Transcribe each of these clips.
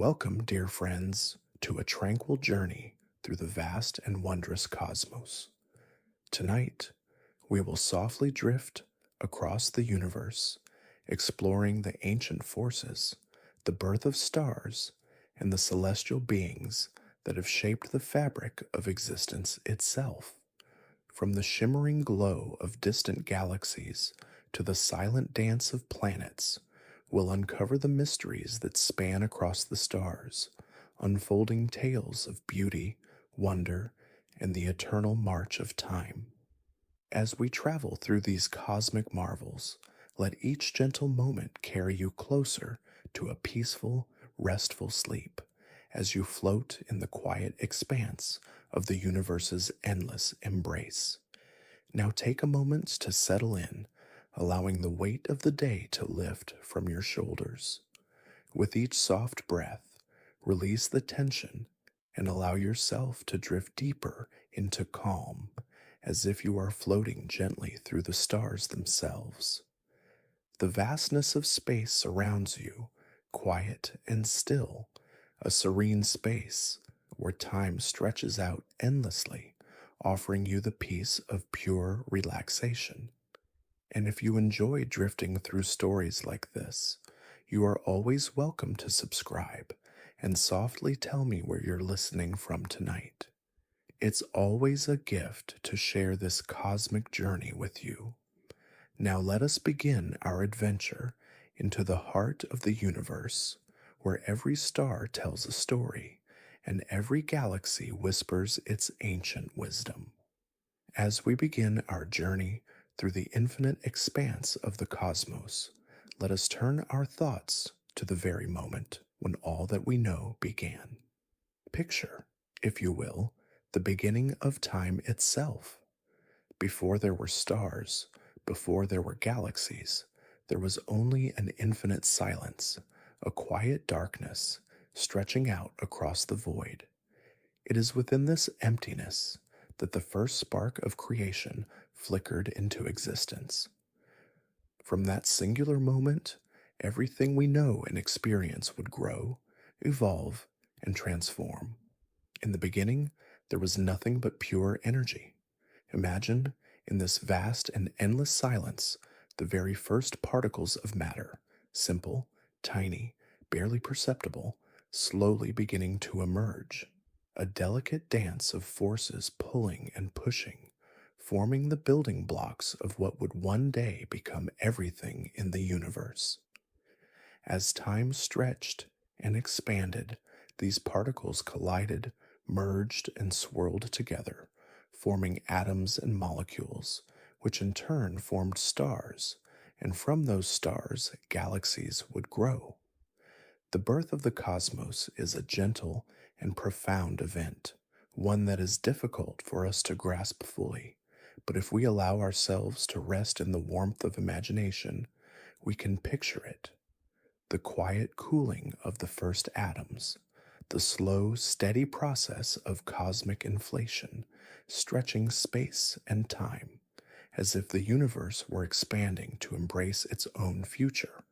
Welcome, dear friends, to a tranquil journey through the vast and wondrous cosmos. Tonight, we will softly drift across the universe, exploring the ancient forces, the birth of stars, and the celestial beings that have shaped the fabric of existence itself. From the shimmering glow of distant galaxies to the silent dance of planets, we'll uncover the mysteries that span across the stars, unfolding tales of beauty, wonder, and the eternal march of time. As we travel through these cosmic marvels, let each gentle moment carry you closer to a peaceful, restful sleep as you float in the quiet expanse of the universe's endless embrace. Now take a moment to settle in, allowing the weight of the day to lift from your shoulders. With each soft breath, release the tension and allow yourself to drift deeper into calm, as if you are floating gently through the stars themselves. The vastness of space surrounds you, quiet and still, a serene space where time stretches out endlessly, offering you the peace of pure relaxation. And if you enjoy drifting through stories like this, you are always welcome to subscribe and softly tell me where you're listening from tonight. It's always a gift to share this cosmic journey with you. Now let us begin our adventure into the heart of the universe, where every star tells a story and every galaxy whispers its ancient wisdom. As we begin our journey through the infinite expanse of the cosmos, let us turn our thoughts to the very moment when all that we know began. Picture, if you will, the beginning of time itself. Before there were stars, before there were galaxies, there was only an infinite silence, a quiet darkness stretching out across the void. It is within this emptiness that the first spark of creation flickered into existence. From that singular moment, everything we know and experience would grow, evolve, and transform. In the beginning, there was nothing but pure energy. Imagine, in this vast and endless silence, the very first particles of matter, simple, tiny, barely perceptible, slowly beginning to emerge. A delicate dance of forces pulling and pushing, forming the building blocks of what would one day become everything in the universe. As time stretched and expanded, these particles collided, merged, and swirled together, forming atoms and molecules, which in turn formed stars, and from those stars, galaxies would grow. The birth of the cosmos is a gentle and profound event, one that is difficult for us to grasp fully, but if we allow ourselves to rest in the warmth of imagination, we can picture it. The quiet cooling of the first atoms, the slow, steady process of cosmic inflation, stretching space and time, as if the universe were expanding to embrace its own future.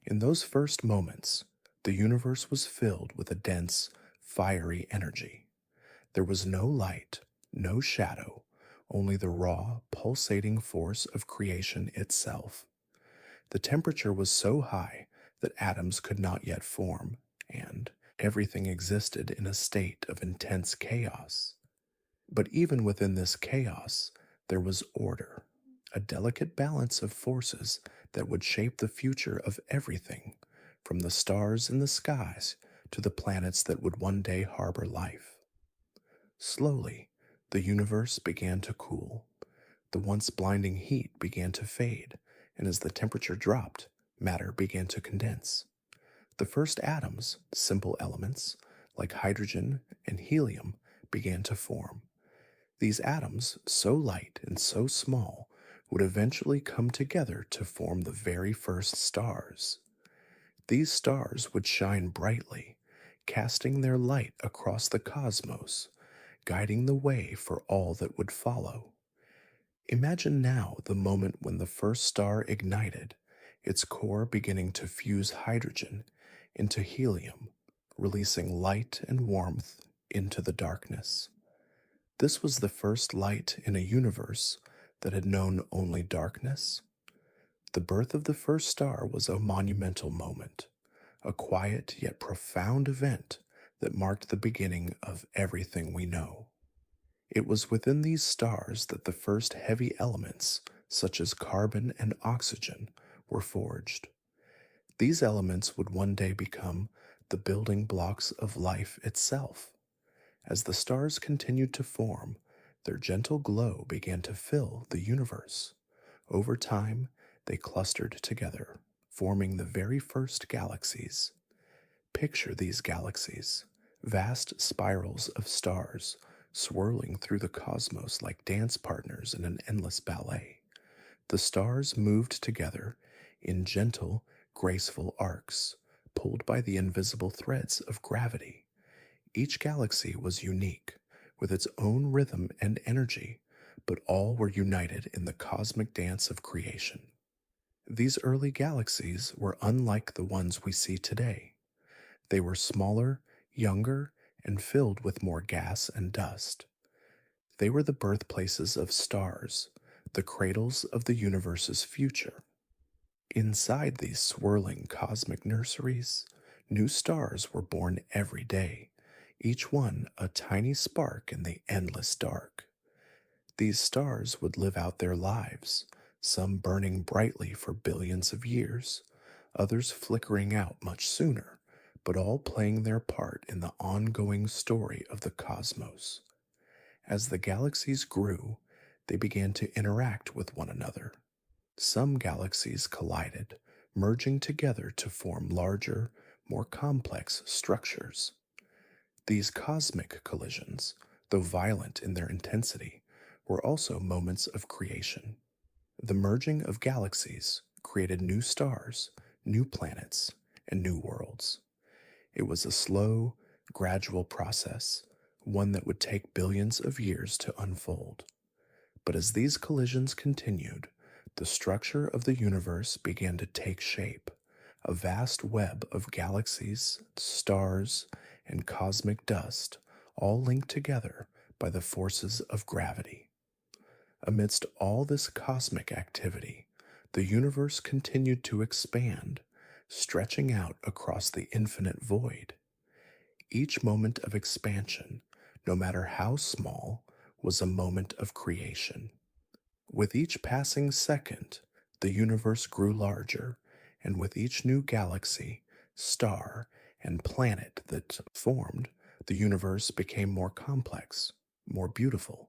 In those first moments, the universe was filled with a dense, fiery energy. There was no light, no shadow, only the raw, pulsating force of creation itself. The temperature was so high that atoms could not yet form, and everything existed in a state of intense chaos. But even within this chaos, there was order, a delicate balance of forces that would shape the future of everything, from the stars in the skies to the planets that would one day harbor life. Slowly, the universe began to cool. The once blinding heat began to fade, and as the temperature dropped, matter began to condense. The first atoms, simple elements, like hydrogen and helium, began to form. These atoms, so light and so small, would eventually come together to form the very first stars. These stars would shine brightly, casting their light across the cosmos, guiding the way for all that would follow. Imagine now the moment when the first star ignited, its core beginning to fuse hydrogen into helium, releasing light and warmth into the darkness. This was the first light in a universe that had known only darkness. The birth of the first star was a monumental moment, a quiet yet profound event that marked the beginning of everything we know. It was within these stars that the first heavy elements, such as carbon and oxygen, were forged. These elements would one day become the building blocks of life itself. As the stars continued to form, their gentle glow began to fill the universe. Over time, they clustered together, forming the very first galaxies. Picture these galaxies, vast spirals of stars swirling through the cosmos like dance partners in an endless ballet. The stars moved together in gentle, graceful arcs, pulled by the invisible threads of gravity. Each galaxy was unique, with its own rhythm and energy, but all were united in the cosmic dance of creation. These early galaxies were unlike the ones we see today. They were smaller, younger, and filled with more gas and dust. They were the birthplaces of stars, the cradles of the universe's future. Inside these swirling cosmic nurseries, new stars were born every day, each one a tiny spark in the endless dark. These stars would live out their lives, some burning brightly for billions of years, others flickering out much sooner, but all playing their part in the ongoing story of the cosmos. As the galaxies grew, they began to interact with one another. Some galaxies collided, merging together to form larger, more complex structures. These cosmic collisions, though violent in their intensity, were also moments of creation. The merging of galaxies created new stars, new planets, and new worlds. It was a slow, gradual process, one that would take billions of years to unfold. But as these collisions continued, the structure of the universe began to take shape, a vast web of galaxies, stars, and cosmic dust, all linked together by the forces of gravity. Amidst all this cosmic activity, the universe continued to expand, stretching out across the infinite void. Each moment of expansion, no matter how small, was a moment of creation. With each passing second, the universe grew larger, and with each new galaxy, star, and planet that formed, the universe became more complex, more beautiful,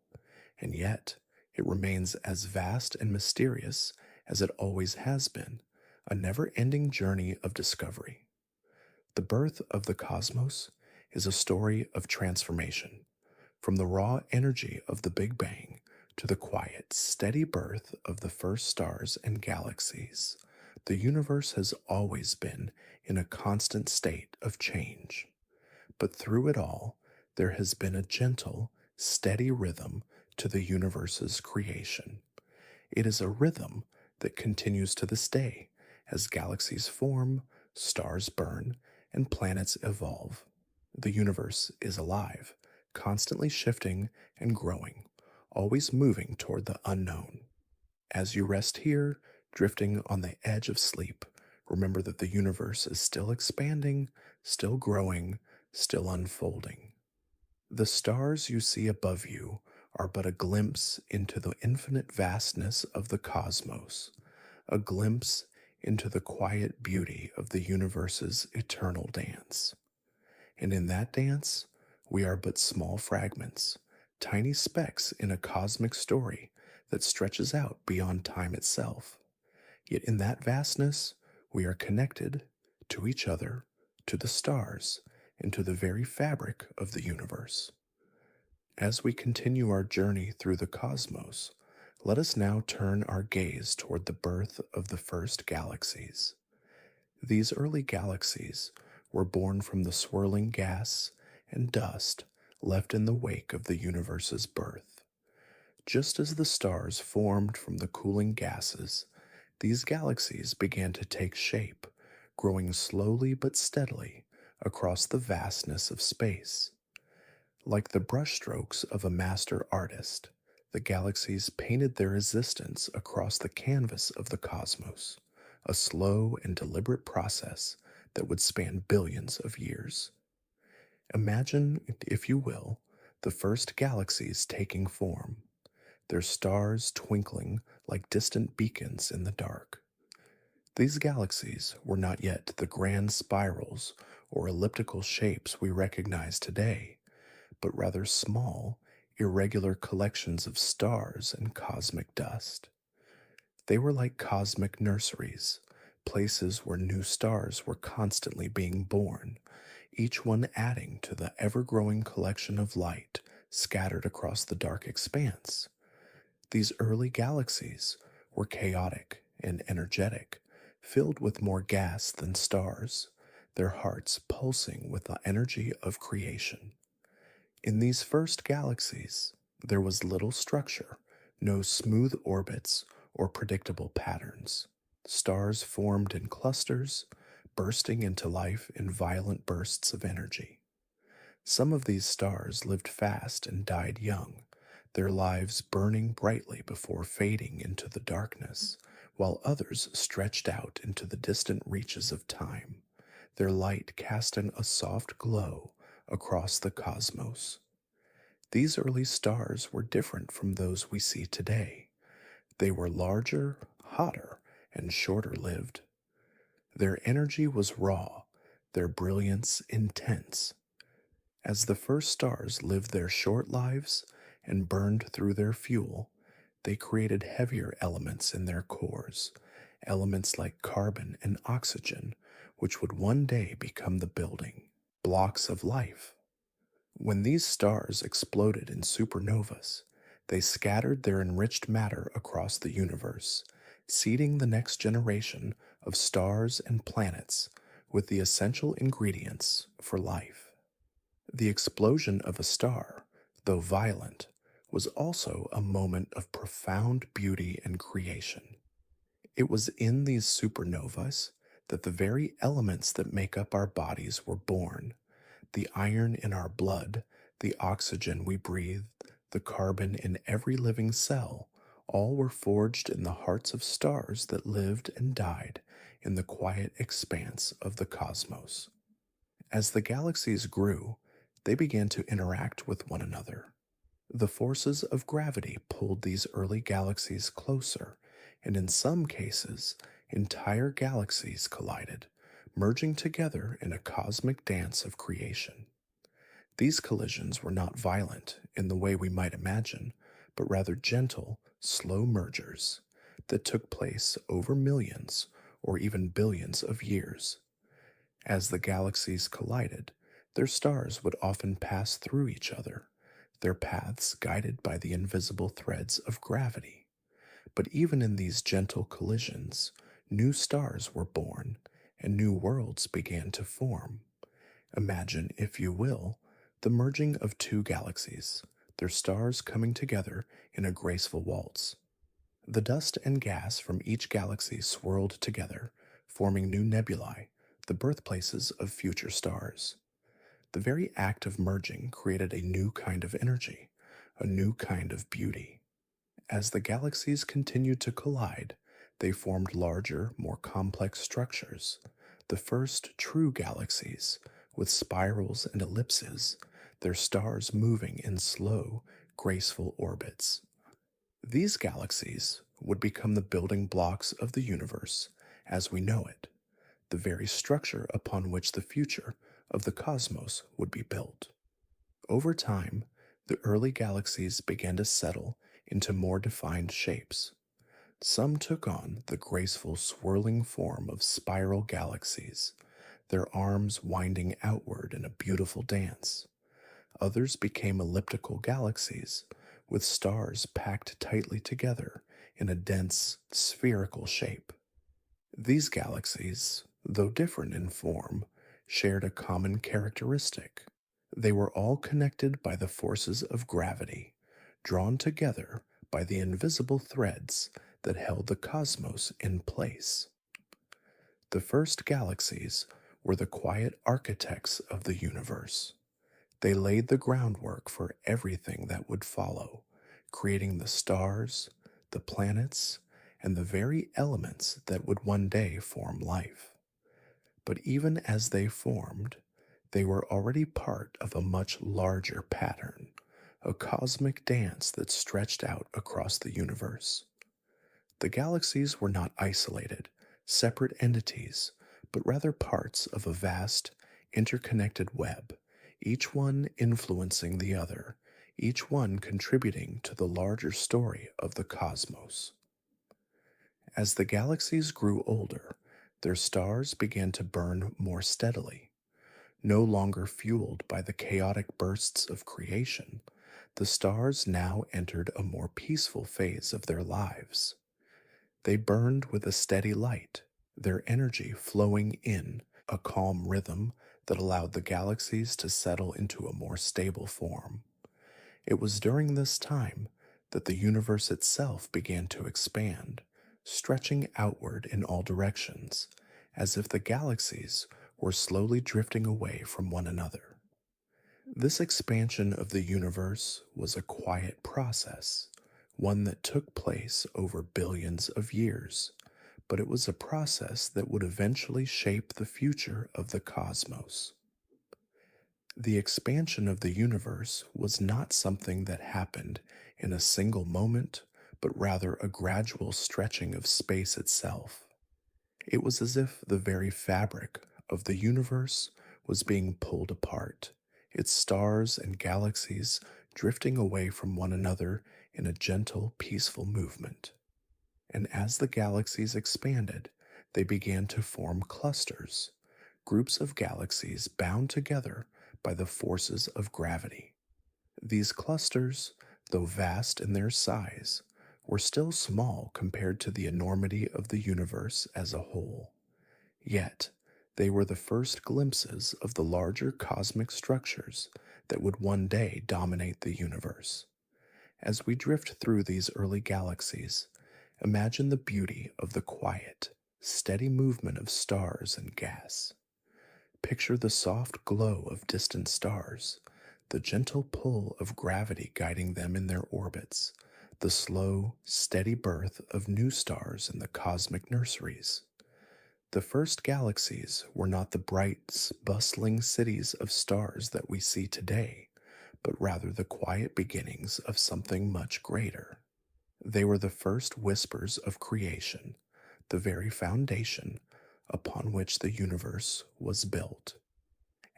and yet it remains as vast and mysterious as it always has been, a never-ending journey of discovery. The birth of the cosmos is a story of transformation, from the raw energy of the Big Bang to the quiet, steady birth of the first stars and galaxies. The universe has always been in a constant state of change. But through it all, there has been a gentle, steady rhythm to the universe's creation. It is a rhythm that continues to this day as galaxies form, stars burn, and planets evolve. The universe is alive, constantly shifting and growing, always moving toward the unknown. As you rest here, drifting on the edge of sleep, remember that the universe is still expanding, still growing, still unfolding. The stars you see above you are but a glimpse into the infinite vastness of the cosmos, a glimpse into the quiet beauty of the universe's eternal dance. And in that dance, we are but small fragments, tiny specks in a cosmic story that stretches out beyond time itself. Yet in that vastness, we are connected to each other, to the stars, and to the very fabric of the universe. As we continue our journey through the cosmos, let us now turn our gaze toward the birth of the first galaxies. These early galaxies were born from the swirling gas and dust left in the wake of the universe's birth. Just as the stars formed from the cooling gases, these galaxies began to take shape, growing slowly but steadily across the vastness of space. Like the brushstrokes of a master artist, the galaxies painted their existence across the canvas of the cosmos, a slow and deliberate process that would span billions of years. Imagine, if you will, the first galaxies taking form, their stars twinkling like distant beacons in the dark. These galaxies were not yet the grand spirals or elliptical shapes we recognize today, but rather small, irregular collections of stars and cosmic dust. They were like cosmic nurseries, places where new stars were constantly being born, each one adding to the ever growing collection of light scattered across the dark expanse. These early galaxies were chaotic and energetic, filled with more gas than stars, their hearts pulsing with the energy of creation. In these first galaxies, there was little structure, no smooth orbits or predictable patterns. Stars formed in clusters, bursting into life in violent bursts of energy. Some of these stars lived fast and died young, their lives burning brightly before fading into the darkness, while others stretched out into the distant reaches of time, their light casting a soft glow across the cosmos. These early stars were different from those we see today. They were larger, hotter, and shorter lived. Their energy was raw, their brilliance intense. As the first stars lived their short lives and burned through their fuel, they created heavier elements in their cores, elements like carbon and oxygen, which would one day become the building blocks of life. When these stars exploded in supernovas, they scattered their enriched matter across the universe, seeding the next generation of stars and planets with the essential ingredients for life. The explosion of a star, though violent, was also a moment of profound beauty and creation. It was in these supernovas that the very elements that make up our bodies were born: the iron in our blood, the oxygen we breathe, the carbon in every living cell, all were forged in the hearts of stars that lived and died in the quiet expanse of the cosmos. As the galaxies grew, they began to interact with one another. The forces of gravity pulled these early galaxies closer, and in some cases, entire galaxies collided, merging together in a cosmic dance of creation. These collisions were not violent in the way we might imagine, but rather gentle, slow mergers that took place over millions or even billions of years. As the galaxies collided, their stars would often pass through each other, their paths guided by the invisible threads of gravity. But even in these gentle collisions, new stars were born and new worlds began to form. Imagine, if you will, the merging of two galaxies, their stars coming together in a graceful waltz. The dust and gas from each galaxy swirled together, forming new nebulae, the birthplaces of future stars. The very act of merging created a new kind of energy, a new kind of beauty. As the galaxies continued to collide, they formed larger, more complex structures, the first true galaxies, with spirals and ellipses, their stars moving in slow, graceful orbits. These galaxies would become the building blocks of the universe as we know it, the very structure upon which the future of the cosmos would be built. Over time, the early galaxies began to settle into more defined shapes. Some took on the graceful swirling form of spiral galaxies, their arms winding outward in a beautiful dance. Others became elliptical galaxies, with stars packed tightly together in a dense, spherical shape. These galaxies, though different in form, shared a common characteristic. They were all connected by the forces of gravity, drawn together by the invisible threads that held the cosmos in place. The first galaxies were the quiet architects of the universe. They laid the groundwork for everything that would follow, creating the stars, the planets, and the very elements that would one day form life. But even as they formed, they were already part of a much larger pattern, a cosmic dance that stretched out across the universe. The galaxies were not isolated, separate entities, but rather parts of a vast, interconnected web, each one influencing the other, each one contributing to the larger story of the cosmos. As the galaxies grew older, their stars began to burn more steadily. No longer fueled by the chaotic bursts of creation, the stars now entered a more peaceful phase of their lives. They burned with a steady light, their energy flowing in a calm rhythm that allowed the galaxies to settle into a more stable form. It was during this time that the universe itself began to expand, stretching outward in all directions, as if the galaxies were slowly drifting away from one another. This expansion of the universe was a quiet process, one that took place over billions of years, but it was a process that would eventually shape the future of the cosmos. The expansion of the universe was not something that happened in a single moment, but rather a gradual stretching of space itself. It was as if the very fabric of the universe was being pulled apart, its stars and galaxies drifting away from one another in a gentle, peaceful movement. And as the galaxies expanded, they began to form clusters, groups of galaxies bound together by the forces of gravity. These clusters, though vast in their size, were still small compared to the enormity of the universe as a whole. Yet, they were the first glimpses of the larger cosmic structures that would one day dominate the universe. As we drift through these early galaxies, imagine the beauty of the quiet, steady movement of stars and gas. Picture the soft glow of distant stars, the gentle pull of gravity guiding them in their orbits, the slow, steady birth of new stars in the cosmic nurseries. The first galaxies were not the bright, bustling cities of stars that we see today, but rather the quiet beginnings of something much greater. They were the first whispers of creation, the very foundation upon which the universe was built.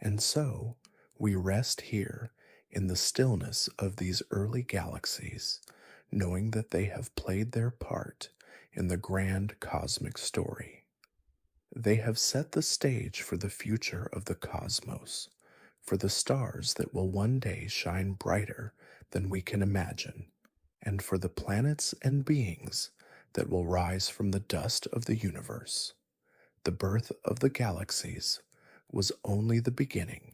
And so, we rest here in the stillness of these early galaxies, knowing that they have played their part in the grand cosmic story. They have set the stage for the future of the cosmos, for the stars that will one day shine brighter than we can imagine, and for the planets and beings that will rise from the dust of the universe. The birth of the galaxies was only the beginning,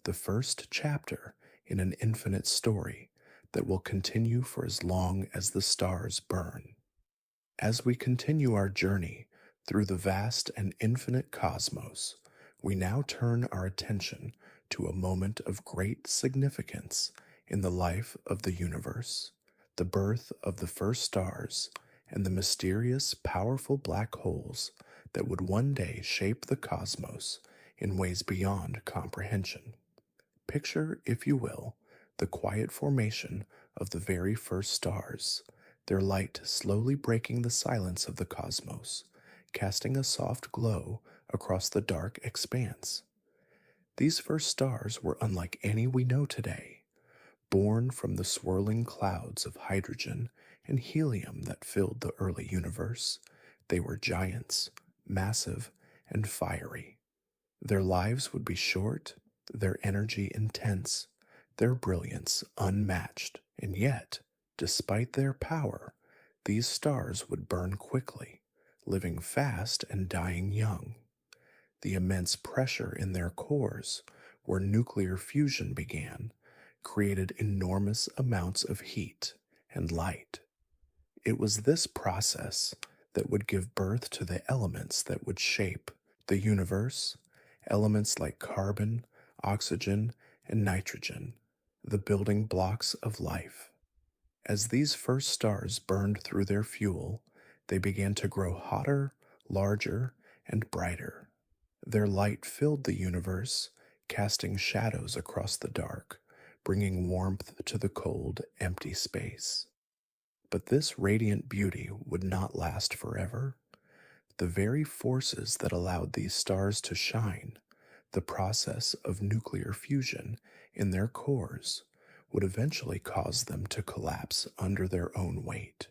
the first chapter in an infinite story that will continue for as long as the stars burn. As we continue our journey through the vast and infinite cosmos, we now turn our attention to a moment of great significance in the life of the universe, the birth of the first stars, and the mysterious, powerful black holes that would one day shape the cosmos in ways beyond comprehension. Picture, if you will, the quiet formation of the very first stars, their light slowly breaking the silence of the cosmos, casting a soft glow across the dark expanse. These first stars were unlike any we know today, born from the swirling clouds of hydrogen and helium that filled the early universe. They were giants, massive, and fiery. Their lives would be short, their energy intense, their brilliance unmatched, and yet, despite their power, these stars would burn quickly, living fast and dying young. The immense pressure in their cores, where nuclear fusion began, created enormous amounts of heat and light. It was this process that would give birth to the elements that would shape the universe elements like carbon, oxygen, and nitrogen, the building blocks of life. As these first stars burned through their fuel, they began to grow hotter, larger, and brighter. Their light filled the universe, casting shadows across the dark, bringing warmth to the cold, empty space. But this radiant beauty would not last forever. The very forces that allowed these stars to shine, the process of nuclear fusion in their cores, would eventually cause them to collapse under their own weight.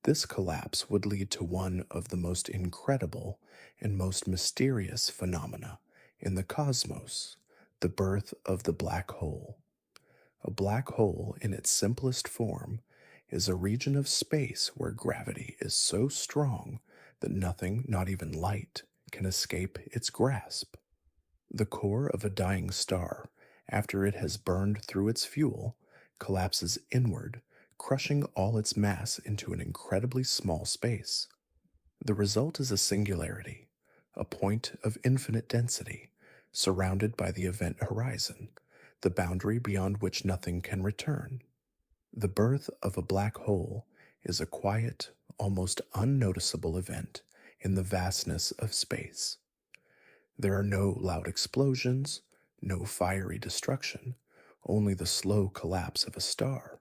This collapse would lead to one of the most incredible and most mysterious phenomena in the cosmos, the birth of the black hole. A black hole, in its simplest form, is a region of space where gravity is so strong that nothing, not even light, can escape its grasp. The core of a dying star, after it has burned through its fuel, collapses inward, crushing all its mass into an incredibly small space. The result is a singularity, a point of infinite density, surrounded by the event horizon, the boundary beyond which nothing can return. The birth of a black hole is a quiet, almost unnoticeable event in the vastness of space. There are no loud explosions, no fiery destruction, only the slow collapse of a star,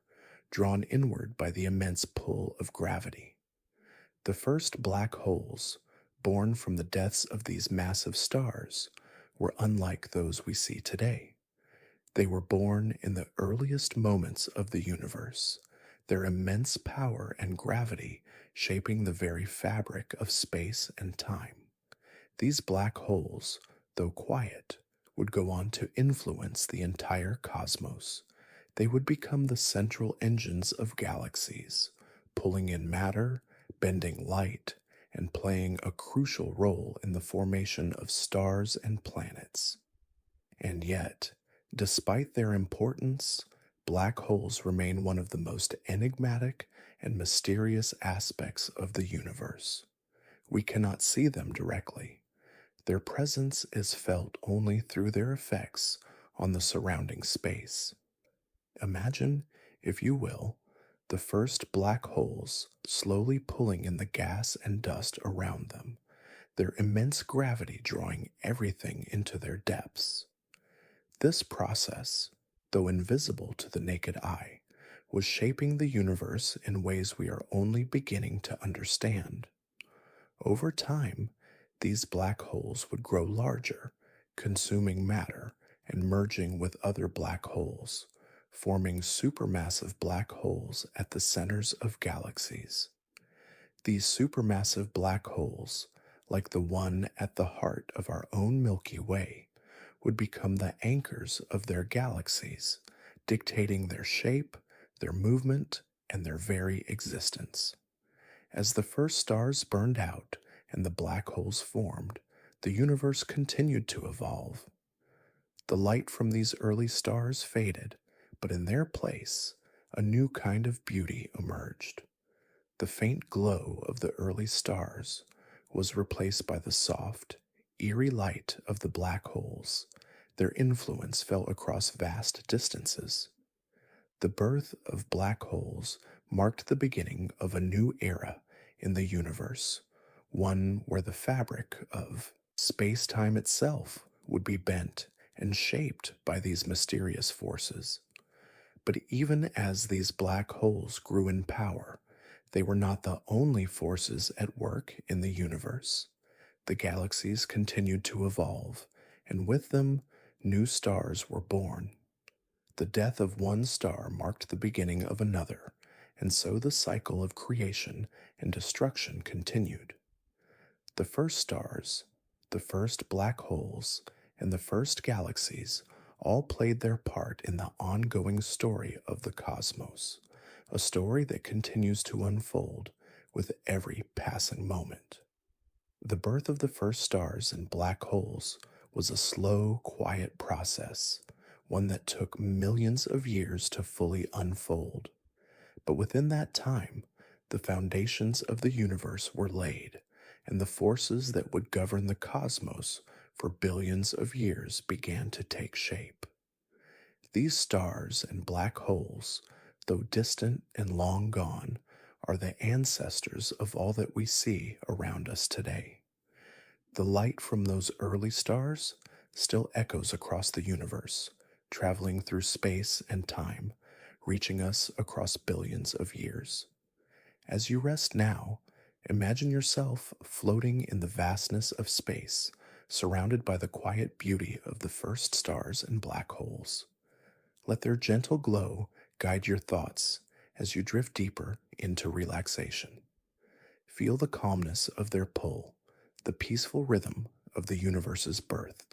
drawn inward by the immense pull of gravity. The first black holes, born from the deaths of these massive stars, were unlike those we see today. They were born in the earliest moments of the universe, their immense power and gravity shaping the very fabric of space and time. These black holes, though quiet, would go on to influence the entire cosmos. They would become the central engines of galaxies, pulling in matter, bending light, and playing a crucial role in the formation of stars and planets. And yet, despite their importance, black holes remain one of the most enigmatic and mysterious aspects of the universe. We cannot see them directly. Their presence is felt only through their effects on the surrounding space. Imagine, if you will, the first black holes slowly pulling in the gas and dust around them, their immense gravity drawing everything into their depths. This process, though invisible to the naked eye, was shaping the universe in ways we are only beginning to understand. Over time, these black holes would grow larger, consuming matter and merging with other black holes, forming supermassive black holes at the centers of galaxies. These supermassive black holes, like the one at the heart of our own Milky Way, would become the anchors of their galaxies, dictating their shape, their movement, and their very existence. As the first stars burned out and the black holes formed, the universe continued to evolve. The light from these early stars faded, but in their place, a new kind of beauty emerged. The faint glow of the early stars was replaced by the soft, eerie light of the black holes. Their influence fell across vast distances. The birth of black holes marked the beginning of a new era in the universe, one where the fabric of space-time itself would be bent and shaped by these mysterious forces. But even as these black holes grew in power, they were not the only forces at work in the universe. The galaxies continued to evolve, and with them, new stars were born. The death of one star marked the beginning of another, and so the cycle of creation and destruction continued. The first stars, the first black holes, and the first galaxies all played their part in the ongoing story of the cosmos, a story that continues to unfold with every passing moment. The birth of the first stars and black holes was a slow, quiet process, one that took millions of years to fully unfold. But within that time, the foundations of the universe were laid, and the forces that would govern the cosmos for billions of years began to take shape. These stars and black holes, though distant and long gone, are the ancestors of all that we see around us today. The light from those early stars still echoes across the universe, traveling through space and time, reaching us across billions of years. As you rest now, imagine yourself floating in the vastness of space, surrounded by the quiet beauty of the first stars and black holes. Let their gentle glow guide your thoughts as you drift deeper into relaxation. Feel the calmness of their pull, the peaceful rhythm of the universe's birth.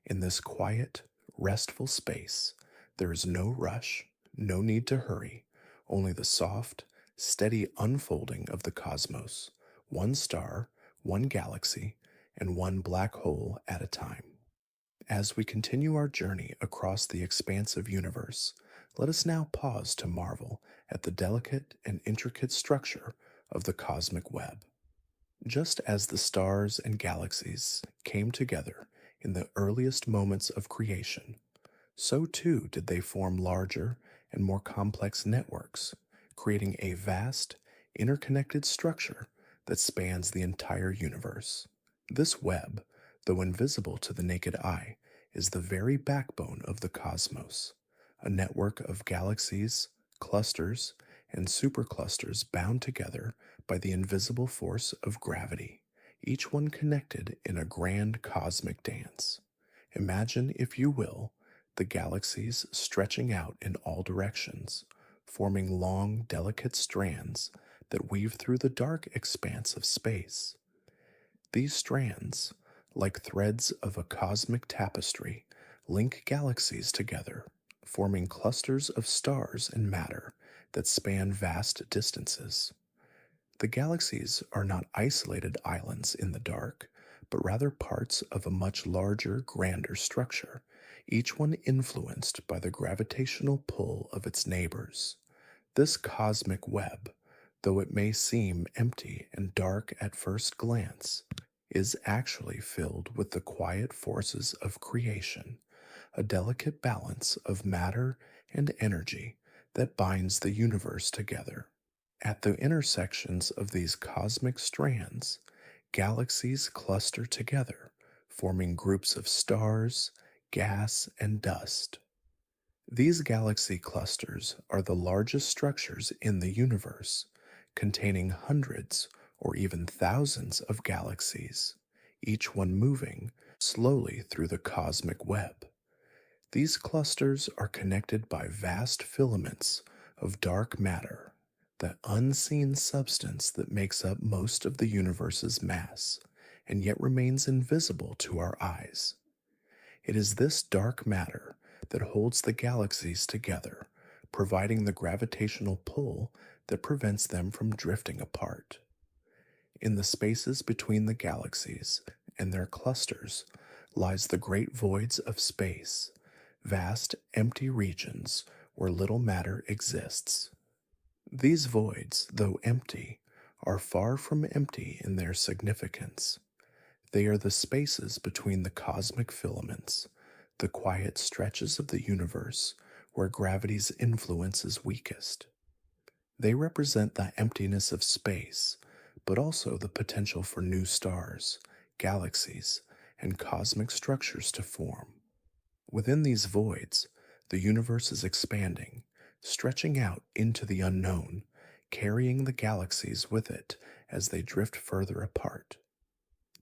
In this quiet, restful space, there is no rush, no need to hurry, only the soft, steady unfolding of the cosmos, one star, one galaxy, and one black hole at a time. As we continue our journey across the expansive universe, let us now pause to marvel at the delicate and intricate structure of the cosmic web. Just as the stars and galaxies came together in the earliest moments of creation, so too did they form larger and more complex networks, creating a vast, interconnected structure that spans the entire universe. This web, though invisible to the naked eye, is the very backbone of the cosmos, a network of galaxies, clusters, and superclusters bound together by the invisible force of gravity, each one connected in a grand cosmic dance. Imagine, if you will, the galaxies stretching out in all directions, forming long, delicate strands that weave through the dark expanse of space. These strands, like threads of a cosmic tapestry, link galaxies together, forming clusters of stars and matter that span vast distances. The galaxies are not isolated islands in the dark, but rather parts of a much larger, grander structure, each one influenced by the gravitational pull of its neighbors. This cosmic web, though it may seem empty and dark at first glance, is actually filled with the quiet forces of creation, a delicate balance of matter and energy that binds the universe together. At the intersections of these cosmic strands, galaxies cluster together, forming groups of stars, gas, and dust. These galaxy clusters are the largest structures in the universe, containing hundreds or even thousands of galaxies, each one moving slowly through the cosmic web. These clusters are connected by vast filaments of dark matter, the unseen substance that makes up most of the universe's mass, and yet remains invisible to our eyes. It is this dark matter that holds the galaxies together, providing the gravitational pull that prevents them from drifting apart. In the spaces between the galaxies and their clusters lies the great voids of space, vast empty regions where little matter exists. These voids, though empty, are far from empty in their significance. They are the spaces between the cosmic filaments, the quiet stretches of the universe where gravity's influence is weakest. They represent the emptiness of space, but also the potential for new stars, galaxies, and cosmic structures to form. Within these voids, the universe is expanding, stretching out into the unknown, carrying the galaxies with it as they drift further apart.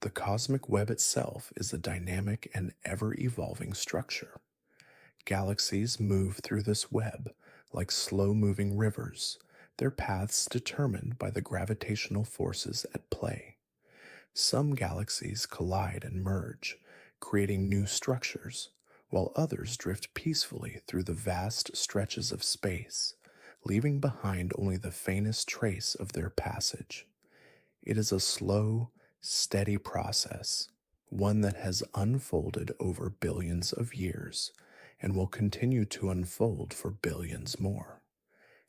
The cosmic web itself is a dynamic and ever-evolving structure. Galaxies move through this web like slow-moving rivers, their paths determined by the gravitational forces at play. Some galaxies collide and merge, creating new structures, while others drift peacefully through the vast stretches of space, leaving behind only the faintest trace of their passage. It is a slow, steady process, one that has unfolded over billions of years and will continue to unfold for billions more.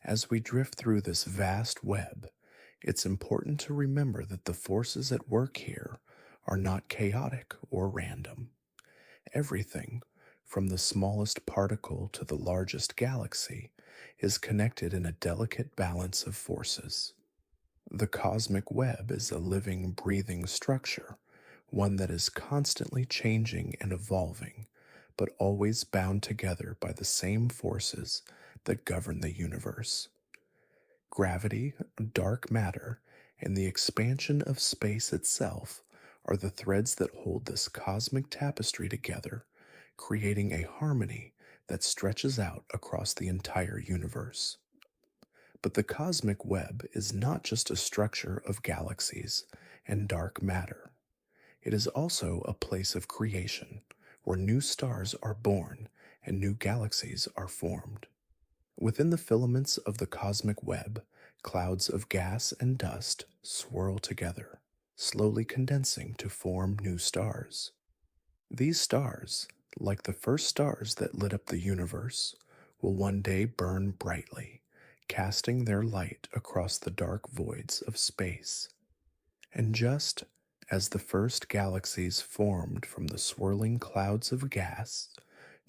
As we drift through this vast web, it's important to remember that the forces at work here are not chaotic or random. Everything, from the smallest particle to the largest galaxy, is connected in a delicate balance of forces. The cosmic web is a living, breathing structure, one that is constantly changing and evolving, but always bound together by the same forces that govern the universe. Gravity, dark matter, and the expansion of space itself are the threads that hold this cosmic tapestry together, creating a harmony that stretches out across the entire universe. But the cosmic web is not just a structure of galaxies and dark matter. It is also a place of creation where new stars are born and new galaxies are formed. Within the filaments of the cosmic web, clouds of gas and dust swirl together, slowly condensing to form new stars. These stars, like the first stars that lit up the universe, will one day burn brightly, casting their light across the dark voids of space. And just as the first galaxies formed from the swirling clouds of gas,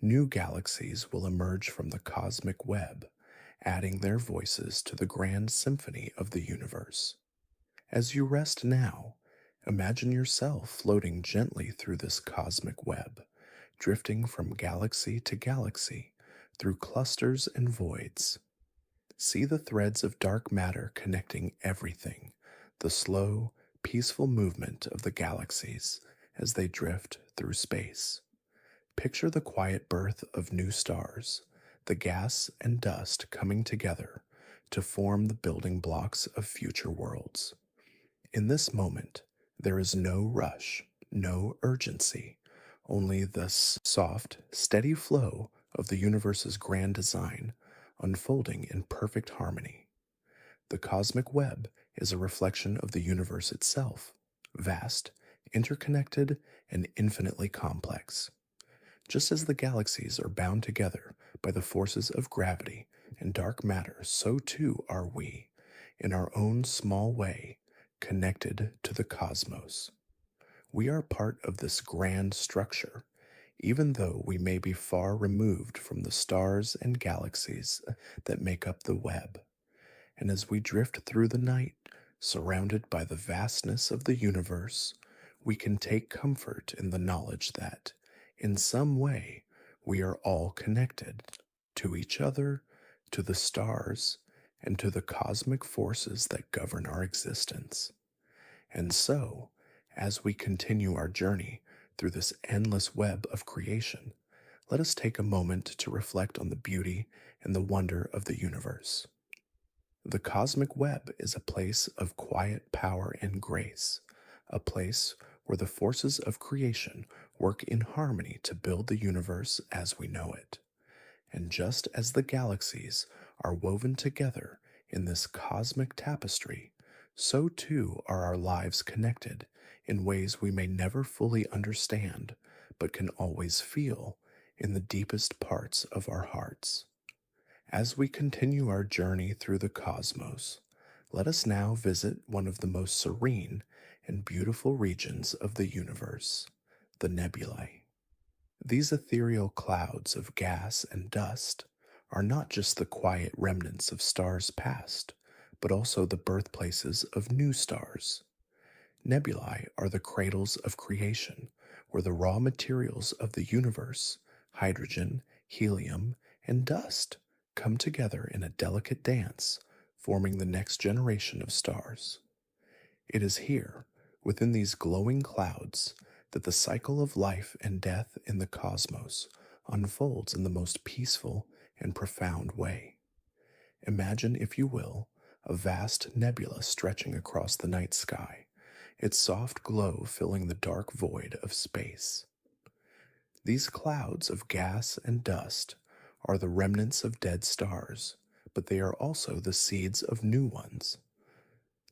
new galaxies will emerge from the cosmic web, adding their voices to the grand symphony of the universe. As you rest now, imagine yourself floating gently through this cosmic web, drifting from galaxy to galaxy through clusters and voids. See the threads of dark matter connecting everything, the slow, peaceful movement of the galaxies as they drift through space. Picture the quiet birth of new stars, the gas and dust coming together to form the building blocks of future worlds. In this moment, there is no rush, no urgency, only the soft, steady flow of the universe's grand design unfolding in perfect harmony. The cosmic web is a reflection of the universe itself, vast, interconnected, and infinitely complex. Just as the galaxies are bound together by the forces of gravity and dark matter, so too are we, in our own small way, connected to the cosmos. We are part of this grand structure, even though we may be far removed from the stars and galaxies that make up the web. And as we drift through the night, surrounded by the vastness of the universe, we can take comfort in the knowledge that, in some way, we are all connected to each other, to the stars, and to the cosmic forces that govern our existence. And so, as we continue our journey through this endless web of creation, let us take a moment to reflect on the beauty and the wonder of the universe. The cosmic web is a place of quiet power and grace, a place where the forces of creation work in harmony to build the universe as we know it. And just as the galaxies are woven together in this cosmic tapestry, so too are our lives connected in ways we may never fully understand, but can always feel in the deepest parts of our hearts. As we continue our journey through the cosmos, let us now visit one of the most serene and beautiful regions of the universe, the nebulae. These ethereal clouds of gas and dust are not just the quiet remnants of stars past, but also the birthplaces of new stars. Nebulae are the cradles of creation, where the raw materials of the universe, hydrogen, helium, and dust, come together in a delicate dance, forming the next generation of stars. It is here, within these glowing clouds, that the cycle of life and death in the cosmos unfolds in the most peaceful and profound way. Imagine, if you will, a vast nebula stretching across the night sky, its soft glow filling the dark void of space. These clouds of gas and dust are the remnants of dead stars, but they are also the seeds of new ones.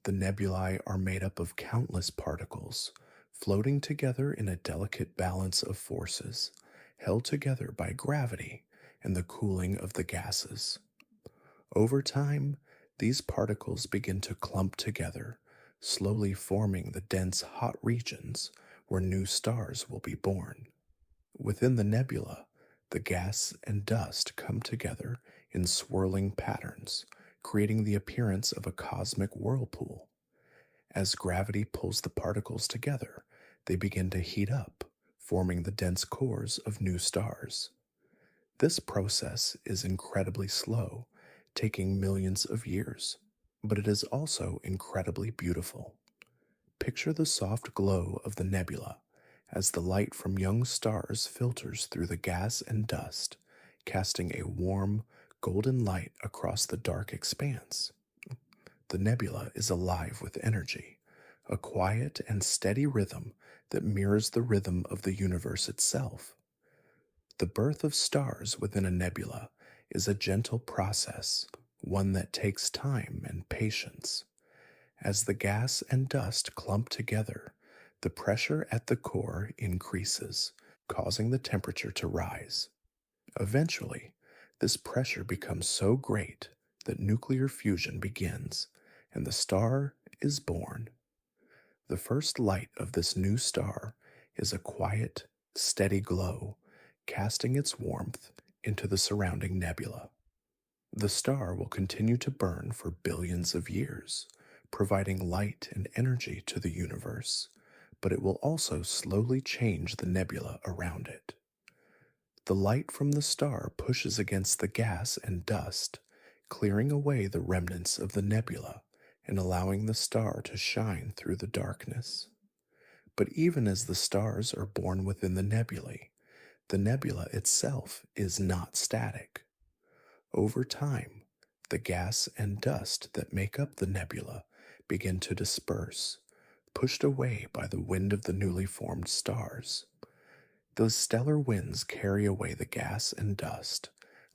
The nebulae are made up of countless particles, floating together in a delicate balance of forces, held together by gravity and the cooling of the gases. Over time, these particles begin to clump together, slowly forming the dense hot regions where new stars will be born. Within the nebula, the gas and dust come together in swirling patterns, creating the appearance of a cosmic whirlpool. As gravity pulls the particles together, they begin to heat up, forming the dense cores of new stars. This process is incredibly slow, taking millions of years, but it is also incredibly beautiful. Picture the soft glow of the nebula as the light from young stars filters through the gas and dust, casting a warm, golden light across the dark expanse. The nebula is alive with energy, a quiet and steady rhythm that mirrors the rhythm of the universe itself. The birth of stars within a nebula is a gentle process, one that takes time and patience. As the gas and dust clump together, the pressure at the core increases, causing the temperature to rise. Eventually, this pressure becomes so great that nuclear fusion begins, and the star is born. The first light of this new star is a quiet, steady glow, casting its warmth into the surrounding nebula. The star will continue to burn for billions of years, providing light and energy to the universe, but it will also slowly change the nebula around it. The light from the star pushes against the gas and dust, clearing away the remnants of the nebula and allowing the star to shine through the darkness. But even as the stars are born within the nebula itself is not static. Over time, the gas and dust that make up the nebula begin to disperse, pushed away by the wind of the newly formed stars. Those stellar winds carry away the gas and dust,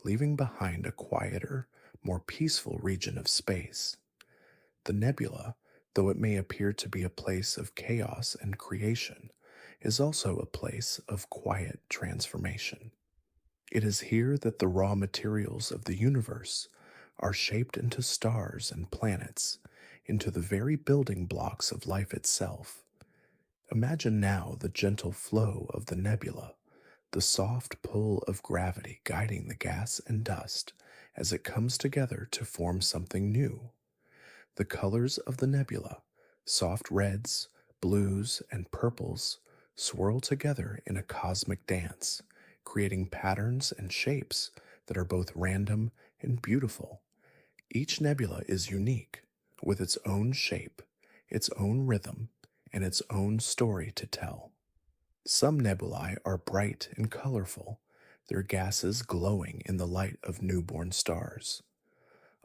leaving behind a quieter, more peaceful region of space. The nebula, though it may appear to be a place of chaos and creation, is also a place of quiet transformation. It is here that the raw materials of the universe are shaped into stars and planets, into the very building blocks of life itself. Imagine now the gentle flow of the nebula, the soft pull of gravity guiding the gas and dust as it comes together to form something new. The colors of the nebula, soft reds, blues, and purples, swirl together in a cosmic dance, creating patterns and shapes that are both random and beautiful. Each nebula is unique, with its own shape, its own rhythm, and its own story to tell. Some nebulae are bright and colorful, their gases glowing in the light of newborn stars.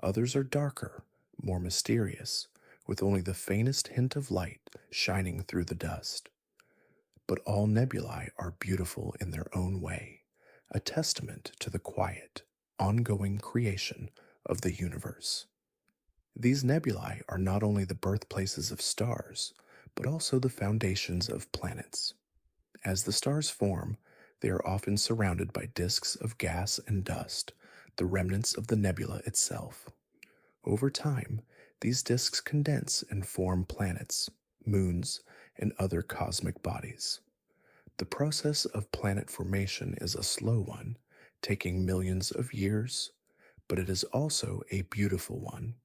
Others are darker, more mysterious, with only the faintest hint of light shining through the dust. But all nebulae are beautiful in their own way, a testament to the quiet, ongoing creation of the universe. These nebulae are not only the birthplaces of stars, but also the foundations of planets. As the stars form, they are often surrounded by disks of gas and dust, the remnants of the nebula itself. Over time, these disks condense and form planets, moons, and other cosmic bodies. The process of planet formation is a slow one, taking millions of years, but it is also a beautiful one.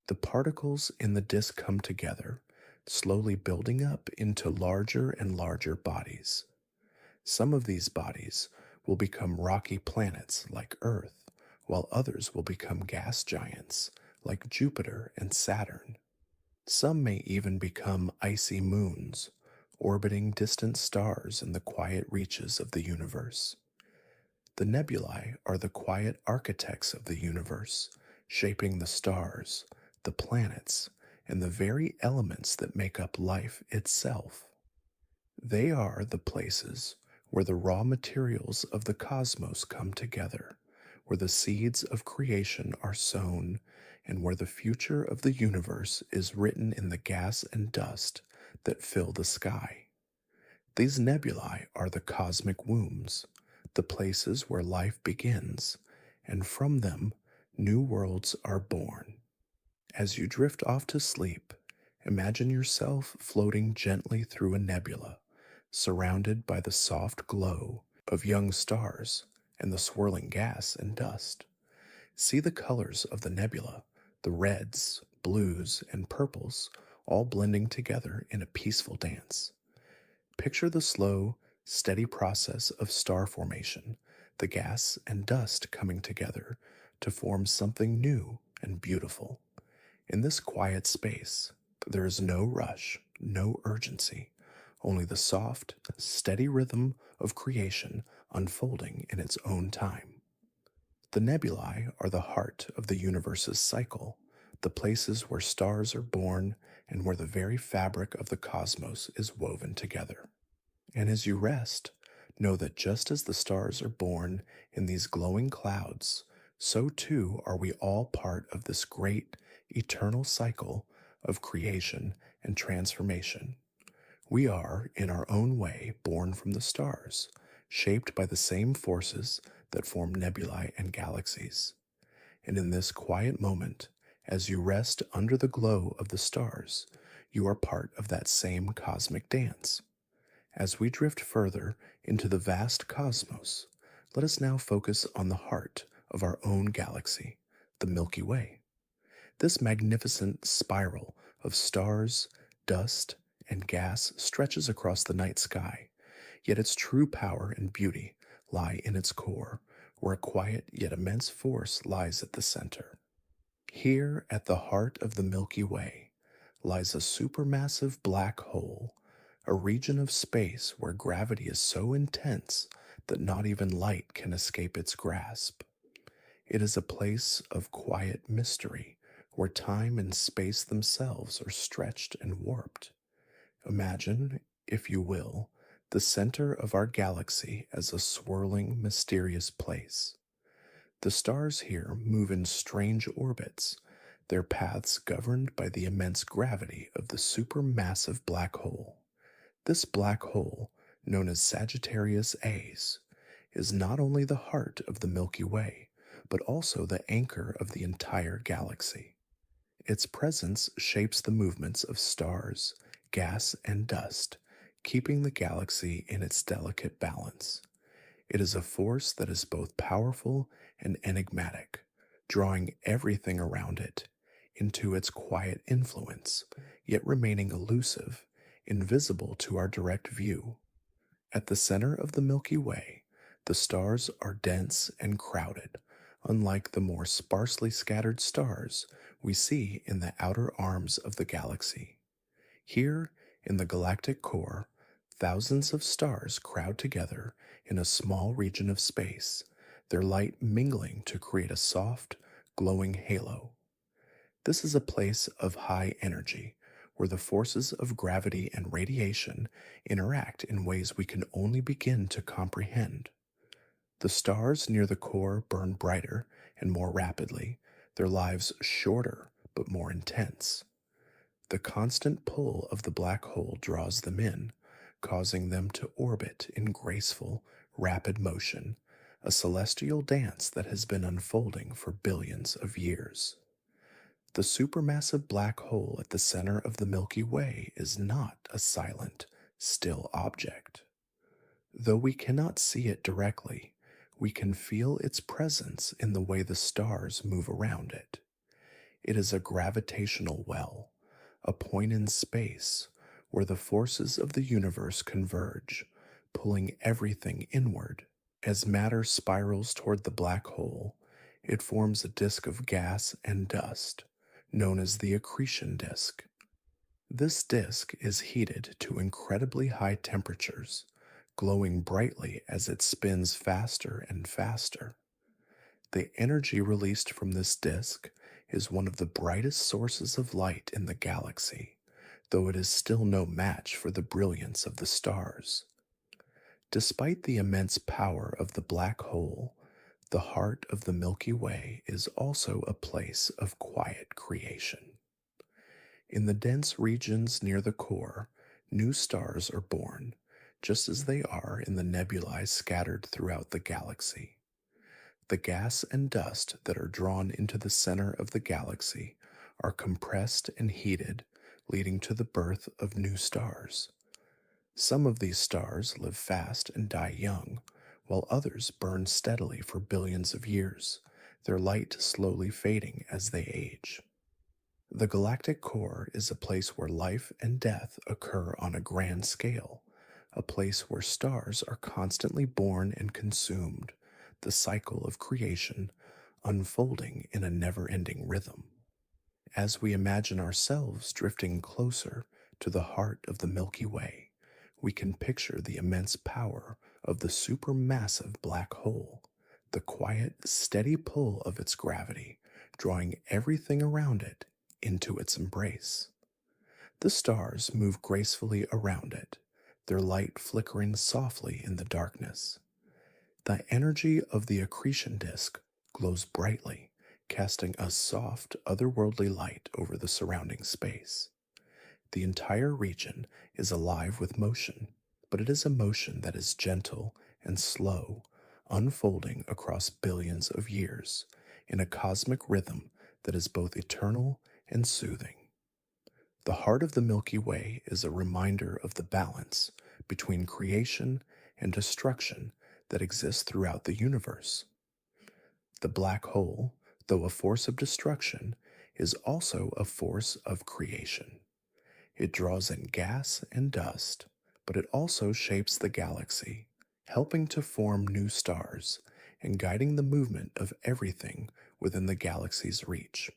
The particles in the disk come together, slowly building up into larger and larger bodies. Some of these bodies will become rocky planets like Earth, while others will become gas giants like Jupiter and Saturn. Some may even become icy moons, orbiting distant stars in the quiet reaches of the universe. The nebulae are the quiet architects of the universe, shaping the stars, the planets, and the very elements that make up life itself. They are the places where the raw materials of the cosmos come together, where the seeds of creation are sown, and where the future of the universe is written in the gas and dust that fill the sky. These nebulae are the cosmic wombs, the places where life begins, and from them, new worlds are born. As you drift off to sleep, imagine yourself floating gently through a nebula, surrounded by the soft glow of young stars and the swirling gas and dust. See the colors of the nebula, the reds, blues, and purples, all blending together in a peaceful dance. Picture the slow, steady process of star formation, the gas and dust coming together to form something new and beautiful. In this quiet space, there is no rush, no urgency, only the soft, steady rhythm of creation unfolding in its own time. The nebulae are the heart of the universe's cycle, the places where stars are born and where the very fabric of the cosmos is woven together. And as you rest, know that just as the stars are born in these glowing clouds, so too are we all part of this great, eternal cycle of creation and transformation. We are, in our own way, born from the stars, shaped by the same forces that form nebulae and galaxies. And in this quiet moment, as you rest under the glow of the stars, you are part of that same cosmic dance. As we drift further into the vast cosmos, let us now focus on the heart of our own galaxy, the Milky Way. This magnificent spiral of stars, dust, and gas stretches across the night sky, yet its true power and beauty lie in its core, where a quiet yet immense force lies at the center. Here, at the heart of the Milky Way, lies a supermassive black hole, a region of space where gravity is so intense that not even light can escape its grasp. It is a place of quiet mystery, where time and space themselves are stretched and warped. Imagine, if you will, the center of our galaxy as a swirling, mysterious place. The stars here move in strange orbits, their paths governed by the immense gravity of the supermassive black hole. This black hole, known as Sagittarius A's, is not only the heart of the Milky Way, but also the anchor of the entire galaxy. Its presence shapes the movements of stars, gas, and dust, keeping the galaxy in its delicate balance. It is a force that is both powerful and enigmatic, drawing everything around it into its quiet influence, yet remaining elusive, invisible to our direct view. At the center of the Milky Way, the stars are dense and crowded, unlike the more sparsely scattered stars we see in the outer arms of the galaxy. Here, in the galactic core, thousands of stars crowd together in a small region of space, their light mingling to create a soft, glowing halo. This is a place of high energy, where the forces of gravity and radiation interact in ways we can only begin to comprehend. The stars near the core burn brighter and more rapidly, their lives shorter but more intense. The constant pull of the black hole draws them in, causing them to orbit in graceful, rapid motion, a celestial dance that has been unfolding for billions of years. The supermassive black hole at the center of the Milky Way is not a silent, still object. Though we cannot see it directly, we can feel its presence in the way the stars move around it. It is a gravitational well, a point in space where the forces of the universe converge, pulling everything inward. As matter spirals toward the black hole, it forms a disk of gas and dust, known as the accretion disk. This disk is heated to incredibly high temperatures, glowing brightly as it spins faster and faster. The energy released from this disk is one of the brightest sources of light in the galaxy, though it is still no match for the brilliance of the stars. Despite the immense power of the black hole, the heart of the Milky Way is also a place of quiet creation. In the dense regions near the core, new stars are born, just as they are in the nebulae scattered throughout the galaxy. The gas and dust that are drawn into the center of the galaxy are compressed and heated, leading to the birth of new stars. Some of these stars live fast and die young, while others burn steadily for billions of years, their light slowly fading as they age. The galactic core is a place where life and death occur on a grand scale, a place where stars are constantly born and consumed, the cycle of creation unfolding in a never ending rhythm. As we imagine ourselves drifting closer to the heart of the Milky Way, we can picture the immense power of the supermassive black hole, the quiet, steady pull of its gravity, drawing everything around it into its embrace. The stars move gracefully around it, their light flickering softly in the darkness. The energy of the accretion disk glows brightly, casting a soft, otherworldly light over the surrounding space. The entire region is alive with motion, but it is a motion that is gentle and slow, unfolding across billions of years in a cosmic rhythm that is both eternal and soothing. The heart of the Milky Way is a reminder of the balance between creation and destruction that exists throughout the universe. The black hole, though a force of destruction, is also a force of creation. It draws in gas and dust, but it also shapes the galaxy, helping to form new stars and guiding the movement of everything within the galaxy's reach.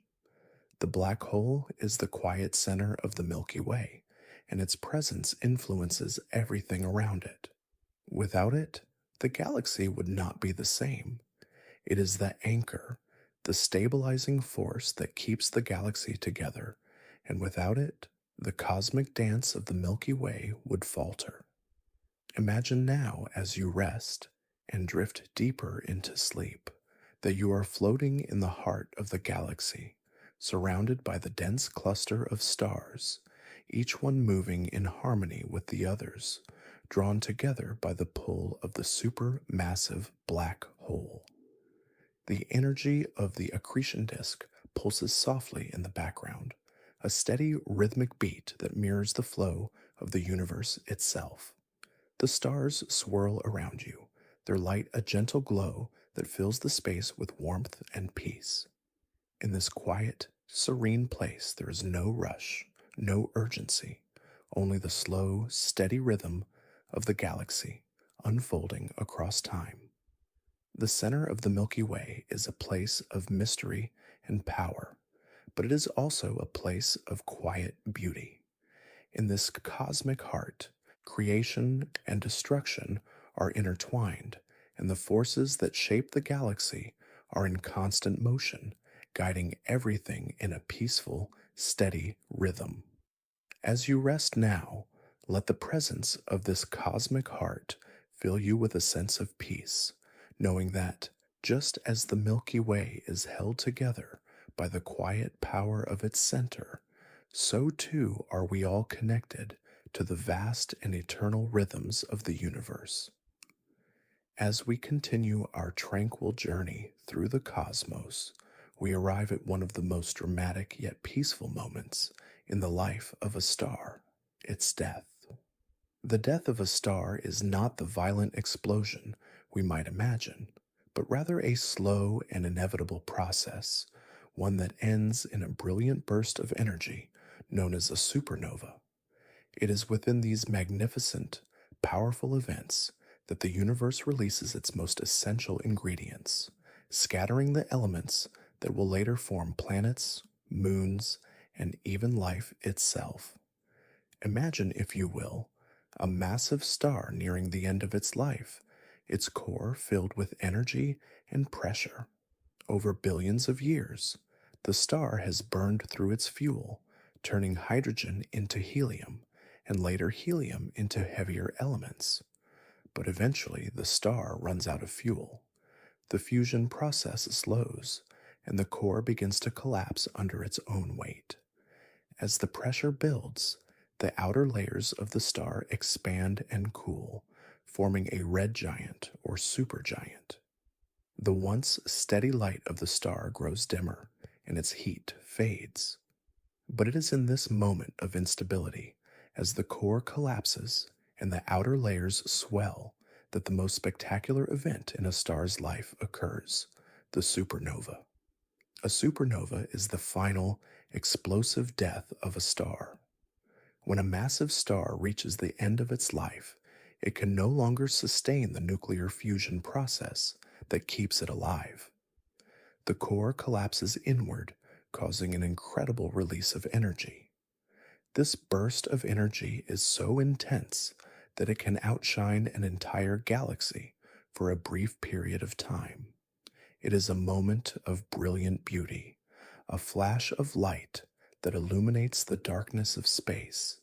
The black hole is the quiet center of the Milky Way, and its presence influences everything around it. Without it, the galaxy would not be the same. It is the anchor, the stabilizing force that keeps the galaxy together, and without it, the cosmic dance of the Milky Way would falter. Imagine now as you rest and drift deeper into sleep that you are floating in the heart of the galaxy, surrounded by the dense cluster of stars, each one moving in harmony with the others, drawn together by the pull of the supermassive black hole. The energy of the accretion disk pulses softly in the background, a steady rhythmic beat that mirrors the flow of the universe itself. The stars swirl around you, their light a gentle glow that fills the space with warmth and peace. In this quiet, serene place, there is no rush, no urgency, only the slow, steady rhythm of the galaxy unfolding across time. The center of the Milky Way is a place of mystery and power, but it is also a place of quiet beauty. In this cosmic heart, creation and destruction are intertwined, and the forces that shape the galaxy are in constant motion, guiding everything in a peaceful, steady rhythm. As you rest now, let the presence of this cosmic heart fill you with a sense of peace, knowing that, just as the Milky Way is held together by the quiet power of its center, so too are we all connected to the vast and eternal rhythms of the universe. As we continue our tranquil journey through the cosmos, we arrive at one of the most dramatic yet peaceful moments in the life of a star, its death. The death of a star is not the violent explosion we might imagine, but rather a slow and inevitable process, one that ends in a brilliant burst of energy known as a supernova. It is within these magnificent, powerful events that the universe releases its most essential ingredients, scattering the elements that will later form planets, moons, and even life itself. Imagine, if you will, a massive star nearing the end of its life, its core filled with energy and pressure. Over billions of years, the star has burned through its fuel, turning hydrogen into helium, and later helium into heavier elements. But eventually the star runs out of fuel. The fusion process slows, and the core begins to collapse under its own weight. As the pressure builds, the outer layers of the star expand and cool, forming a red giant or supergiant. The once steady light of the star grows dimmer, and its heat fades. But it is in this moment of instability, as the core collapses and the outer layers swell, that the most spectacular event in a star's life occurs, the supernova. A supernova is the final, explosive death of a star. When a massive star reaches the end of its life, it can no longer sustain the nuclear fusion process that keeps it alive. The core collapses inward, causing an incredible release of energy. This burst of energy is so intense that it can outshine an entire galaxy for a brief period of time. It is a moment of brilliant beauty, a flash of light that illuminates the darkness of space,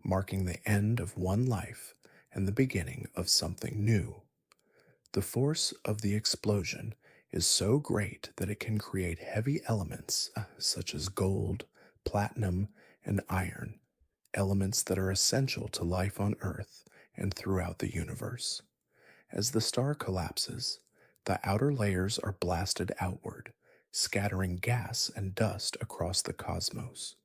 marking the end of one life and the beginning of something new. The force of the explosion is so great that it can create heavy elements such as gold, platinum, and iron, elements that are essential to life on Earth and throughout the universe. As the star collapses, the outer layers are blasted outward, scattering gas and dust across the cosmos.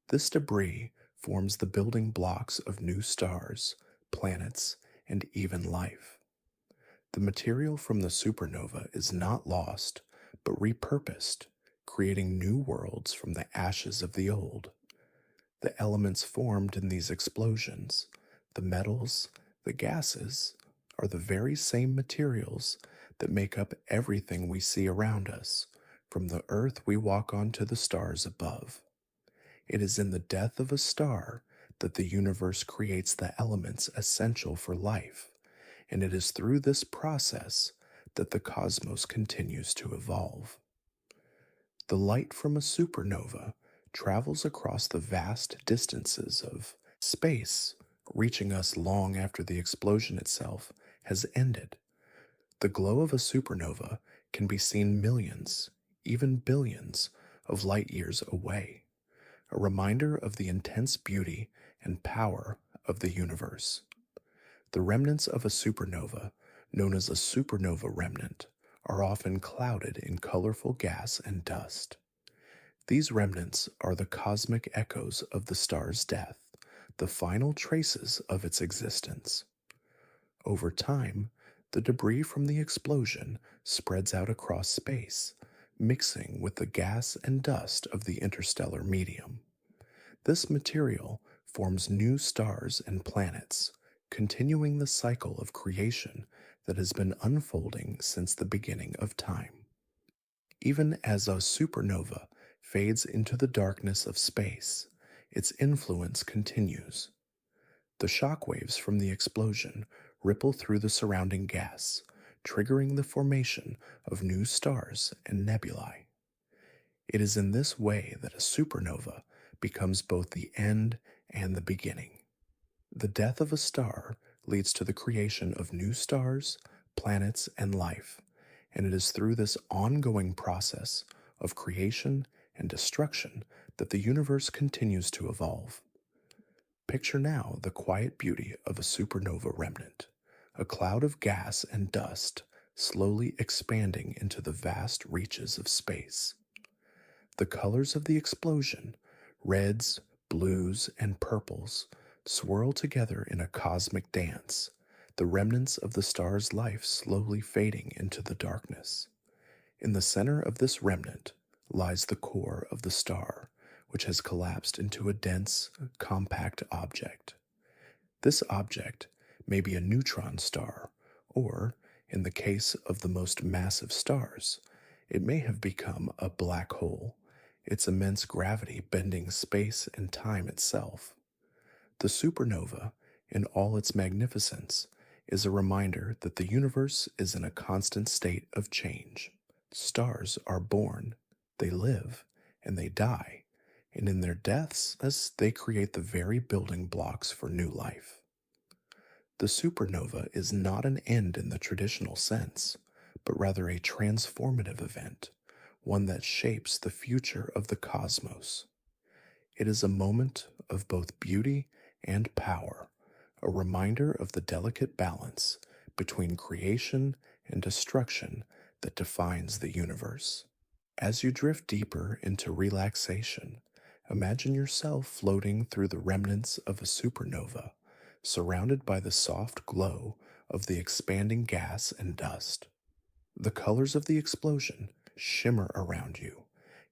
This debris forms the building blocks of new stars, planets, and even life. The material from the supernova is not lost, but repurposed, creating new worlds from the ashes of the old. The elements formed in these explosions, the metals, the gases, are the very same materials that make up everything we see around us, from the earth we walk on to the stars above. It is in the death of a star that the universe creates the elements essential for life, and it is through this process that the cosmos continues to evolve. The light from a supernova travels across the vast distances of space, reaching us long after the explosion itself has ended. The glow of a supernova can be seen millions, even billions, of light years away, a reminder of the intense beauty and power of the universe. The remnants of a supernova, known as a supernova remnant, are often clouded in colorful gas and dust. These remnants are the cosmic echoes of the star's death, the final traces of its existence. Over time, the debris from the explosion spreads out across space, mixing with the gas and dust of the interstellar medium. This material forms new stars and planets, continuing the cycle of creation that has been unfolding since the beginning of time. Even as a supernova fades into the darkness of space, its influence continues. The shock waves from the explosion ripple through the surrounding gas, triggering the formation of new stars and nebulae. It is in this way that a supernova becomes both the end and the beginning. The death of a star leads to the creation of new stars, planets, and life, and it is through this ongoing process of creation and destruction that the universe continues to evolve. Picture now the quiet beauty of a supernova remnant, a cloud of gas and dust slowly expanding into the vast reaches of space. The colors of the explosion, reds, blues, and purples, swirl together in a cosmic dance, the remnants of the star's life slowly fading into the darkness. In the center of this remnant lies the core of the star, which has collapsed into a dense, compact object. This object may be a neutron star, or, in the case of the most massive stars, it may have become a black hole, its immense gravity bending space and time itself. The supernova, in all its magnificence, is a reminder that the universe is in a constant state of change. Stars are born, they live, and they die, and in their deaths, as they create the very building blocks for new life. The supernova is not an end in the traditional sense, but rather a transformative event, one that shapes the future of the cosmos. It is a moment of both beauty and power, a reminder of the delicate balance between creation and destruction that defines the universe. As you drift deeper into relaxation, imagine yourself floating through the remnants of a supernova, surrounded by the soft glow of the expanding gas and dust. The colors of the explosion shimmer around you,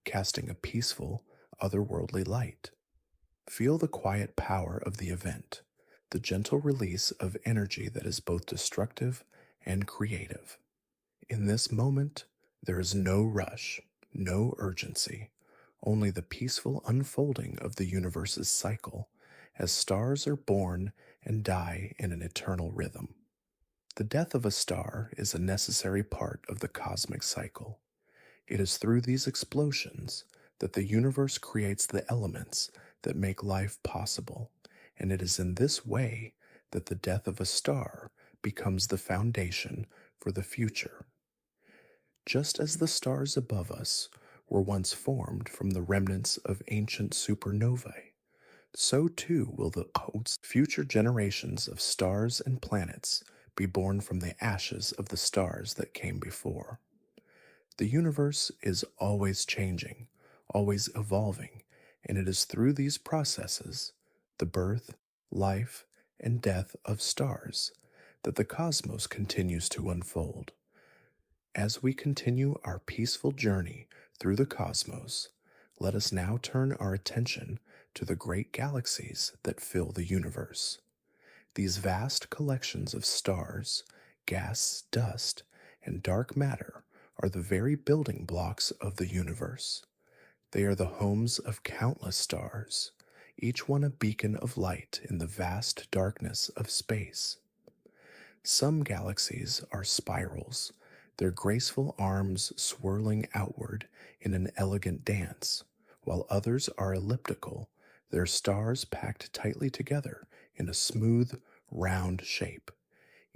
casting a peaceful, otherworldly light. Feel the quiet power of the event, the gentle release of energy that is both destructive and creative. In this moment, there is no rush, no urgency, only the peaceful unfolding of the universe's cycle as stars are born and die in an eternal rhythm. The death of a star is a necessary part of the cosmic cycle. It is through these explosions that the universe creates the elements that make life possible, and it is in this way that the death of a star becomes the foundation for the future. Just as the stars above us were once formed from the remnants of ancient supernovae, so too will the future generations of stars and planets be born from the ashes of the stars that came before. The universe is always changing, always evolving, and it is through these processes, the birth, life, and death of stars, that the cosmos continues to unfold. As we continue our peaceful journey through the cosmos, let us now turn our attention to the great galaxies that fill the universe. These vast collections of stars, gas, dust, and dark matter are the very building blocks of the universe. They are the homes of countless stars, each one a beacon of light in the vast darkness of space. Some galaxies are spirals, their graceful arms swirling outward in an elegant dance, while others are elliptical, their stars packed tightly together in a smooth, round shape.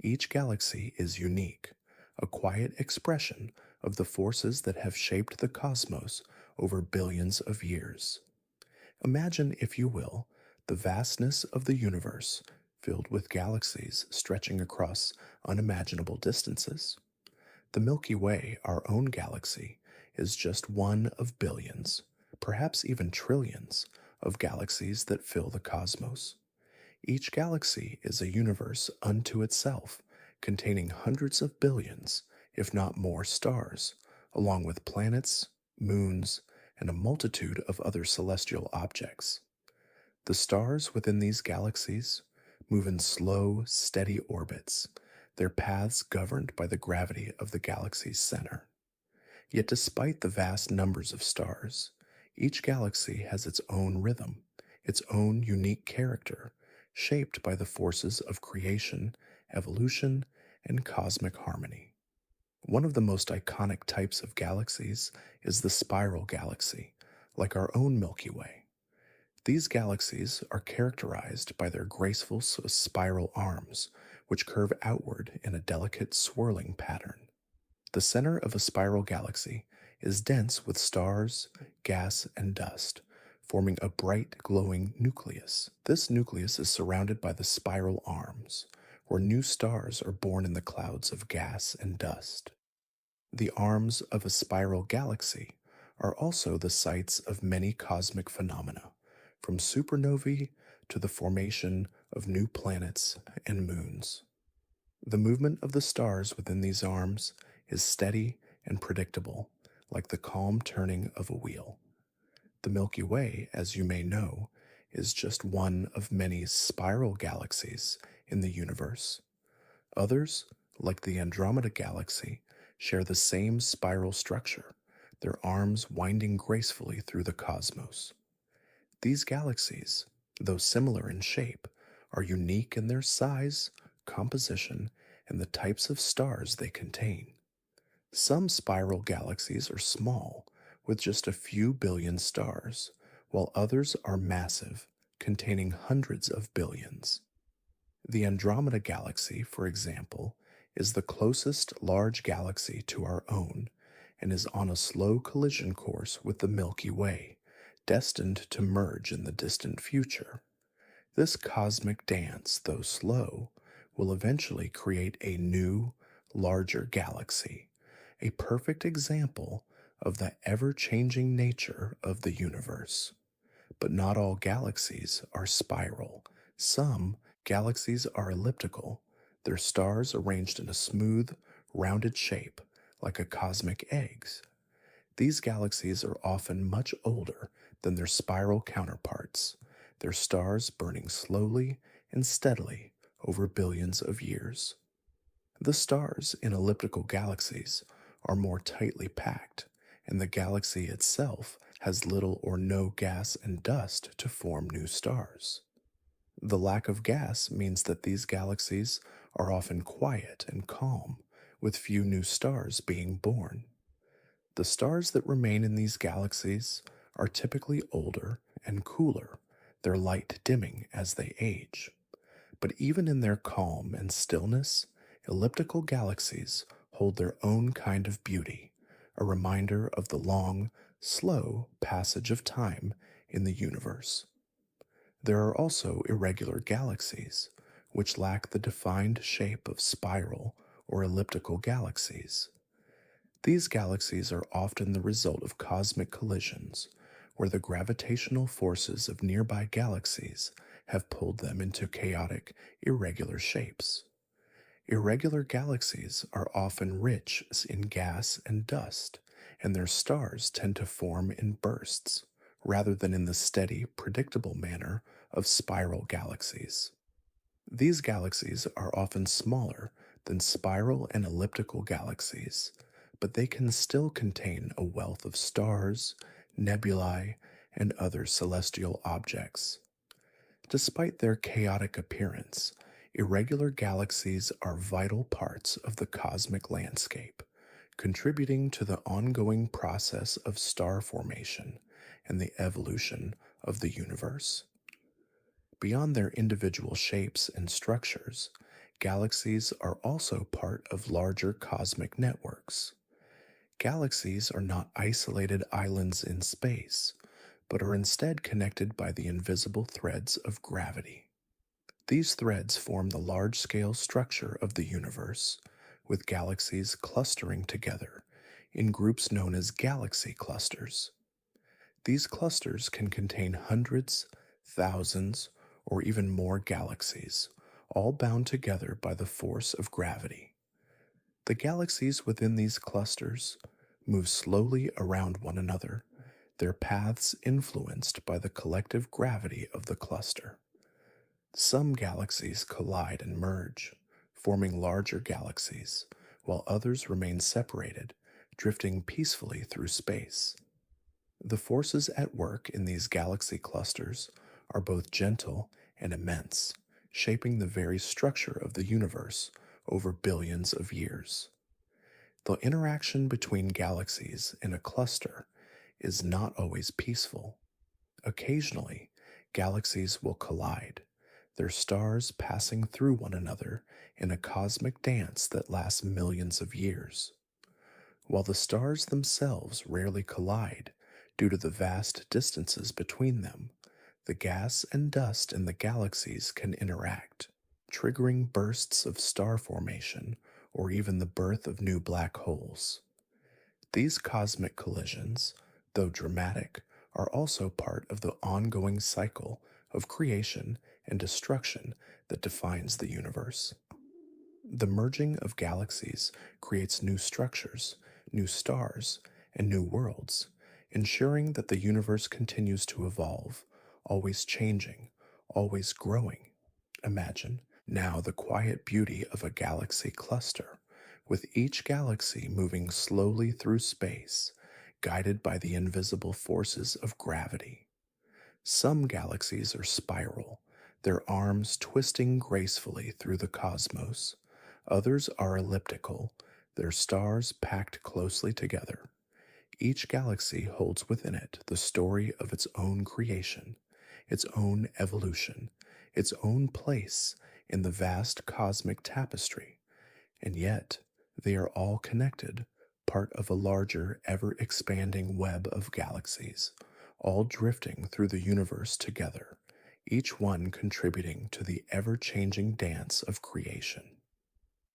Each galaxy is unique, a quiet expression of the forces that have shaped the cosmos over billions of years. Imagine, if you will, the vastness of the universe filled with galaxies stretching across unimaginable distances. The Milky Way, our own galaxy, is just one of billions, perhaps even trillions, of galaxies that fill the cosmos. Each galaxy is a universe unto itself, containing hundreds of billions, if not more, stars, along with planets, moons, and a multitude of other celestial objects. The stars within these galaxies move in slow, steady orbits, their paths governed by the gravity of the galaxy's center. Yet despite the vast numbers of stars, each galaxy has its own rhythm, its own unique character, shaped by the forces of creation, evolution, and cosmic harmony. One of the most iconic types of galaxies is the spiral galaxy, like our own Milky Way. These galaxies are characterized by their graceful spiral arms, which curve outward in a delicate swirling pattern. The center of a spiral galaxy is dense with stars, gas, and dust, forming a bright, glowing nucleus. This nucleus is surrounded by the spiral arms, where new stars are born in the clouds of gas and dust. The arms of a spiral galaxy are also the sites of many cosmic phenomena, from supernovae to the formation of new planets and moons. The movement of the stars within these arms is steady and predictable, like the calm turning of a wheel. The Milky Way, as you may know, is just one of many spiral galaxies in the universe. Others, like the Andromeda Galaxy, share the same spiral structure, their arms winding gracefully through the cosmos. These galaxies, though similar in shape, are unique in their size, composition, and the types of stars they contain. Some spiral galaxies are small, with just a few billion stars, while others are massive, containing hundreds of billions. The Andromeda Galaxy, for example, is the closest large galaxy to our own and is on a slow collision course with the Milky Way, destined to merge in the distant future. This cosmic dance, though slow, will eventually create a new, larger galaxy, a perfect example of the ever-changing nature of the universe. But not all galaxies are spiral. Some Galaxies are elliptical, their stars arranged in a smooth, rounded shape like a cosmic eggs. These galaxies are often much older than their spiral counterparts, their stars burning slowly and steadily over billions of years. The stars in elliptical galaxies are more tightly packed, and the galaxy itself has little or no gas and dust to form new stars. The lack of gas means that these galaxies are often quiet and calm, with few new stars being born. The stars that remain in these galaxies are typically older and cooler, their light dimming as they age. But even in their calm and stillness, elliptical galaxies hold their own kind of beauty, a reminder of the long, slow passage of time in the universe. There are also irregular galaxies, which lack the defined shape of spiral or elliptical galaxies. These galaxies are often the result of cosmic collisions, where the gravitational forces of nearby galaxies have pulled them into chaotic, irregular shapes. Irregular galaxies are often rich in gas and dust, and their stars tend to form in bursts, rather than in the steady, predictable manner of spiral galaxies. These galaxies are often smaller than spiral and elliptical galaxies, but they can still contain a wealth of stars, nebulae, and other celestial objects. Despite their chaotic appearance, irregular galaxies are vital parts of the cosmic landscape, contributing to the ongoing process of star formation and the evolution of the universe. Beyond their individual shapes and structures, galaxies are also part of larger cosmic networks. Galaxies are not isolated islands in space, but are instead connected by the invisible threads of gravity. These threads form the large scale structure of the universe, with galaxies clustering together in groups known as galaxy clusters. These clusters can contain hundreds, thousands, or even more galaxies, all bound together by the force of gravity. The galaxies within these clusters move slowly around one another, their paths influenced by the collective gravity of the cluster. Some galaxies collide and merge, forming larger galaxies, while others remain separated, drifting peacefully through space. The forces at work in these galaxy clusters are both gentle and immense, shaping the very structure of the universe over billions of years. The interaction between galaxies in a cluster is not always peaceful. Occasionally, galaxies will collide, their stars passing through one another in a cosmic dance that lasts millions of years. While the stars themselves rarely collide due to the vast distances between them, the gas and dust in the galaxies can interact, triggering bursts of star formation or even the birth of new black holes. These cosmic collisions, though dramatic, are also part of the ongoing cycle of creation and destruction that defines the universe. The merging of galaxies creates new structures, new stars, and new worlds, ensuring that the universe continues to evolve, always changing, always growing. Imagine now the quiet beauty of a galaxy cluster, with each galaxy moving slowly through space, guided by the invisible forces of gravity. Some galaxies are spiral, their arms twisting gracefully through the cosmos. Others are elliptical, their stars packed closely together. Each galaxy holds within it the story of its own creation, its own evolution, its own place in the vast cosmic tapestry, and yet they are all connected, part of a larger, ever-expanding web of galaxies, all drifting through the universe together, each one contributing to the ever-changing dance of creation.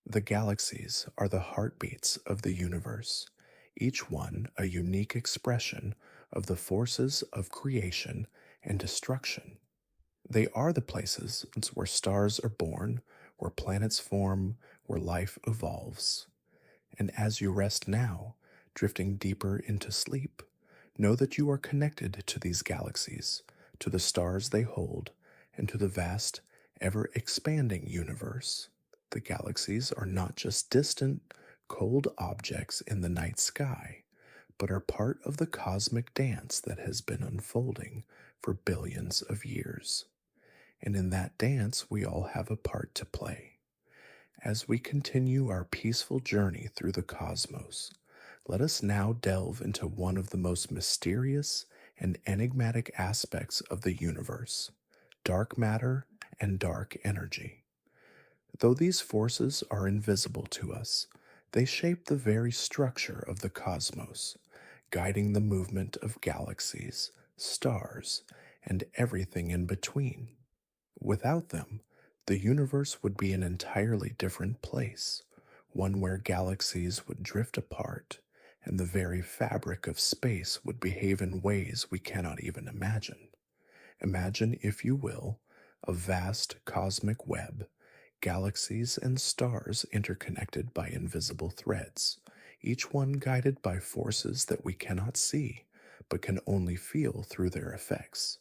The galaxies are the heartbeats of the universe, each one a unique expression of the forces of creation and destruction. They are the places where stars are born, where planets form, where life evolves. And as you rest now, drifting deeper into sleep, know that you are connected to these galaxies, to the stars they hold, and to the vast, ever expanding universe. The galaxies are not just distant, cold objects in the night sky, but are part of the cosmic dance that has been unfolding for billions of years. And in that dance, we all have a part to play. As we continue our peaceful journey through the cosmos, let us now delve into one of the most mysterious and enigmatic aspects of the universe: dark matter and dark energy. Though these forces are invisible to us, they shape the very structure of the cosmos, guiding the movement of galaxies, stars, and everything in between. Without them, the universe would be an entirely different place, one where galaxies would drift apart, and the very fabric of space would behave in ways we cannot even imagine. Imagine, if you will, a vast cosmic web, galaxies and stars interconnected by invisible threads, each one guided by forces that we cannot see, but can only feel through their effects.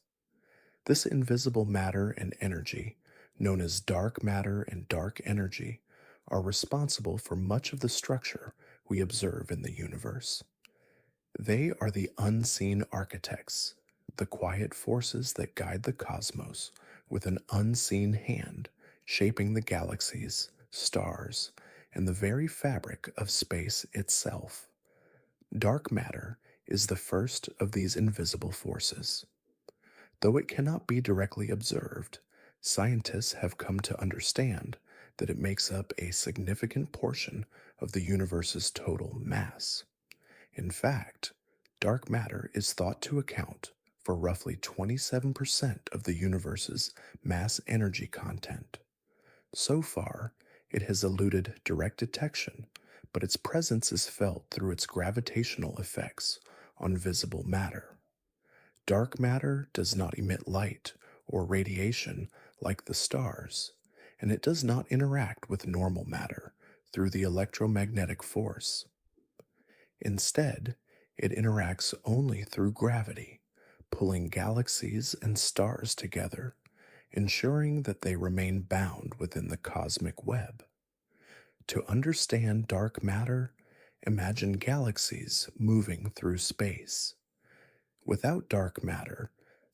This invisible matter and energy, known as dark matter and dark energy, are responsible for much of the structure we observe in the universe. They are the unseen architects, the quiet forces that guide the cosmos with an unseen hand, shaping the galaxies, stars, and the very fabric of space itself. Dark matter is the first of these invisible forces. Though it cannot be directly observed, scientists have come to understand that it makes up a significant portion of the universe's total mass. In fact, dark matter is thought to account for roughly 27% of the universe's mass energy content. So far, it has eluded direct detection, but its presence is felt through its gravitational effects on visible matter. Dark matter does not emit light or radiation like the stars, and it does not interact with normal matter through the electromagnetic force. Instead, it interacts only through gravity, pulling galaxies and stars together, ensuring that they remain bound within the cosmic web. To understand dark matter, imagine galaxies moving through space. Without dark matter,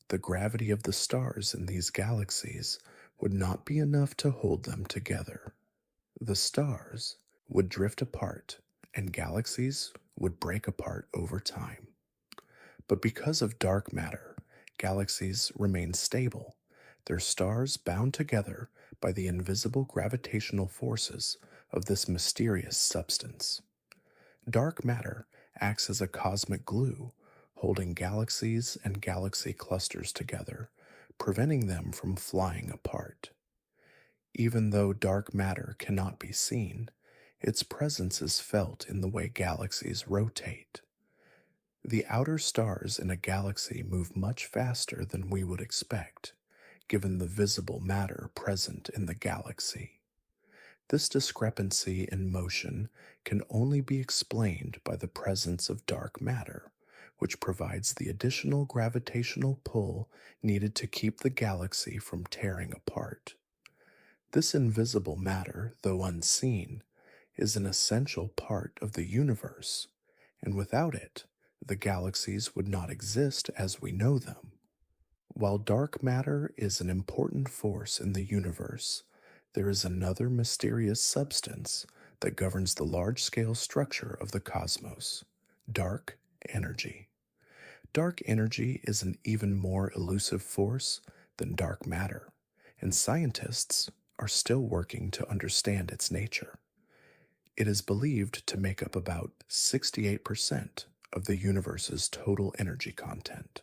the gravity of the stars in these galaxies would not be enough to hold them together. The stars would drift apart, and galaxies would break apart over time. But because of dark matter, galaxies remain stable, their stars bound together by the invisible gravitational forces of this mysterious substance. Dark matter acts as a cosmic glue, holding galaxies and galaxy clusters together, preventing them from flying apart. Even though dark matter cannot be seen, its presence is felt in the way galaxies rotate. The outer stars in a galaxy move much faster than we would expect, given the visible matter present in the galaxy. This discrepancy in motion can only be explained by the presence of dark matter, which provides the additional gravitational pull needed to keep the galaxy from tearing apart. This invisible matter, though unseen, is an essential part of the universe, and without it, the galaxies would not exist as we know them. While dark matter is an important force in the universe, there is another mysterious substance that governs the large-scale structure of the cosmos: dark energy. Dark energy is an even more elusive force than dark matter, and scientists are still working to understand its nature. It is believed to make up about 68% of the universe's total energy content.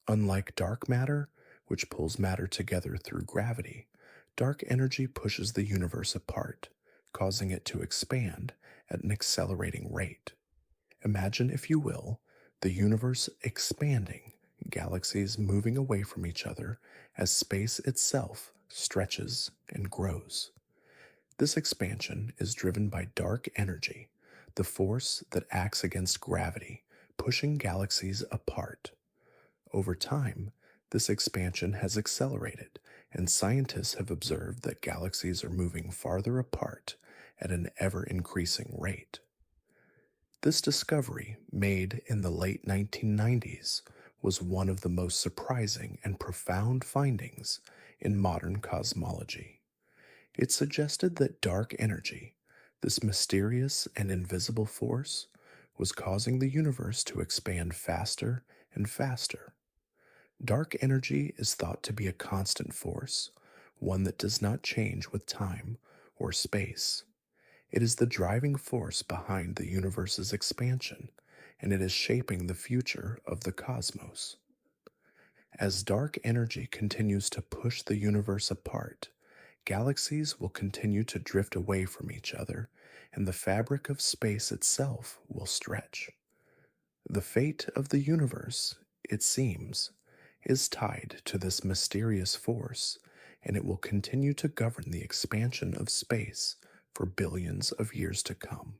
Unlike dark matter, which pulls matter together through gravity, dark energy pushes the universe apart, causing it to expand at an accelerating rate. Imagine, if you will, the universe expanding, galaxies moving away from each other as space itself stretches and grows. This expansion is driven by dark energy, the force that acts against gravity, pushing galaxies apart. Over time, this expansion has accelerated, and scientists have observed that galaxies are moving farther apart at an ever increasing rate. This discovery, made in the late 1990s, was one of the most surprising and profound findings in modern cosmology. It suggested that dark energy, this mysterious and invisible force, was causing the universe to expand faster and faster. Dark energy is thought to be a constant force, one that does not change with time or space. It is the driving force behind the universe's expansion, and it is shaping the future of the cosmos. As dark energy continues to push the universe apart, galaxies will continue to drift away from each other, and the fabric of space itself will stretch. The fate of the universe, it seems, is tied to this mysterious force, and it will continue to govern the expansion of space for billions of years to come.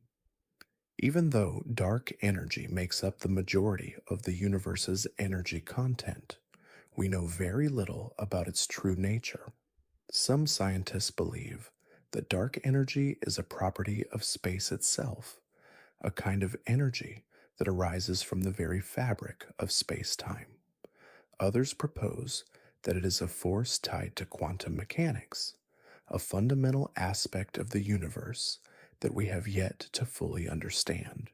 Even though dark energy makes up the majority of the universe's energy content, we know very little about its true nature. Some scientists believe that dark energy is a property of space itself, a kind of energy that arises from the very fabric of space-time. Others propose that it is a force tied to quantum mechanics, a fundamental aspect of the universe that we have yet to fully understand.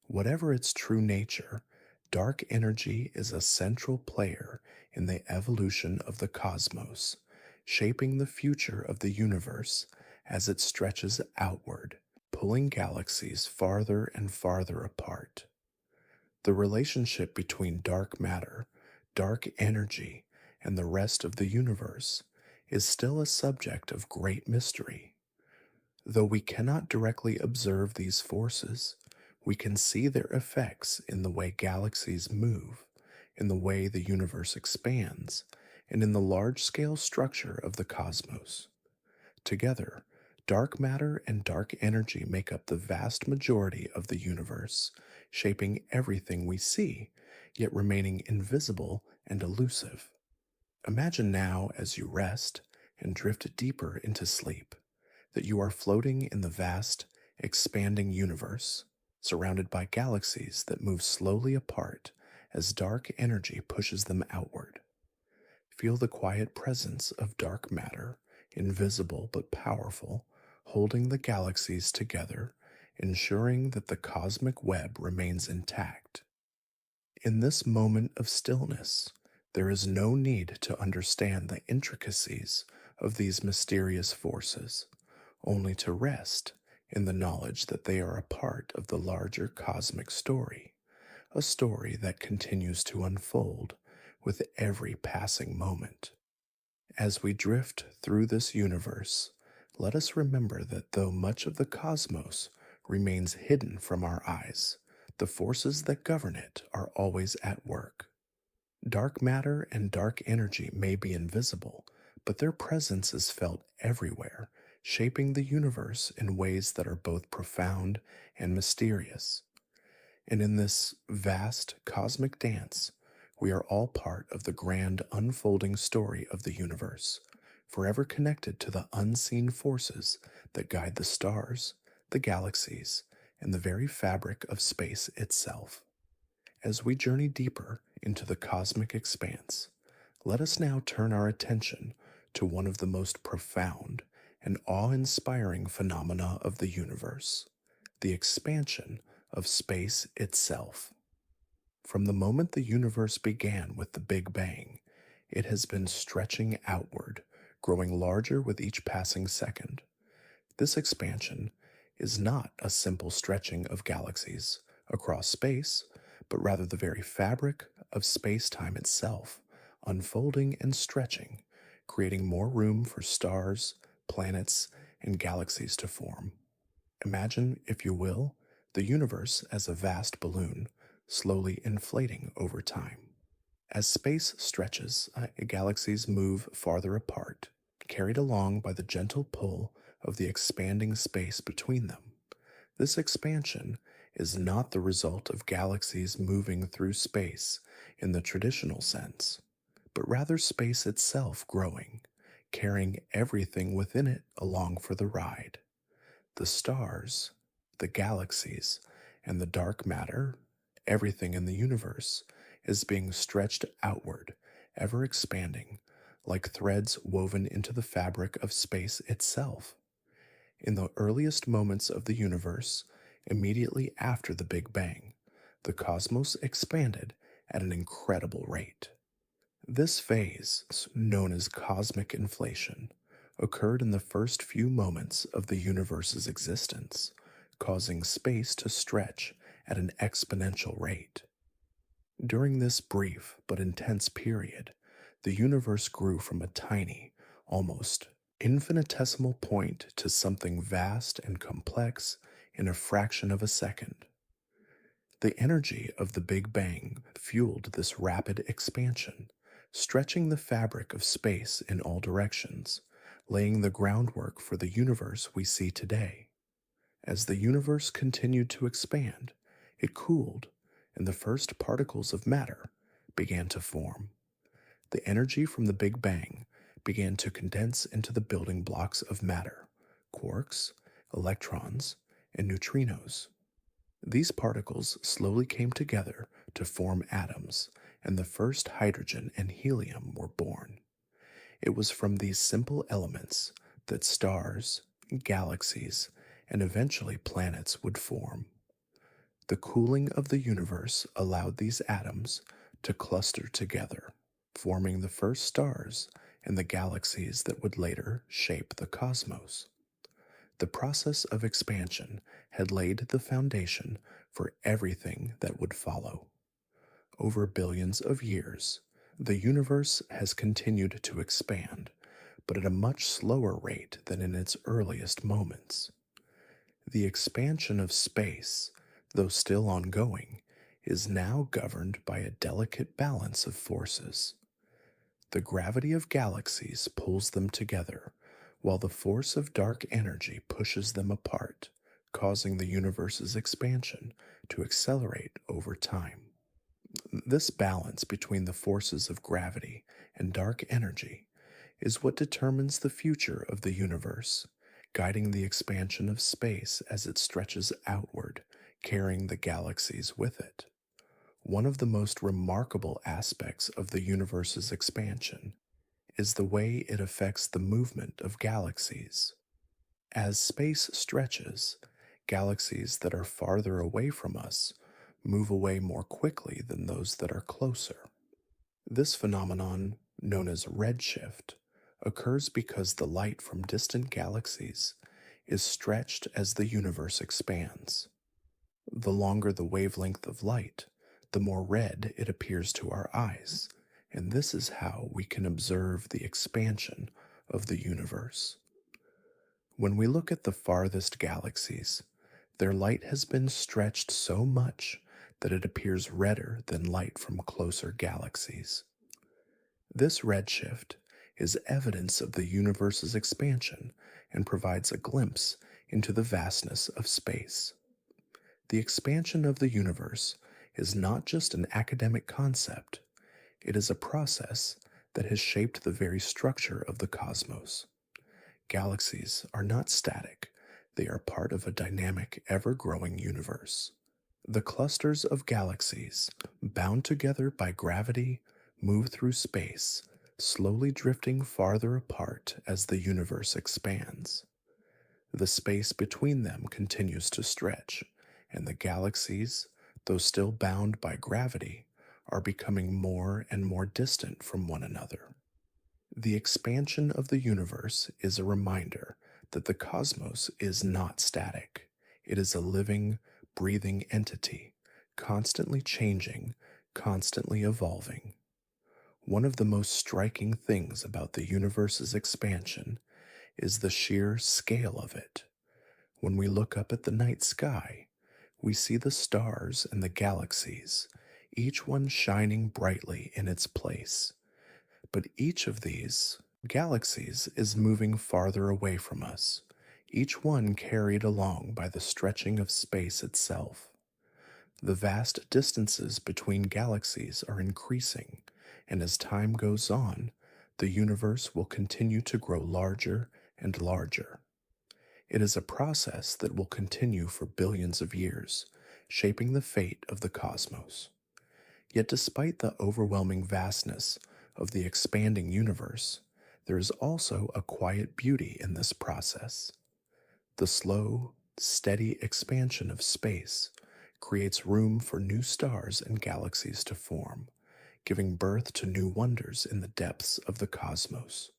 Whatever its true nature, dark energy is a central player in the evolution of the cosmos, shaping the future of the universe as it stretches outward, pulling galaxies farther and farther apart. The relationship between dark matter, dark energy, and the rest of the universe is still a subject of great mystery. Though we cannot directly observe these forces, we can see their effects in the way galaxies move, in the way the universe expands, and in the large-scale structure of the cosmos. Together, dark matter and dark energy make up the vast majority of the universe, shaping everything we see, yet remaining invisible and elusive. Imagine now, as you rest and drift deeper into sleep, that you are floating in the vast, expanding universe, surrounded by galaxies that move slowly apart as dark energy pushes them outward. Feel the quiet presence of dark matter, invisible but powerful, holding the galaxies together, ensuring that the cosmic web remains intact. In this moment of stillness, there is no need to understand the intricacies of these mysterious forces, only to rest in the knowledge that they are a part of the larger cosmic story, a story that continues to unfold with every passing moment. As we drift through this universe, let us remember that though much of the cosmos remains hidden from our eyes, the forces that govern it are always at work. Dark matter and dark energy may be invisible, but their presence is felt everywhere, shaping the universe in ways that are both profound and mysterious. And in this vast cosmic dance, we are all part of the grand unfolding story of the universe, forever connected to the unseen forces that guide the stars, the galaxies, and the very fabric of space itself. As we journey deeper into the cosmic expanse, let us now turn our attention to one of the most profound and awe-inspiring phenomena of the universe, the expansion of space itself. From the moment the universe began with the Big Bang, it has been stretching outward, growing larger with each passing second. This expansion is not a simple stretching of galaxies across space, but rather the very fabric of space-time itself, unfolding and stretching, creating more room for stars, planets, and galaxies to form. Imagine, if you will, the universe as a vast balloon, slowly inflating over time. As space stretches, galaxies move farther apart, carried along by the gentle pull of the expanding space between them. This expansion is not the result of galaxies moving through space in the traditional sense, but rather space itself growing, carrying everything within it along for the ride. The stars, the galaxies, and the dark matter, everything in the universe, is being stretched outward, ever expanding, like threads woven into the fabric of space itself. In the earliest moments of the universe, immediately after the Big Bang, the cosmos expanded at an incredible rate. This phase, known as cosmic inflation, occurred in the first few moments of the universe's existence, causing space to stretch at an exponential rate. During this brief but intense period, the universe grew from a tiny, almost infinitesimal point to something vast and complex in a fraction of a second. The energy of the Big Bang fueled this rapid expansion, stretching the fabric of space in all directions, laying the groundwork for the universe we see today. As the universe continued to expand, it cooled, and the first particles of matter began to form. The energy from the Big Bang began to condense into the building blocks of matter: quarks, electrons, and neutrinos. These particles slowly came together to form atoms, and the first hydrogen and helium were born. It was from these simple elements that stars, galaxies, and eventually planets would form. The cooling of the universe allowed these atoms to cluster together, forming the first stars and the galaxies that would later shape the cosmos. The process of expansion had laid the foundation for everything that would follow. Over billions of years, the universe has continued to expand, but at a much slower rate than in its earliest moments. The expansion of space, though still ongoing, is now governed by a delicate balance of forces. The gravity of galaxies pulls them together, while the force of dark energy pushes them apart, causing the universe's expansion to accelerate over time. This balance between the forces of gravity and dark energy is what determines the future of the universe, guiding the expansion of space as it stretches outward, carrying the galaxies with it. One of the most remarkable aspects of the universe's expansion is the way it affects the movement of galaxies. As space stretches, galaxies that are farther away from us move away more quickly than those that are closer. This phenomenon, known as redshift, occurs because the light from distant galaxies is stretched as the universe expands. The longer the wavelength of light, the more red it appears to our eyes, and this is how we can observe the expansion of the universe. When we look at the farthest galaxies, their light has been stretched so much that it appears redder than light from closer galaxies. This redshift is evidence of the universe's expansion and provides a glimpse into the vastness of space. The expansion of the universe is not just an academic concept, it is a process that has shaped the very structure of the cosmos. Galaxies are not static, they are part of a dynamic, ever-growing universe. The clusters of galaxies, bound together by gravity, move through space, slowly drifting farther apart as the universe expands. The space between them continues to stretch, and the galaxies, though still bound by gravity, are becoming more and more distant from one another. The expansion of the universe is a reminder that the cosmos is not static. It is a living, breathing entity, constantly changing, constantly evolving. One of the most striking things about the universe's expansion is the sheer scale of it. When we look up at the night sky, we see the stars and the galaxies, each one shining brightly in its place. But each of these galaxies is moving farther away from us, each one carried along by the stretching of space itself. The vast distances between galaxies are increasing, and as time goes on, the universe will continue to grow larger and larger. It is a process that will continue for billions of years, shaping the fate of the cosmos. Yet, despite the overwhelming vastness of the expanding universe, there is also a quiet beauty in this process. The slow, steady expansion of space creates room for new stars and galaxies to form, giving birth to new wonders in the depths of the cosmos.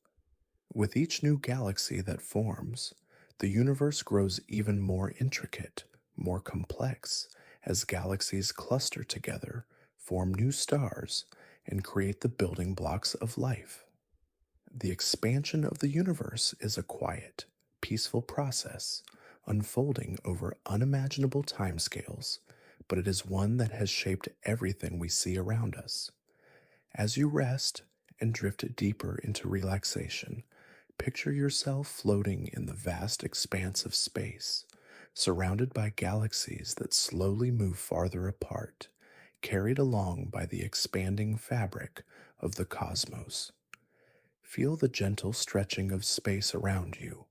With each new galaxy that forms, the universe grows even more intricate, more complex, as galaxies cluster together, form new stars, and create the building blocks of life. The expansion of the universe is a quiet, peaceful process, unfolding over unimaginable timescales, but it is one that has shaped everything we see around us. As you rest and drift deeper into relaxation, picture yourself floating in the vast expanse of space, surrounded by galaxies that slowly move farther apart, carried along by the expanding fabric of the cosmos. Feel the gentle stretching of space around you,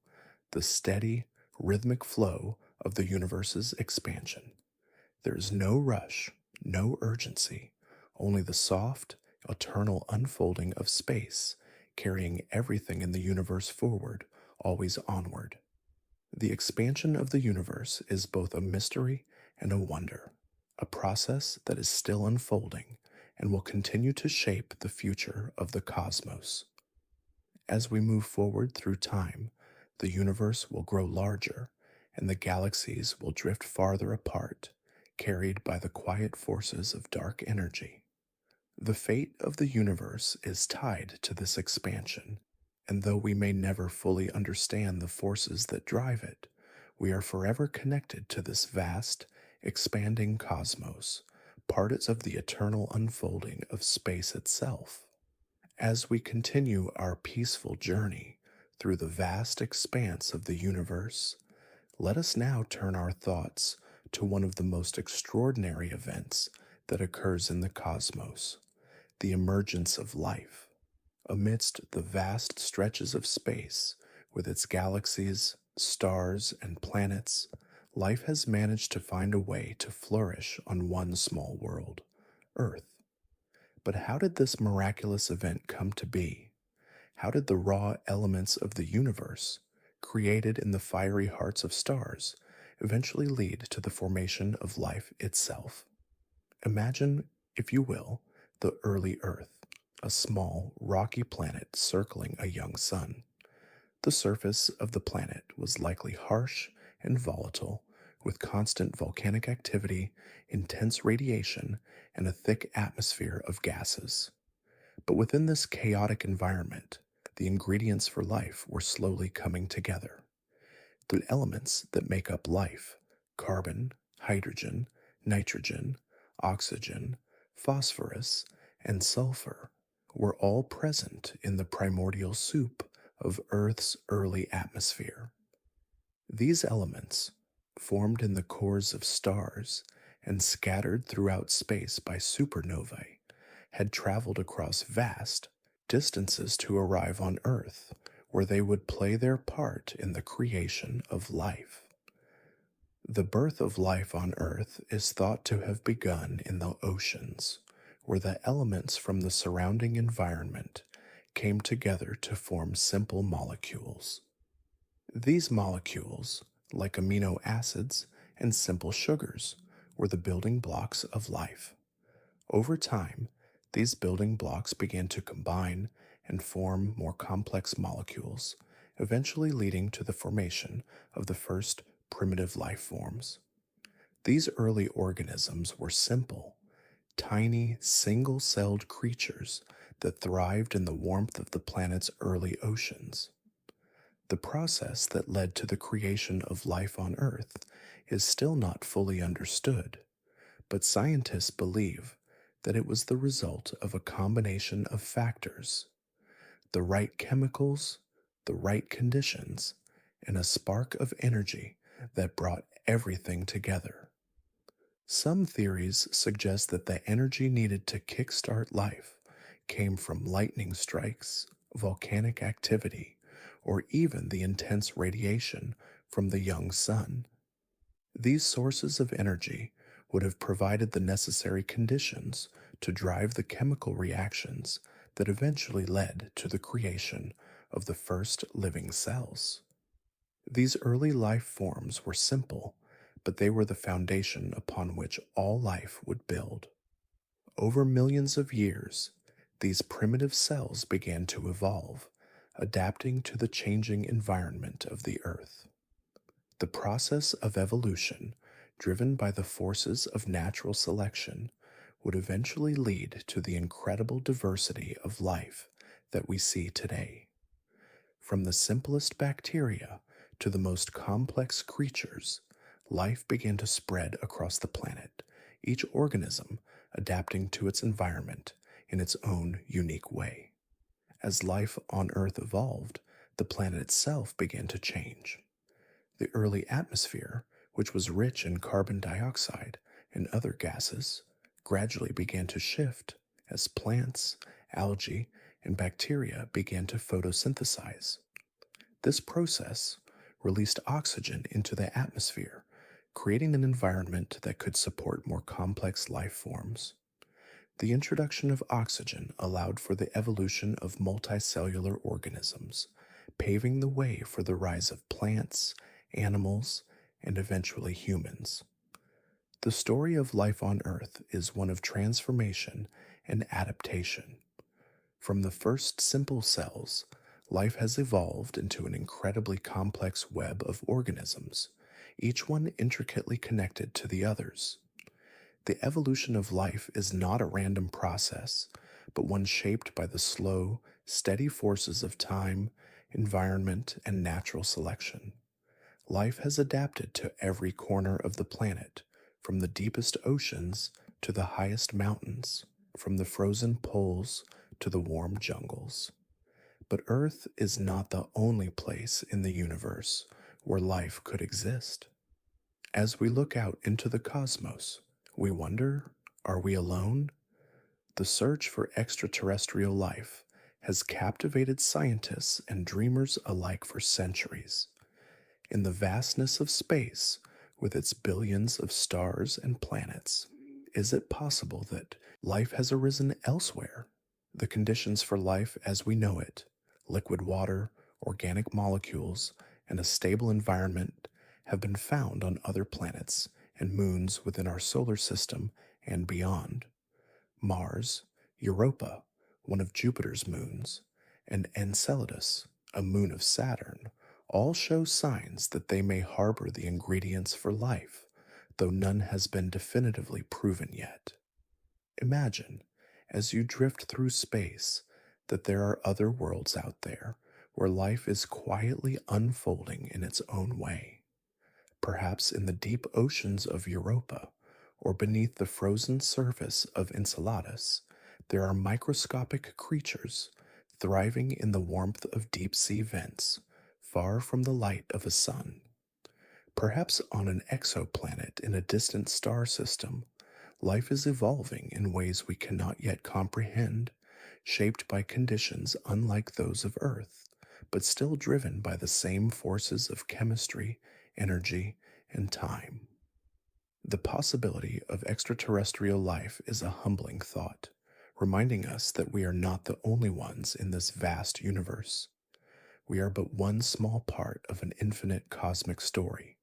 the steady, rhythmic flow of the universe's expansion. There is no rush, no urgency, only the soft, eternal unfolding of space, carrying everything in the universe forward, always onward. The expansion of the universe is both a mystery and a wonder, a process that is still unfolding and will continue to shape the future of the cosmos. As we move forward through time, the universe will grow larger and the galaxies will drift farther apart, carried by the quiet forces of dark energy. The fate of the universe is tied to this expansion, and though we may never fully understand the forces that drive it, we are forever connected to this vast, expanding cosmos, part of the eternal unfolding of space itself. As we continue our peaceful journey through the vast expanse of the universe, let us now turn our thoughts to one of the most extraordinary events that occurs in the cosmos, the emergence of life. Amidst the vast stretches of space, with its galaxies, stars, and planets, life has managed to find a way to flourish on one small world, Earth. But how did this miraculous event come to be? How did the raw elements of the universe, created in the fiery hearts of stars, eventually lead to the formation of life itself? Imagine, if you will, the early Earth, a small, rocky planet circling a young sun. The surface of the planet was likely harsh and volatile, with constant volcanic activity, intense radiation, and a thick atmosphere of gases. But within this chaotic environment, the ingredients for life were slowly coming together. The elements that make up life, carbon, hydrogen, nitrogen, oxygen, phosphorus, and sulfur, were all present in the primordial soup of Earth's early atmosphere. These elements, formed in the cores of stars and scattered throughout space by supernovae, had traveled across vast distances to arrive on Earth, where they would play their part in the creation of life. The birth of life on Earth is thought to have begun in the oceans, where the elements from the surrounding environment came together to form simple molecules. These molecules, like amino acids and simple sugars, were the building blocks of life. Over time, these building blocks began to combine and form more complex molecules, eventually leading to the formation of the first primitive life forms. These early organisms were simple, tiny, single-celled creatures that thrived in the warmth of the planet's early oceans. The process that led to the creation of life on Earth is still not fully understood, but scientists believe that it was the result of a combination of factors: the right chemicals, the right conditions, and a spark of energy that brought everything together. Some theories suggest that the energy needed to kickstart life came from lightning strikes, volcanic activity, or even the intense radiation from the young sun. These sources of energy would have provided the necessary conditions to drive the chemical reactions that eventually led to the creation of the first living cells. These early life forms were simple, but they were the foundation upon which all life would build. Over millions of years, these primitive cells began to evolve, adapting to the changing environment of the Earth. The process of evolution, driven by the forces of natural selection, would eventually lead to the incredible diversity of life that we see today. From the simplest bacteria to the most complex creatures, life began to spread across the planet, each organism adapting to its environment in its own unique way. As life on Earth evolved, the planet itself began to change. The early atmosphere, which was rich in carbon dioxide and other gases, gradually began to shift as plants, algae, and bacteria began to photosynthesize. This process released oxygen into the atmosphere, creating an environment that could support more complex life forms. The introduction of oxygen allowed for the evolution of multicellular organisms, paving the way for the rise of plants, animals, and eventually humans. The story of life on Earth is one of transformation and adaptation. From the first simple cells, life has evolved into an incredibly complex web of organisms, each one intricately connected to the others. The evolution of life is not a random process, but one shaped by the slow, steady forces of time, environment, and natural selection. Life has adapted to every corner of the planet, from the deepest oceans to the highest mountains, from the frozen poles to the warm jungles. But Earth is not the only place in the universe where life could exist. As we look out into the cosmos, we wonder, are we alone? The search for extraterrestrial life has captivated scientists and dreamers alike for centuries. In the vastness of space, with its billions of stars and planets, is it possible that life has arisen elsewhere? The conditions for life as we know it, liquid water, organic molecules, and a stable environment, have been found on other planets and moons within our solar system and beyond. Mars, Europa, one of Jupiter's moons, and Enceladus, a moon of Saturn, all show signs that they may harbor the ingredients for life, though none has been definitively proven yet. Imagine, as you drift through space, that there are other worlds out there where life is quietly unfolding in its own way. Perhaps in the deep oceans of Europa, or beneath the frozen surface of Enceladus, there are microscopic creatures thriving in the warmth of deep sea vents, far from the light of a sun. Perhaps on an exoplanet in a distant star system, life is evolving in ways we cannot yet comprehend, shaped by conditions unlike those of Earth, but still driven by the same forces of chemistry, energy, and time. The possibility of extraterrestrial life is a humbling thought, reminding us that we are not the only ones in this vast universe. We are but one small part of an infinite cosmic story,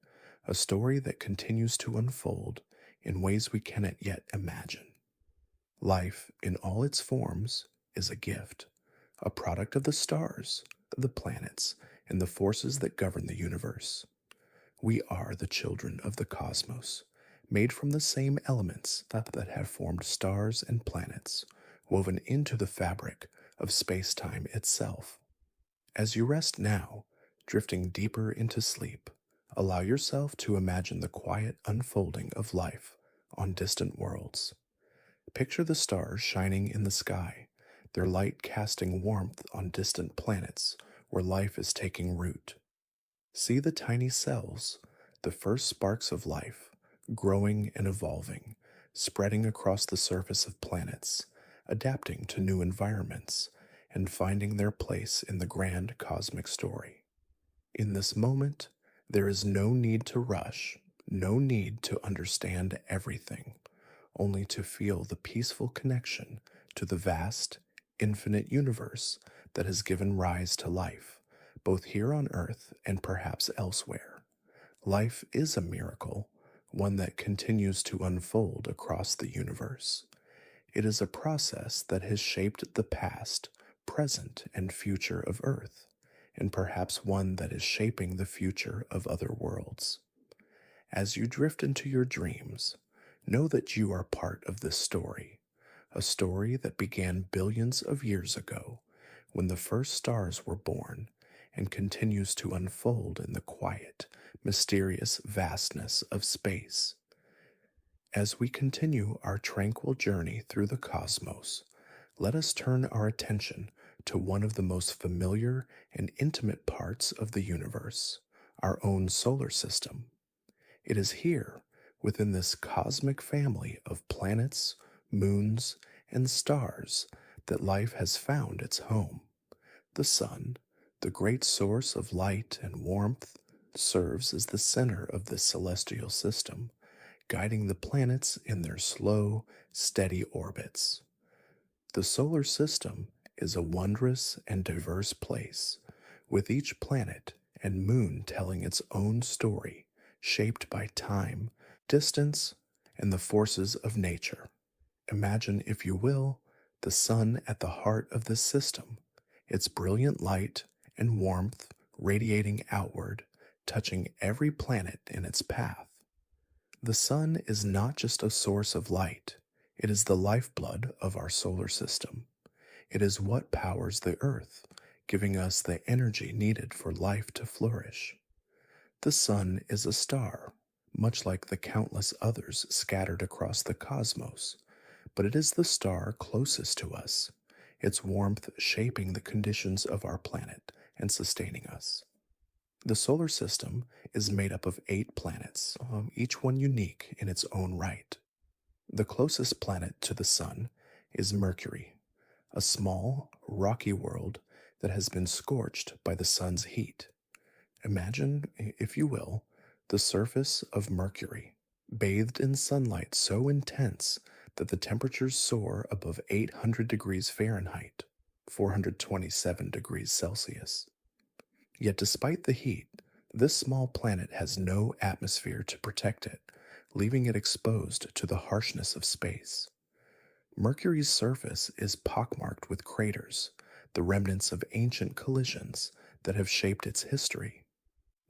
a story that continues to unfold in ways we cannot yet imagine. Life, in all its forms, is a gift, a product of the stars, the planets, and the forces that govern the universe. We are the children of the cosmos, made from the same elements that have formed stars and planets, woven into the fabric of space-time itself. As you rest now, drifting deeper into sleep, allow yourself to imagine the quiet unfolding of life on distant worlds. Picture the stars shining in the sky, their light casting warmth on distant planets where life is taking root. See the tiny cells, the first sparks of life, growing and evolving, spreading across the surface of planets, adapting to new environments, and finding their place in the grand cosmic story. In this moment, there is no need to rush, no need to understand everything, only to feel the peaceful connection to the vast, infinite universe that has given rise to life, both here on Earth and perhaps elsewhere. Life is a miracle, one that continues to unfold across the universe. It is a process that has shaped the past, present, and future of Earth, and perhaps one that is shaping the future of other worlds. As you drift into your dreams, know that you are part of this story, a story that began billions of years ago when the first stars were born and continues to unfold in the quiet, mysterious vastness of space. As we continue our tranquil journey through the cosmos, let us turn our attention to one of the most familiar and intimate parts of the universe, our own solar system. It is here, within this cosmic family of planets, moons, and stars, that life has found its home. The sun, the great source of light and warmth, serves as the center of this celestial system, guiding the planets in their slow, steady orbits. The solar system is a wondrous and diverse place, with each planet and moon telling its own story, shaped by time, distance, and the forces of nature. Imagine, if you will, the sun at the heart of this system, its brilliant light and warmth radiating outward, touching every planet in its path. The sun is not just a source of light, it is the lifeblood of our solar system. It is what powers the earth, giving us the energy needed for life to flourish. The sun is a star, much like the countless others scattered across the cosmos, but it is the star closest to us, its warmth shaping the conditions of our planet and sustaining us. The solar system is made up of 8 planets, each one unique in its own right. The closest planet to the sun is Mercury, a small, rocky world that has been scorched by the sun's heat. Imagine, if you will, the surface of Mercury, bathed in sunlight so intense that the temperatures soar above 800 degrees Fahrenheit, 427 degrees Celsius. Yet despite the heat, this small planet has no atmosphere to protect it, leaving it exposed to the harshness of space. Mercury's surface is pockmarked with craters, the remnants of ancient collisions that have shaped its history.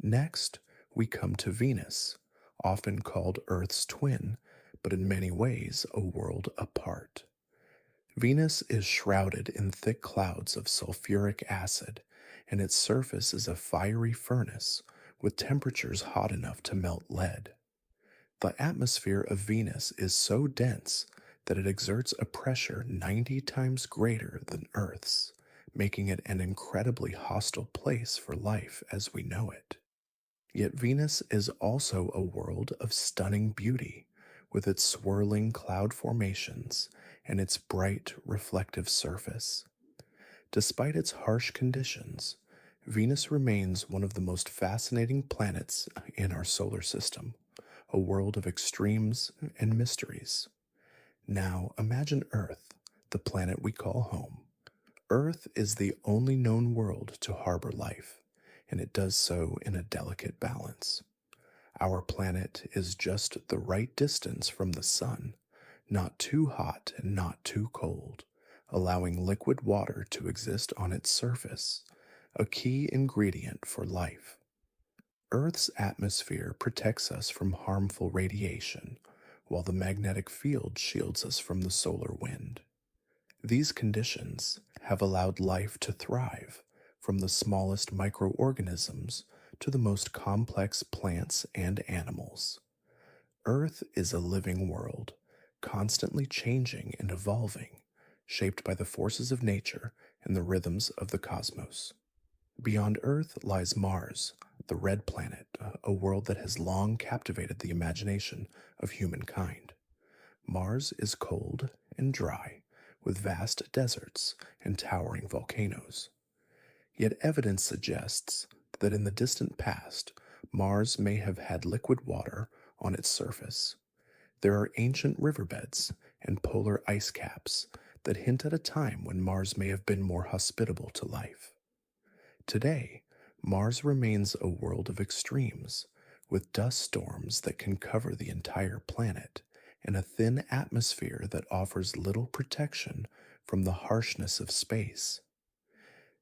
Next, we come to Venus, often called Earth's twin, but in many ways a world apart. Venus is shrouded in thick clouds of sulfuric acid, and its surface is a fiery furnace with temperatures hot enough to melt lead. The atmosphere of Venus is so dense that it exerts a pressure 90 times greater than Earth's, making it an incredibly hostile place for life as we know it. Yet Venus is also a world of stunning beauty, with its swirling cloud formations and its bright, reflective surface. Despite its harsh conditions, Venus remains one of the most fascinating planets in our solar system, a world of extremes and mysteries. Now imagine Earth, the planet we call home. Earth is the only known world to harbor life, and it does so in a delicate balance. Our planet is just the right distance from the sun, not too hot and not too cold, allowing liquid water to exist on its surface, a key ingredient for life. Earth's atmosphere protects us from harmful radiation, while the magnetic field shields us from the solar wind. These conditions have allowed life to thrive, from the smallest microorganisms to the most complex plants and animals. Earth is a living world, constantly changing and evolving, shaped by the forces of nature and the rhythms of the cosmos. Beyond Earth lies Mars, the red planet, a world that has long captivated the imagination of humankind. Mars is cold and dry, with vast deserts and towering volcanoes. Yet evidence suggests that in the distant past, Mars may have had liquid water on its surface. There are ancient riverbeds and polar ice caps that hint at a time when Mars may have been more hospitable to life. Today, Mars remains a world of extremes, with dust storms that can cover the entire planet and a thin atmosphere that offers little protection from the harshness of space.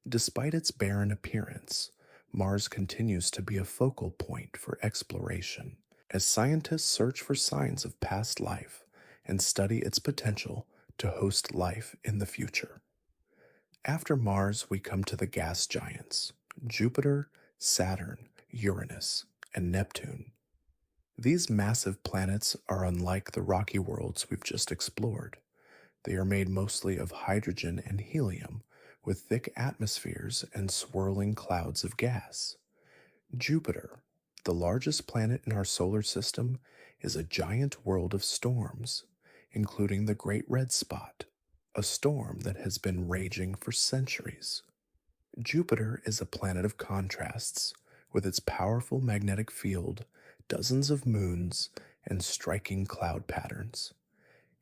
Despite its barren appearance, Mars continues to be a focal point for exploration as scientists search for signs of past life and study its potential to host life in the future. After Mars, we come to the gas giants Jupiter, Saturn, Uranus, and Neptune. These massive planets are unlike the rocky worlds we've just explored. They are made mostly of hydrogen and helium, with thick atmospheres and swirling clouds of gas. Jupiter, the largest planet in our solar system, is a giant world of storms, including the Great Red Spot, a storm that has been raging for centuries. Jupiter is a planet of contrasts, with its powerful magnetic field, dozens of moons, and striking cloud patterns.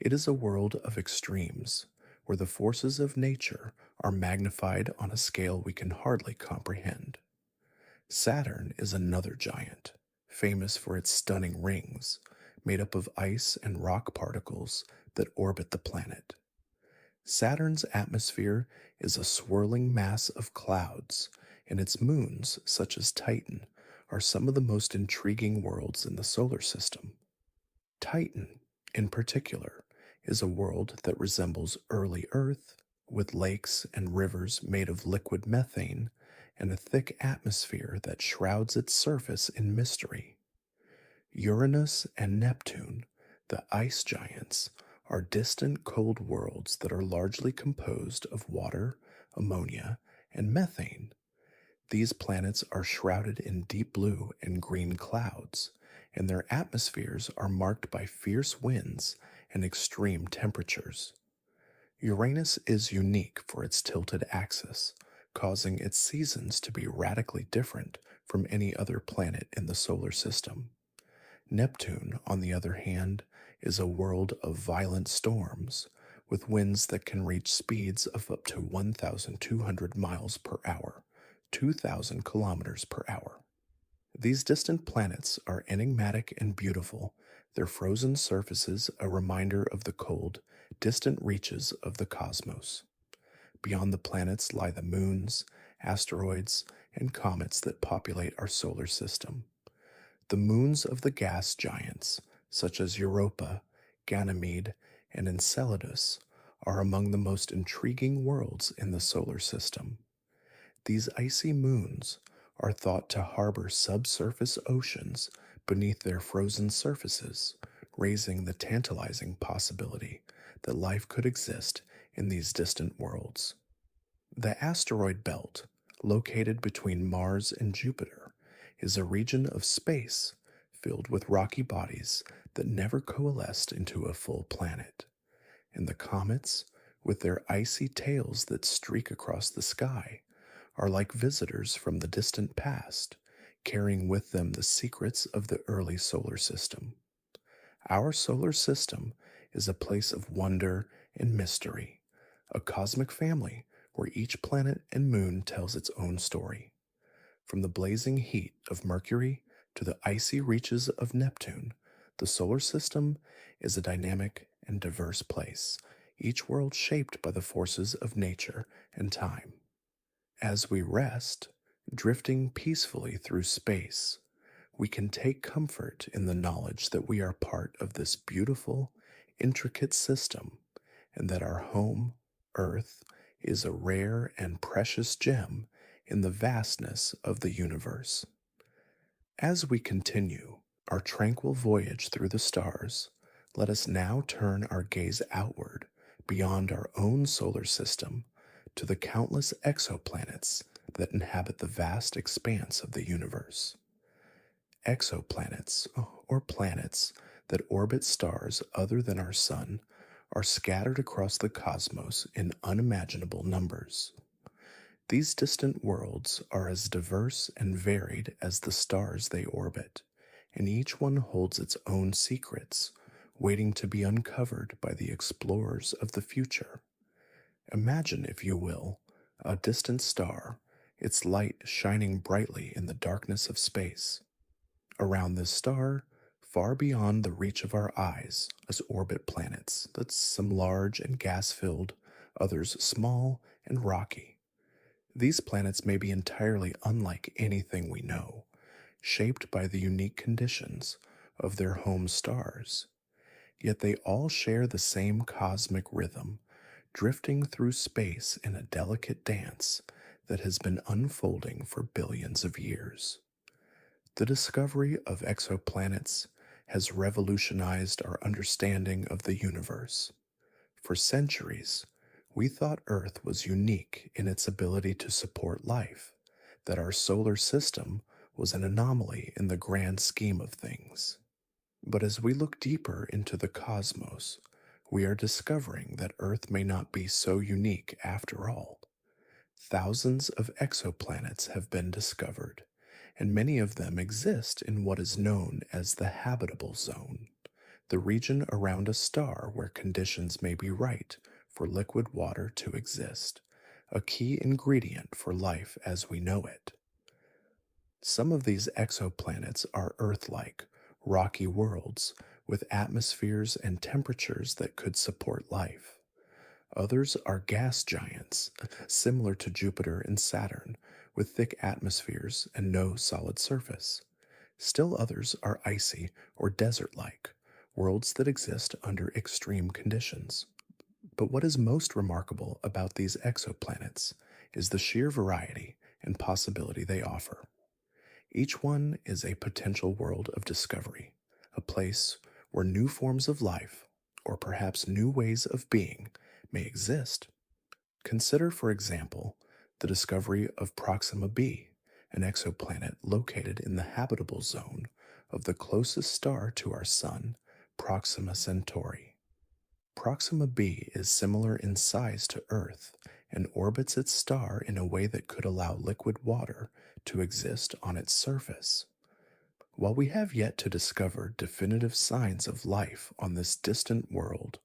It is a world of extremes, where the forces of nature are magnified on a scale we can hardly comprehend. Saturn is another giant, famous for its stunning rings, made up of ice and rock particles that orbit the planet. Saturn's atmosphere is a swirling mass of clouds, and its moons, such as Titan, are some of the most intriguing worlds in the solar system. Titan, in particular, is a world that resembles early Earth, with lakes and rivers made of liquid methane and a thick atmosphere that shrouds its surface in mystery. Uranus and Neptune, the ice giants, are distant cold worlds that are largely composed of water, ammonia, and methane. These planets are shrouded in deep blue and green clouds, and their atmospheres are marked by fierce winds and extreme temperatures. Uranus is unique for its tilted axis, causing its seasons to be radically different from any other planet in the solar system. Neptune, on the other hand, is a world of violent storms, with winds that can reach speeds of up to 1,200 miles per hour, 2,000 kilometers per hour. These distant planets are enigmatic and beautiful, their frozen surfaces a reminder of the cold, distant reaches of the cosmos. Beyond the planets lie the moons, asteroids, and comets that populate our solar system. The moons of the gas giants, such as Europa, Ganymede, and Enceladus, are among the most intriguing worlds in the solar system. These icy moons are thought to harbor subsurface oceans beneath their frozen surfaces, raising the tantalizing possibility that life could exist in these distant worlds. The asteroid belt, located between Mars and Jupiter, is a region of space filled with rocky bodies that never coalesced into a full planet. And the comets, with their icy tails that streak across the sky, are like visitors from the distant past, carrying with them the secrets of the early solar system. Our solar system is a place of wonder and mystery, a cosmic family where each planet and moon tells its own story. From the blazing heat of Mercury to the icy reaches of Neptune, the solar system is a dynamic and diverse place, each world shaped by the forces of nature and time. As we rest, drifting peacefully through space, we can take comfort in the knowledge that we are part of this beautiful, intricate system and that our home, Earth, is a rare and precious gem in the vastness of the universe. As we continue our tranquil voyage through the stars, Let us now turn our gaze outward beyond our own solar system to the countless exoplanets that inhabit the vast expanse of the universe. Exoplanets, or planets that orbit stars other than our Sun, are scattered across the cosmos in unimaginable numbers. These distant worlds are as diverse and varied as the stars they orbit, and each one holds its own secrets, waiting to be uncovered by the explorers of the future. Imagine, if you will, a distant star, its light shining brightly in the darkness of space. Around this star, far beyond the reach of our eyes, as orbit planets, that's some large and gas-filled, others small and rocky. These planets may be entirely unlike anything we know, shaped by the unique conditions of their home stars. Yet they all share the same cosmic rhythm, drifting through space in a delicate dance that has been unfolding for billions of years. The discovery of exoplanets has revolutionized our understanding of the universe. For centuries, we thought Earth was unique in its ability to support life, that our solar system was an anomaly in the grand scheme of things. But as we look deeper into the cosmos, we are discovering that Earth may not be so unique after all. Thousands of exoplanets have been discovered, and many of them exist in what is known as the habitable zone, the region around a star where conditions may be right for liquid water to exist, a key ingredient for life as we know it. Some of these exoplanets are Earth-like, rocky worlds with atmospheres and temperatures that could support life. Others are gas giants, similar to Jupiter and Saturn, with thick atmospheres and no solid surface. Still others are icy or desert-like, worlds that exist under extreme conditions. But what is most remarkable about these exoplanets is the sheer variety and possibility they offer. Each one is a potential world of discovery, a place where new forms of life, or perhaps new ways of being, may exist. Consider, for example, the discovery of Proxima b, an exoplanet located in the habitable zone of the closest star to our Sun, Proxima Centauri. Proxima b is similar in size to Earth and orbits its star in a way that could allow liquid water to exist on its surface. While we have yet to discover definitive signs of life on this distant world,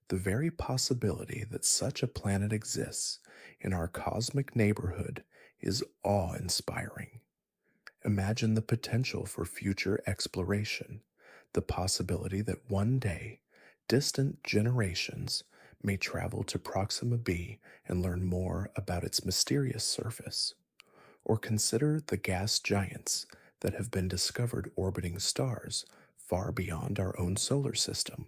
the very possibility that such a planet exists in our cosmic neighborhood is awe-inspiring. Imagine the potential for future exploration, the possibility that one day, distant generations may travel to Proxima b and learn more about its mysterious surface. Or consider the gas giants that have been discovered orbiting stars far beyond our own solar system.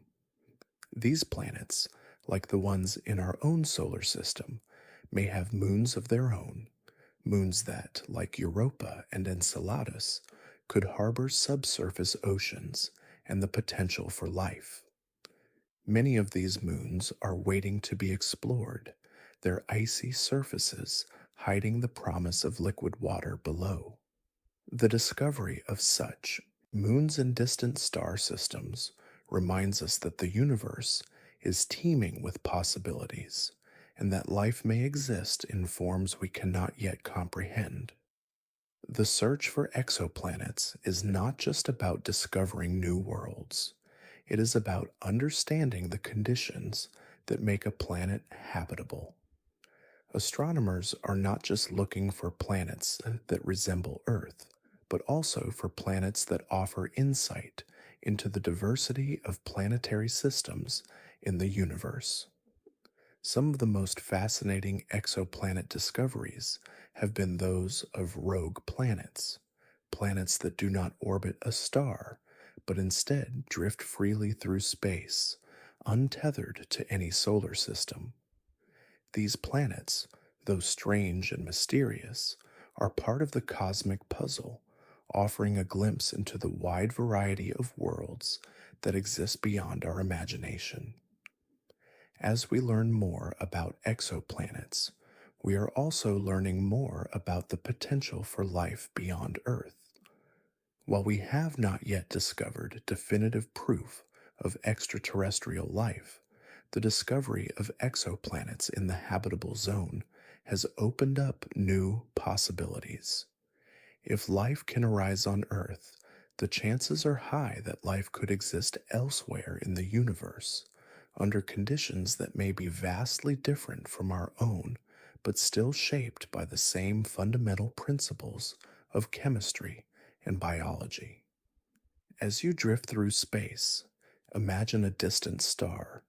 These planets, like the ones in our own solar system, may have moons of their own, moons that, like Europa and Enceladus, could harbor subsurface oceans and the potential for life. Many of these moons are waiting to be explored, their icy surfaces hiding the promise of liquid water below. The discovery of such moons in distant star systems reminds us that the universe is teeming with possibilities, and that life may exist in forms we cannot yet comprehend. The search for exoplanets is not just about discovering new worlds. It is about understanding the conditions that make a planet habitable. Astronomers are not just looking for planets that resemble Earth, but also for planets that offer insight into the diversity of planetary systems in the universe. Some of the most fascinating exoplanet discoveries have been those of rogue planets, planets that do not orbit a star, but instead drift freely through space, untethered to any solar system. These planets, though strange and mysterious, are part of the cosmic puzzle, offering a glimpse into the wide variety of worlds that exist beyond our imagination. As we learn more about exoplanets, we are also learning more about the potential for life beyond Earth. While we have not yet discovered definitive proof of extraterrestrial life, the discovery of exoplanets in the habitable zone has opened up new possibilities. If life can arise on Earth, the chances are high that life could exist elsewhere in the universe, under conditions that may be vastly different from our own, but still shaped by the same fundamental principles of chemistry and biology. As you drift through space, imagine a distant star,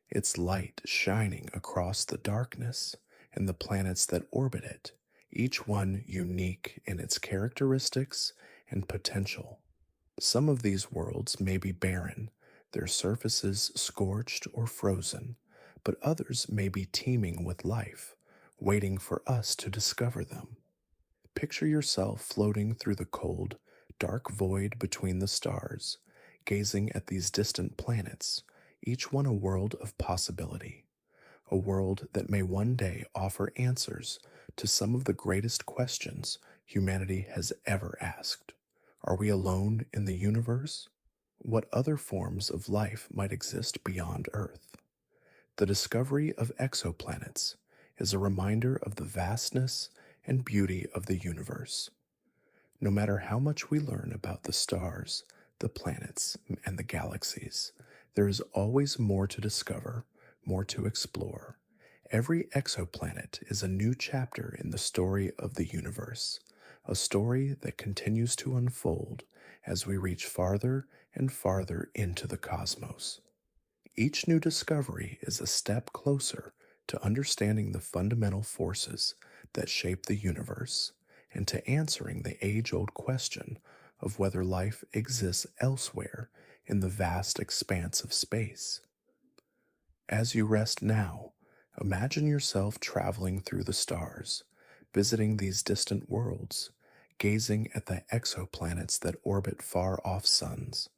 its light shining across the darkness, and the planets that orbit it, each one unique in its characteristics and potential. Some of these worlds may be barren, their surfaces scorched or frozen, but others may be teeming with life, waiting for us to discover them. Picture yourself floating through the cold, dark void between the stars, gazing at these distant planets, each one a world of possibility, a world that may one day offer answers to some of the greatest questions humanity has ever asked. Are we alone in the universe? What other forms of life might exist beyond Earth? The discovery of exoplanets is a reminder of the vastness and beauty of the universe. No matter how much we learn about the stars, the planets, and the galaxies, there is always more to discover, more to explore. Every exoplanet is a new chapter in the story of the universe, a story that continues to unfold as we reach farther and farther into the cosmos. Each new discovery is a step closer to understanding the fundamental forces that shape the universe and to answering the age-old question of whether life exists elsewhere in the vast expanse of space. As you rest now, imagine yourself traveling through the stars, visiting these distant worlds, gazing at the exoplanets that orbit far-off suns.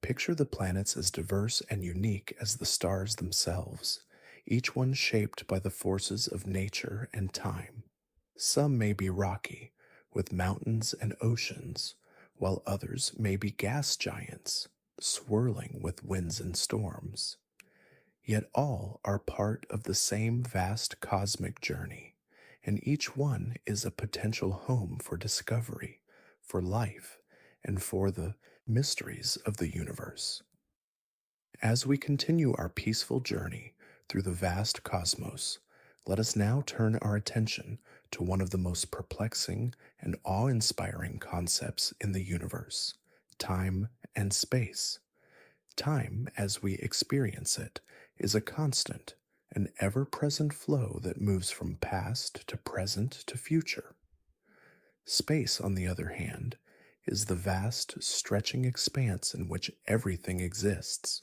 Picture the planets as diverse and unique as the stars themselves, each one shaped by the forces of nature and time. Some may be rocky, with mountains and oceans, while others may be gas giants, swirling with winds and storms. Yet all are part of the same vast cosmic journey, and each one is a potential home for discovery, for life, and for the mysteries of the universe. As we continue our peaceful journey through the vast cosmos, let us now turn our attention to one of the most perplexing and awe-inspiring concepts in the universe: time and space. Time, as we experience it, is a constant, an ever-present flow that moves from past to present to future. Space, on the other hand, is the vast, stretching expanse in which everything exists.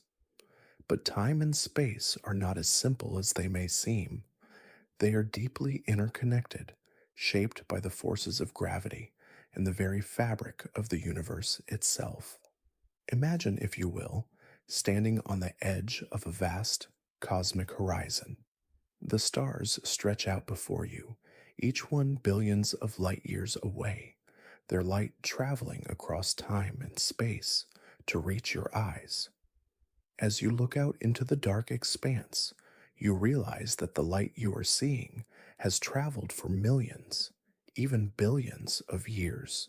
But time and space are not as simple as they may seem. They are deeply interconnected, shaped by the forces of gravity and the very fabric of the universe itself. Imagine, if you will, standing on the edge of a vast cosmic horizon. The stars stretch out before you, each one billions of light years away, their light traveling across time and space to reach your eyes. As you look out into the dark expanse, you realize that the light you are seeing has traveled for millions, even billions of years.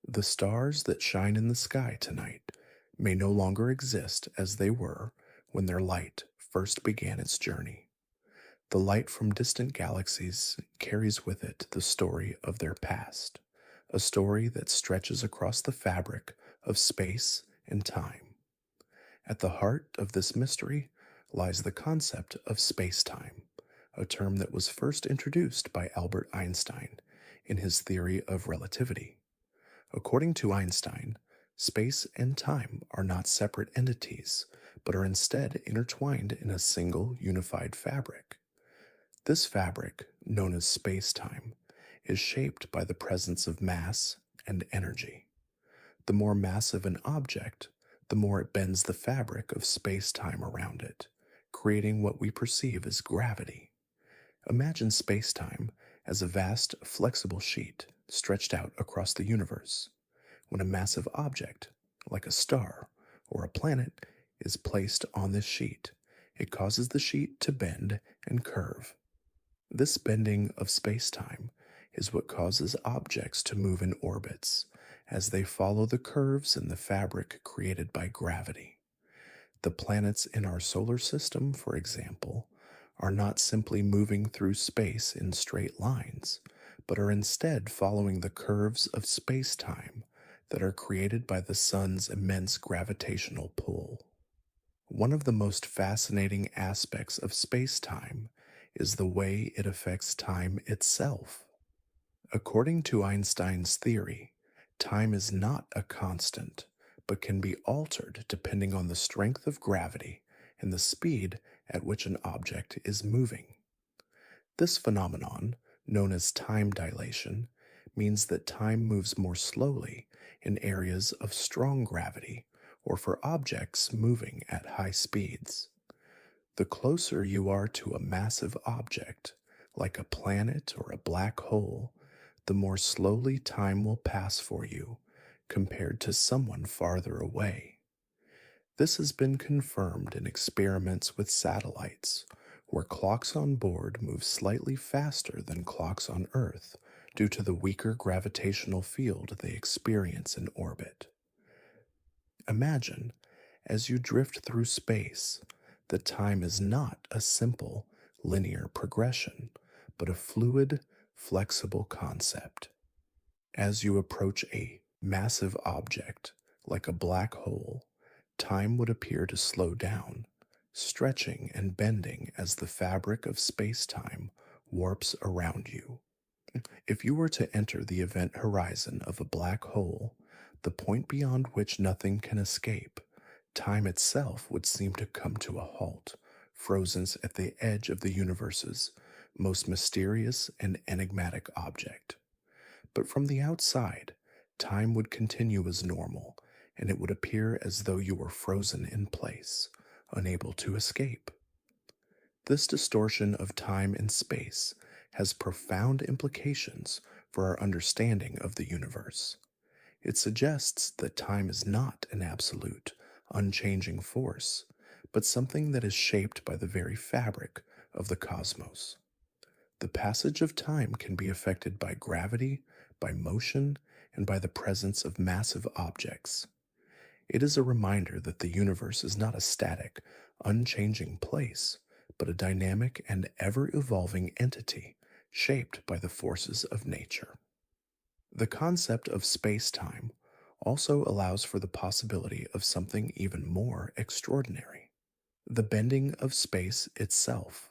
The stars that shine in the sky tonight may no longer exist as they were when their light first began its journey. The light from distant galaxies carries with it the story of their past, a story that stretches across the fabric of space and time. At the heart of this mystery lies the concept of space-time, a term that was first introduced by Albert Einstein in his theory of relativity. According to Einstein, space and time are not separate entities, but are instead intertwined in a single unified fabric. This fabric, known as space-time, is shaped by the presence of mass and energy. The more massive an object, the more it bends the fabric of space time around it, creating what we perceive as gravity. Imagine space time as a vast, flexible sheet stretched out across the universe. When a massive object, like a star or a planet, is placed on this sheet, it causes the sheet to bend and curve. This bending of space-time is what causes objects to move in orbits as they follow the curves in the fabric created by gravity. The planets in our solar system, for example, are not simply moving through space in straight lines, but are instead following the curves of space-time that are created by the sun's immense gravitational pull. One of the most fascinating aspects of space time is the way it affects time itself. According to Einstein's theory, time is not a constant, but can be altered depending on the strength of gravity and the speed at which an object is moving. This phenomenon, known as time dilation, means that time moves more slowly in areas of strong gravity or for objects moving at high speeds. The closer you are to a massive object, like a planet or a black hole, the more slowly time will pass for you compared to someone farther away. This has been confirmed in experiments with satellites, where clocks on board move slightly faster than clocks on Earth due to the weaker gravitational field they experience in orbit. Imagine, as you drift through space, that time is not a simple, linear progression, but a fluid, flexible concept. As you approach a massive object, like a black hole, time would appear to slow down, stretching and bending as the fabric of space-time warps around you. If you were to enter the event horizon of a black hole, the point beyond which nothing can escape, time itself would seem to come to a halt, frozen at the edge of the universe's most mysterious and enigmatic object. But from the outside, time would continue as normal, and it would appear as though you were frozen in place, unable to escape. This distortion of time and space has profound implications for our understanding of the universe. It suggests that time is not an absolute, unchanging force, but something that is shaped by the very fabric of the cosmos. The passage of time can be affected by gravity, by motion, and by the presence of massive objects. It is a reminder that the universe is not a static, unchanging place, but a dynamic and ever-evolving entity shaped by the forces of nature. The concept of space-time also allows for the possibility of something even more extraordinary: the bending of space itself.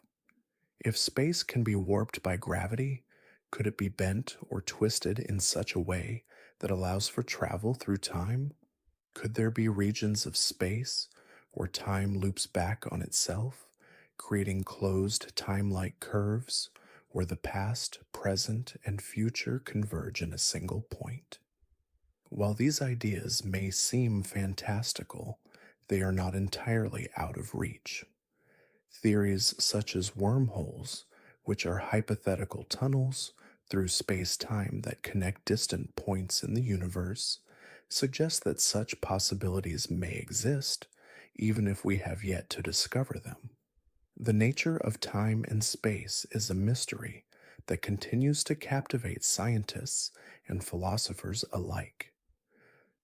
If space can be warped by gravity, could it be bent or twisted in such a way that allows for travel through time? Could there be regions of space where time loops back on itself, creating closed time-like curves where the past, present, and future converge in a single point? While these ideas may seem fantastical, they are not entirely out of reach. Theories such as wormholes, which are hypothetical tunnels through space-time that connect distant points in the universe, suggest that such possibilities may exist, even if we have yet to discover them. The nature of time and space is a mystery that continues to captivate scientists and philosophers alike.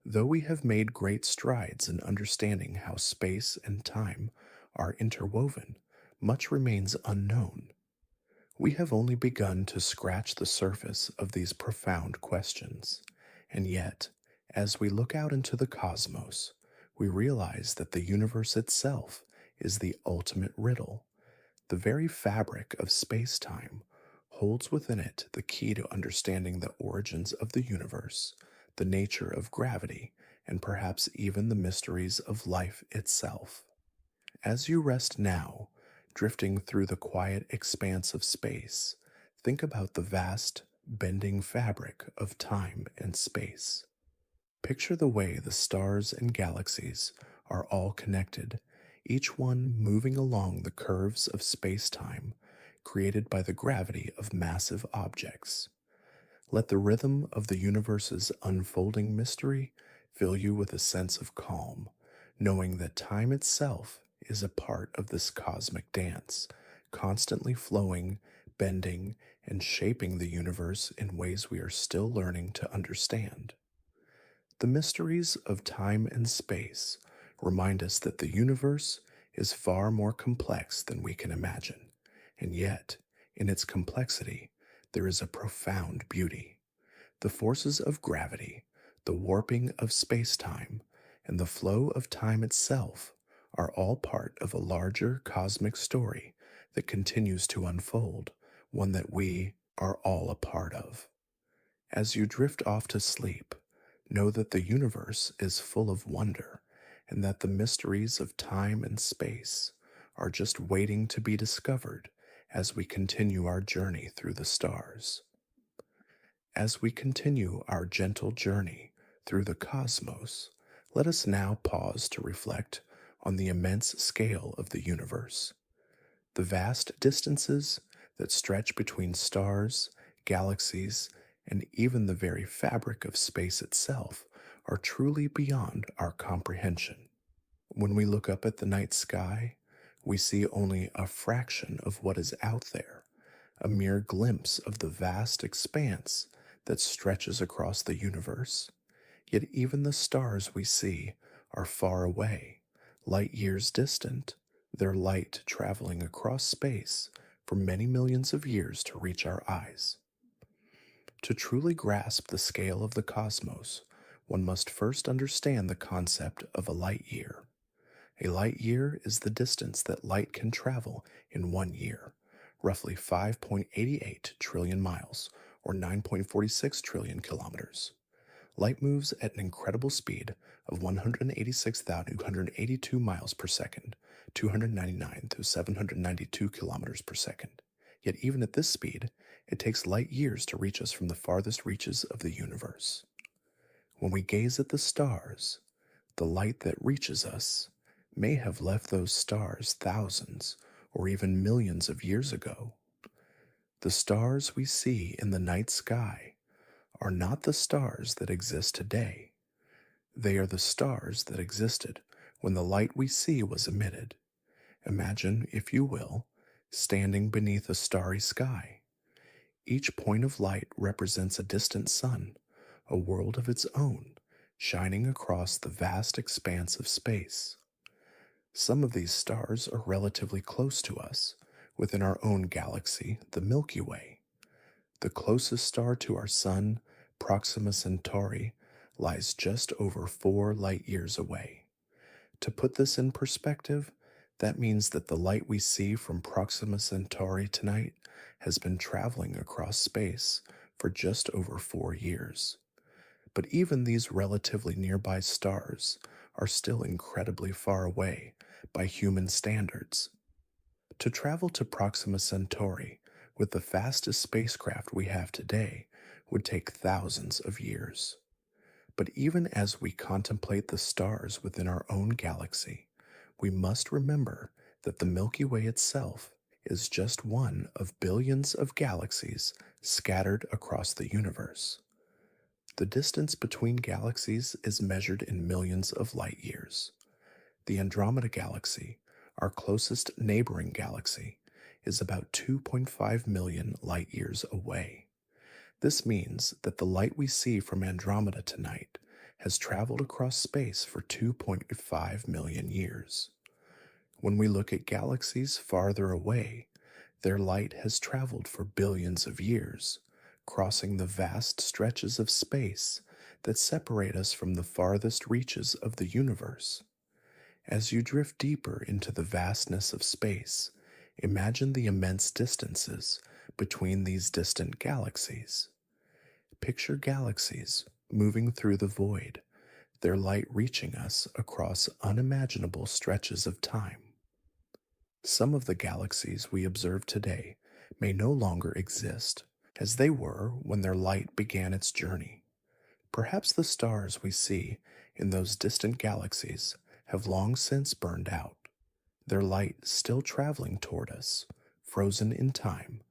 Though we have made great strides in understanding how space and time are interwoven, much remains unknown. We have only begun to scratch the surface of these profound questions, and yet, as we look out into the cosmos, we realize that the universe itself is the ultimate riddle. The very fabric of space-time holds within it the key to understanding the origins of the universe, the nature of gravity, and perhaps even the mysteries of life itself. As you rest now, drifting through the quiet expanse of space, think about the vast, bending fabric of time and space. Picture the way the stars and galaxies are all connected, each one moving along the curves of space-time created by the gravity of massive objects. Let the rhythm of the universe's unfolding mystery fill you with a sense of calm, knowing that time itself is a part of this cosmic dance, constantly flowing, bending, and shaping the universe in ways we are still learning to understand. The mysteries of time and space remind us that the universe is far more complex than we can imagine, and yet, in its complexity, there is a profound beauty. The forces of gravity, the warping of space time, and the flow of time itself are all part of a larger cosmic story that continues to unfold, one that we are all a part of. As you drift off to sleep, know that the universe is full of wonder and that the mysteries of time and space are just waiting to be discovered as we continue our journey through the stars. As we continue our gentle journey through the cosmos, let us now pause to reflect on the immense scale of the universe. The vast distances that stretch between stars, galaxies, and even the very fabric of space itself are truly beyond our comprehension. When we look up at the night sky, we see only a fraction of what is out there, a mere glimpse of the vast expanse that stretches across the universe. Yet even the stars we see are far away, light years distant, their light traveling across space for many millions of years to reach our eyes. To truly grasp the scale of the cosmos, one must first understand the concept of a light year. A light year is the distance that light can travel in 1 year, roughly 5.88 trillion miles, or 9.46 trillion kilometers. Light moves at an incredible speed of 186,282 miles per second, 299 to 792 kilometers per second. Yet even at this speed, it takes light years to reach us from the farthest reaches of the universe. When we gaze at the stars, the light that reaches us may have left those stars thousands or even millions of years ago. The stars we see in the night sky are not the stars that exist today. They are the stars that existed when the light we see was emitted. Imagine, if you will, standing beneath a starry sky. Each point of light represents a distant sun, a world of its own, shining across the vast expanse of space. Some of these stars are relatively close to us, within our own galaxy, the Milky Way. The closest star to our Sun, Proxima Centauri, lies just over 4 light years away. To put this in perspective, that means that the light we see from Proxima Centauri tonight has been traveling across space for just over 4 years. But even these relatively nearby stars are still incredibly far away by human standards. To travel to Proxima Centauri with the fastest spacecraft we have today would take thousands of years. But even as we contemplate the stars within our own galaxy, we must remember that the Milky Way itself is just one of billions of galaxies scattered across the universe. The distance between galaxies is measured in millions of light years. The Andromeda Galaxy, our closest neighboring galaxy, is about 2.5 million light years away. This means that the light we see from Andromeda tonight has traveled across space for 2.5 million years. When we look at galaxies farther away, their light has traveled for billions of years, crossing the vast stretches of space that separate us from the farthest reaches of the universe. As you drift deeper into the vastness of space, imagine the immense distances between these distant galaxies. Picture galaxies moving through the void, their light reaching us across unimaginable stretches of time. Some of the galaxies we observe today may no longer exist as they were when their light began its journey. Perhaps the stars we see in those distant galaxies have long since burned out, their light still traveling toward us, frozen in time,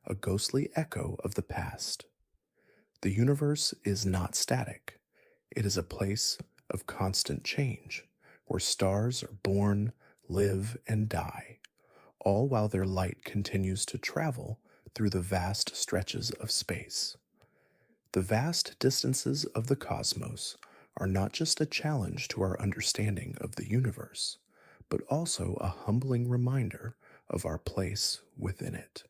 a ghostly echo of the past. The universe is not static, it is a place of constant change, where stars are born, live, and die, all while their light continues to travel through the vast stretches of space. The vast distances of the cosmos are not just a challenge to our understanding of the universe, but also a humbling reminder of our place within it.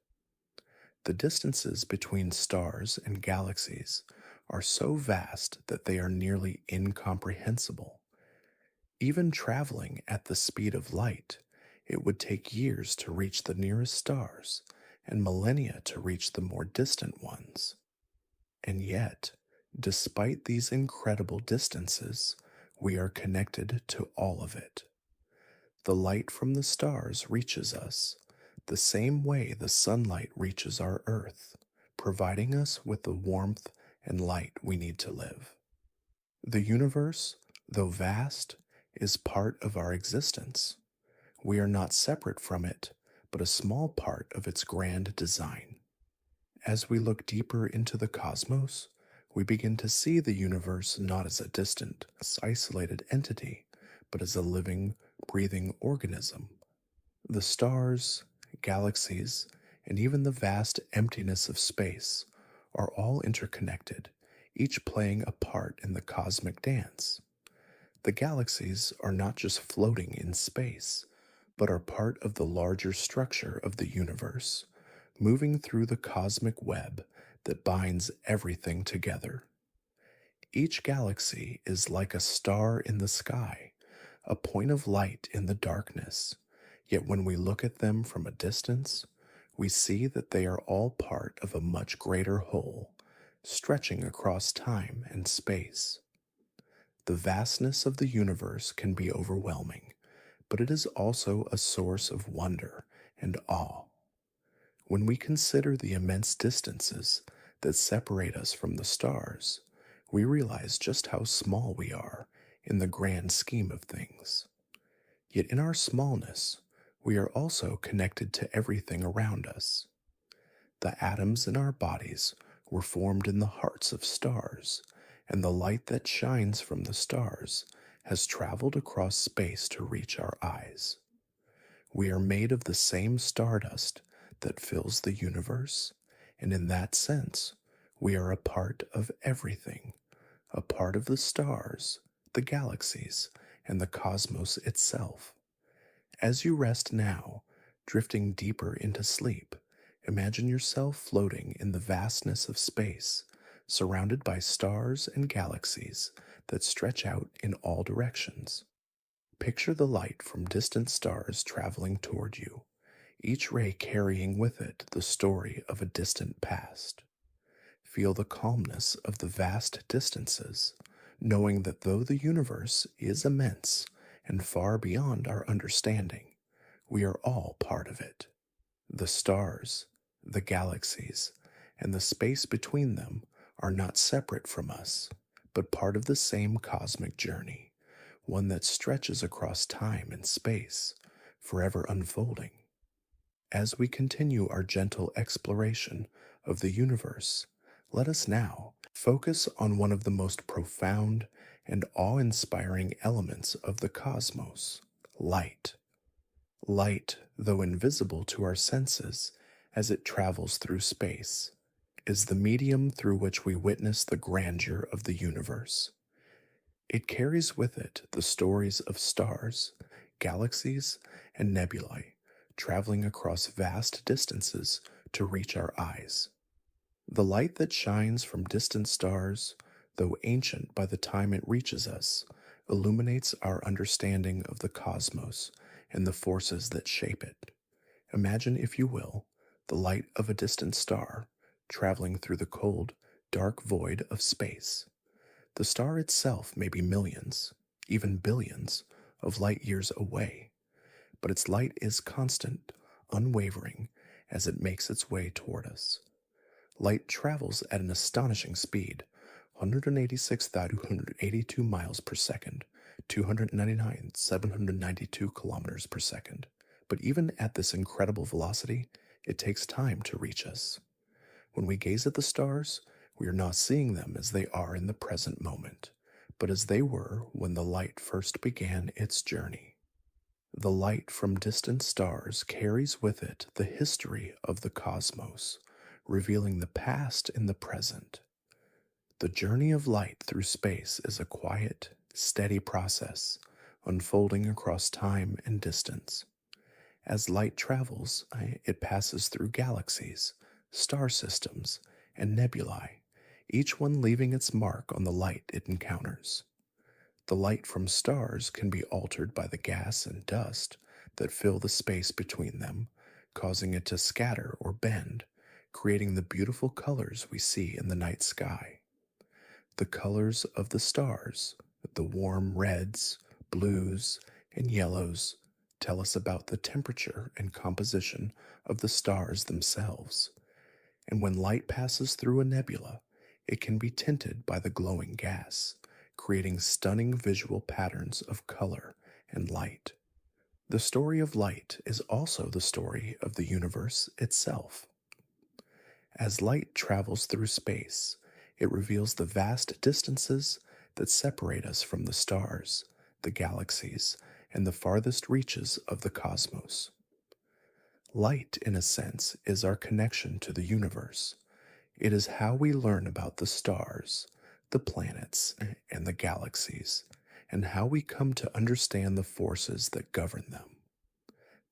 The distances between stars and galaxies are so vast that they are nearly incomprehensible. Even traveling at the speed of light, it would take years to reach the nearest stars and millennia to reach the more distant ones. And yet, despite these incredible distances, we are connected to all of it. The light from the stars reaches us, the same way the sunlight reaches our earth, providing us with the warmth and light we need to live. The universe, though vast, is part of our existence. We are not separate from it, but a small part of its grand design. As we look deeper into the cosmos, we begin to see the universe not as a distant, isolated entity, but as a living, breathing organism. The stars, galaxies, and even the vast emptiness of space are all interconnected, each playing a part in the cosmic dance. The galaxies are not just floating in space, but are part of the larger structure of the universe, moving through the cosmic web that binds everything together. Each galaxy is like a star in the sky, a point of light in the darkness, yet when we look at them from a distance, we see that they are all part of a much greater whole, stretching across time and space. The vastness of the universe can be overwhelming, but it is also a source of wonder and awe. When we consider the immense distances that separate us from the stars, we realize just how small we are in the grand scheme of things. Yet in our smallness, we are also connected to everything around us. The atoms in our bodies were formed in the hearts of stars, and the light that shines from the stars has traveled across space to reach our eyes. We are made of the same stardust that fills the universe, and in that sense, we are a part of everything, a part of the stars, the galaxies, and the cosmos itself. As you rest now, drifting deeper into sleep, imagine yourself floating in the vastness of space, surrounded by stars and galaxies that stretch out in all directions. Picture the light from distant stars traveling toward you, each ray carrying with it the story of a distant past. Feel the calmness of the vast distances, knowing that though the universe is immense and far beyond our understanding, we are all part of it. The stars, the galaxies, and the space between them are not separate from us, but part of the same cosmic journey, one that stretches across time and space, forever unfolding. As we continue our gentle exploration of the universe, let us now focus on one of the most profound and awe-inspiring elements of the cosmos, light. Light, though invisible to our senses as it travels through space, is the medium through which we witness the grandeur of the universe. It carries with it the stories of stars, galaxies, and nebulae, traveling across vast distances to reach our eyes. The light that shines from distant stars, though ancient by the time it reaches us, illuminates our understanding of the cosmos and the forces that shape it. Imagine, if you will, the light of a distant star traveling through the cold, dark void of space. The star itself may be millions, even billions, of light years away, but its light is constant, unwavering, as it makes its way toward us. Light travels at an astonishing speed, 186,282 miles per second, 299,792 kilometers per second. But even at this incredible velocity, it takes time to reach us. When we gaze at the stars, we are not seeing them as they are in the present moment, but as they were when the light first began its journey. The light from distant stars carries with it the history of the cosmos, revealing the past and the present. The journey of light through space is a quiet, steady process, unfolding across time and distance. As light travels, it passes through galaxies, star systems, and nebulae, each one leaving its mark on the light it encounters. The light from stars can be altered by the gas and dust that fill the space between them, causing it to scatter or bend, creating the beautiful colors we see in the night sky. The colors of the stars, the warm reds, blues, and yellows, tell us about the temperature and composition of the stars themselves. And when light passes through a nebula, it can be tinted by the glowing gas, creating stunning visual patterns of color and light. The story of light is also the story of the universe itself. As light travels through space, it reveals the vast distances that separate us from the stars, the galaxies, and the farthest reaches of the cosmos. Light, in a sense, is our connection to the universe. It is how we learn about the stars, the planets, and the galaxies, and how we come to understand the forces that govern them.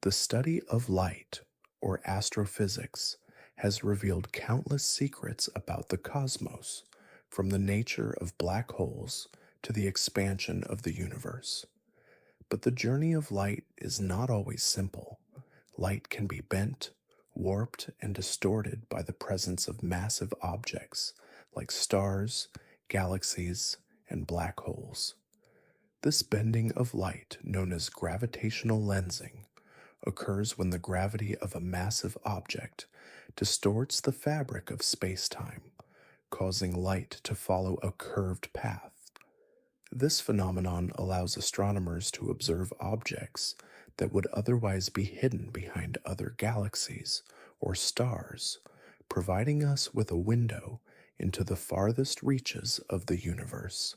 The study of light, or astrophysics, has revealed countless secrets about the cosmos, from the nature of black holes to the expansion of the universe. But the journey of light is not always simple. Light can be bent, warped, and distorted by the presence of massive objects like stars, galaxies, and black holes. This bending of light, known as gravitational lensing, occurs when the gravity of a massive object distorts the fabric of space-time, causing light to follow a curved path. This phenomenon allows astronomers to observe objects that would otherwise be hidden behind other galaxies or stars, providing us with a window into the farthest reaches of the universe.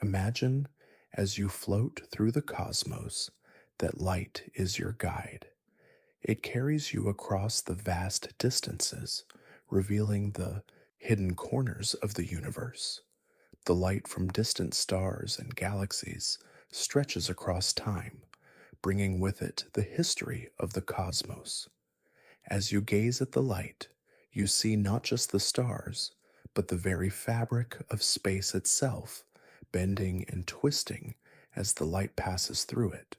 Imagine, as you float through the cosmos, that light is your guide. It carries you across the vast distances, revealing the hidden corners of the universe. The light from distant stars and galaxies stretches across time, bringing with it the history of the cosmos. As you gaze at the light, you see not just the stars, but the very fabric of space itself, bending and twisting as the light passes through it.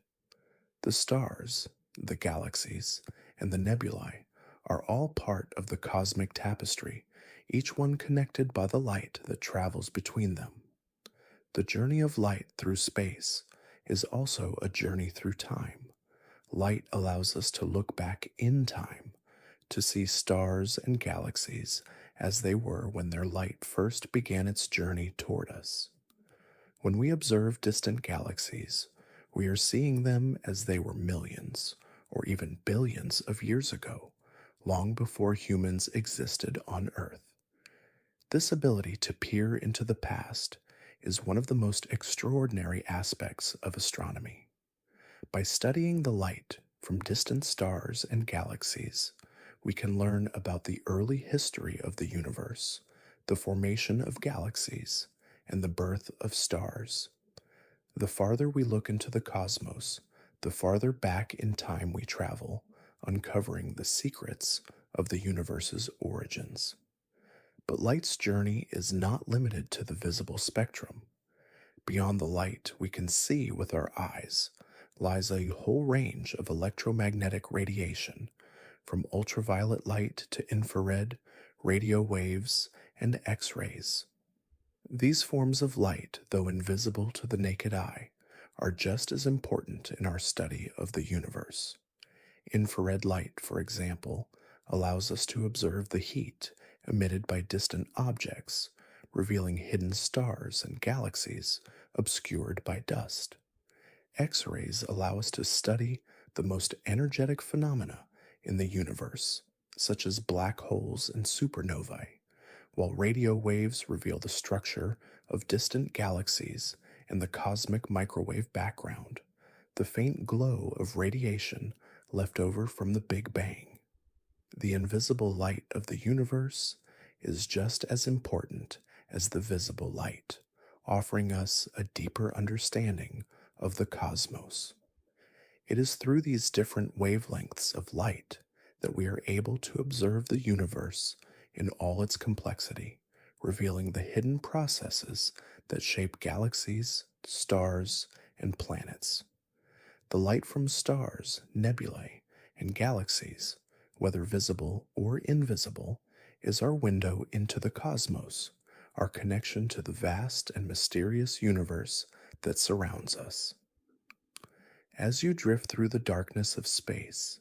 The stars, the galaxies, and the nebulae are all part of the cosmic tapestry, each one connected by the light that travels between them. The journey of light through space is also a journey through time. Light allows us to look back in time, to see stars and galaxies as they were when their light first began its journey toward us. When we observe distant galaxies, we are seeing them as they were millions, or even billions of years ago, long before humans existed on Earth. This ability to peer into the past is one of the most extraordinary aspects of astronomy. By studying the light from distant stars and galaxies, we can learn about the early history of the universe, the formation of galaxies, and the birth of stars. The farther we look into the cosmos, the farther back in time we travel, uncovering the secrets of the universe's origins. But light's journey is not limited to the visible spectrum. Beyond the light we can see with our eyes lies a whole range of electromagnetic radiation, from ultraviolet light to infrared, radio waves, and X-rays. These forms of light, though invisible to the naked eye, are just as important in our study of the universe. Infrared light, for example, allows us to observe the heat emitted by distant objects, revealing hidden stars and galaxies obscured by dust. X rays allow us to study the most energetic phenomena in the universe, such as black holes and supernovae, while radio waves reveal the structure of distant galaxies and the cosmic microwave background, the faint glow of radiation left over from the Big Bang. The invisible light of the universe is just as important as the visible light, offering us a deeper understanding of the cosmos. It is through these different wavelengths of light that we are able to observe the universe in all its complexity, revealing the hidden processes that shape galaxies, stars, and planets. The light from stars, nebulae, and galaxies, whether visible or invisible, is our window into the cosmos, our connection to the vast and mysterious universe that surrounds us. As you drift through the darkness of space,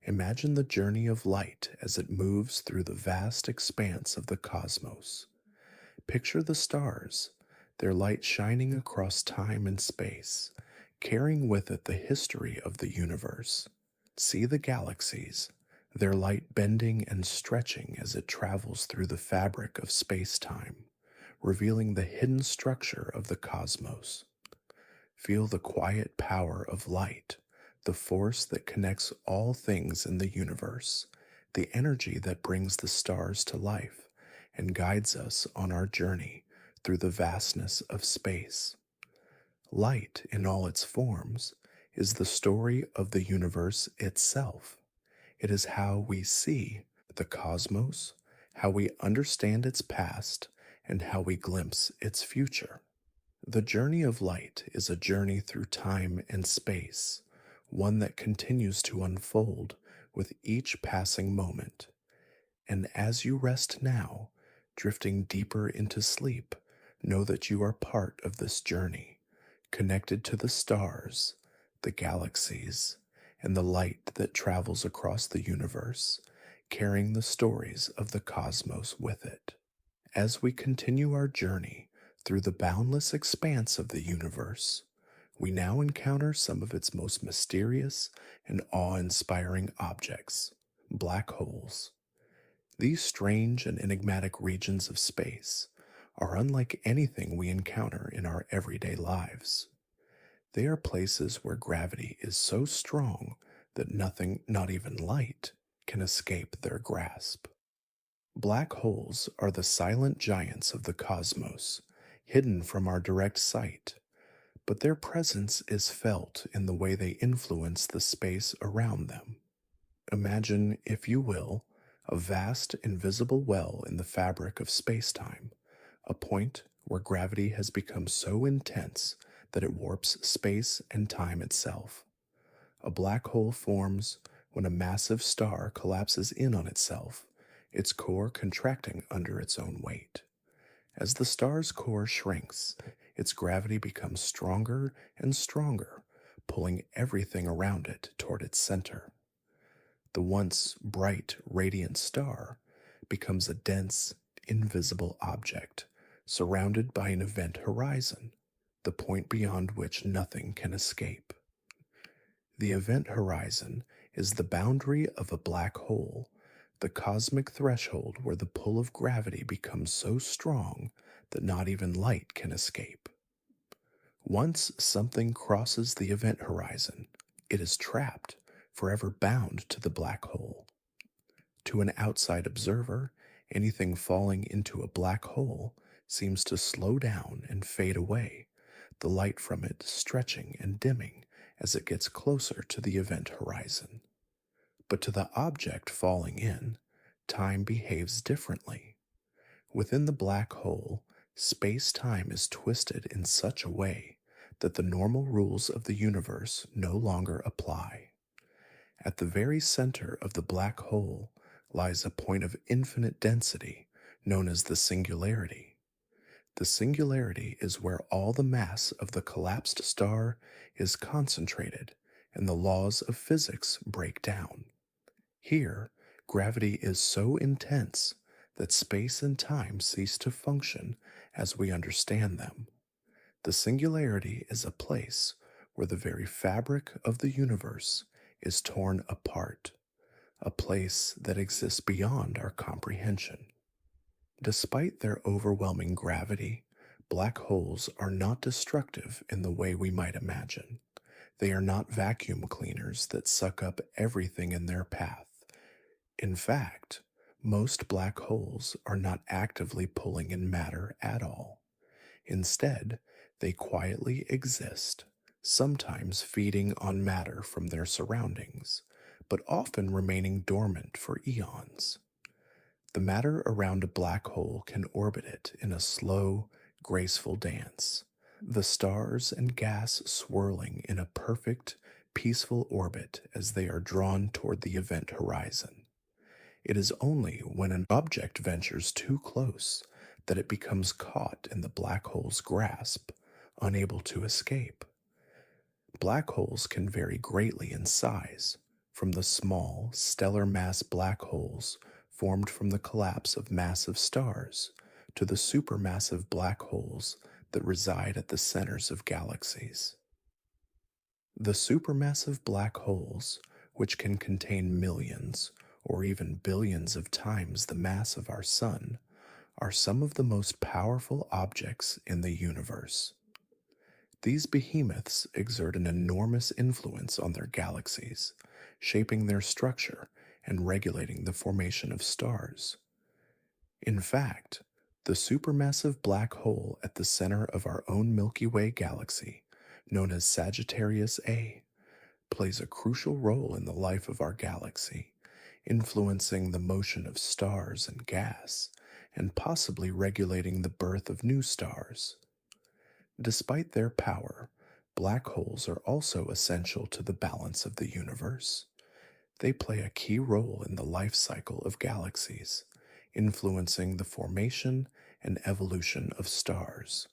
imagine the journey of light as it moves through the vast expanse of the cosmos. Picture the stars, their light shining across time and space, carrying with it the history of the universe. See the galaxies, their light bending and stretching as it travels through the fabric of space-time, revealing the hidden structure of the cosmos. Feel the quiet power of light, the force that connects all things in the universe, the energy that brings the stars to life and guides us on our journey through the vastness of space. Light, in all its forms, is the story of the universe itself. It is how we see the cosmos, how we understand its past, and how we glimpse its future. The journey of light is a journey through time and space, one that continues to unfold with each passing moment. And as you rest now, drifting deeper into sleep, know that you are part of this journey, connected to the stars, the galaxies, and the light that travels across the universe, carrying the stories of the cosmos with it. As we continue our journey through the boundless expanse of the universe, we now encounter some of its most mysterious and awe-inspiring objects, black holes. These strange and enigmatic regions of space are unlike anything we encounter in our everyday lives. They are places where gravity is so strong that nothing, not even light, can escape their grasp. Black holes are the silent giants of the cosmos, hidden from our direct sight, but their presence is felt in the way they influence the space around them. Imagine, if you will, a vast invisible well in the fabric of space-time, a point where gravity has become so intense that it warps space and time itself. A black hole forms when a massive star collapses in on itself, its core contracting under its own weight. As the star's core shrinks, its gravity becomes stronger and stronger, pulling everything around it toward its center. The once bright, radiant star becomes a dense, invisible object, surrounded by an event horizon, the point beyond which nothing can escape. The event horizon is the boundary of a black hole, the cosmic threshold where the pull of gravity becomes so strong that not even light can escape. Once something crosses the event horizon, it is trapped, forever bound to the black hole. To an outside observer, anything falling into a black hole seems to slow down and fade away, the light from it stretching and dimming as it gets closer to the event horizon. But to the object falling in, time behaves differently. Within the black hole, space-time is twisted in such a way that the normal rules of the universe no longer apply. At the very center of the black hole lies a point of infinite density known as the singularity. The singularity is where all the mass of the collapsed star is concentrated and the laws of physics break down. Here, gravity is so intense that space and time cease to function as we understand them. The singularity is a place where the very fabric of the universe is torn apart, a place that exists beyond our comprehension. Despite their overwhelming gravity, black holes are not destructive in the way we might imagine. They are not vacuum cleaners that suck up everything in their path. In fact, most black holes are not actively pulling in matter at all. Instead, they quietly exist, sometimes feeding on matter from their surroundings, but often remaining dormant for eons. The matter around a black hole can orbit it in a slow, graceful dance, the stars and gas swirling in a perfect, peaceful orbit as they are drawn toward the event horizon. It is only when an object ventures too close that it becomes caught in the black hole's grasp, unable to escape. Black holes can vary greatly in size, from the small, stellar mass black holes formed from the collapse of massive stars to the supermassive black holes that reside at the centers of galaxies. The supermassive black holes, which can contain millions or even billions of times the mass of our Sun, are some of the most powerful objects in the universe. These behemoths exert an enormous influence on their galaxies, shaping their structure and regulating the formation of stars. In fact, the supermassive black hole at the center of our own Milky Way galaxy, known as Sagittarius A, plays a crucial role in the life of our galaxy, influencing the motion of stars and gas, and possibly regulating the birth of new stars. Despite their power, black holes are also essential to the balance of the universe. They play a key role in the life cycle of galaxies, influencing the formation and evolution of stars.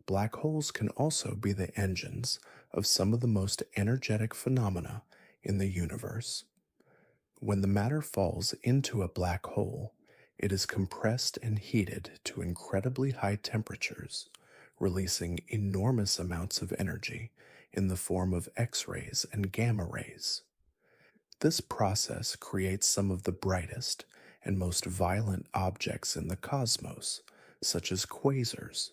Black holes can also be the engines of some of the most energetic phenomena in the universe. When the matter falls into a black hole, it is compressed and heated to incredibly high temperatures, releasing enormous amounts of energy in the form of X-rays and gamma rays. This process creates some of the brightest and most violent objects in the cosmos, such as quasars,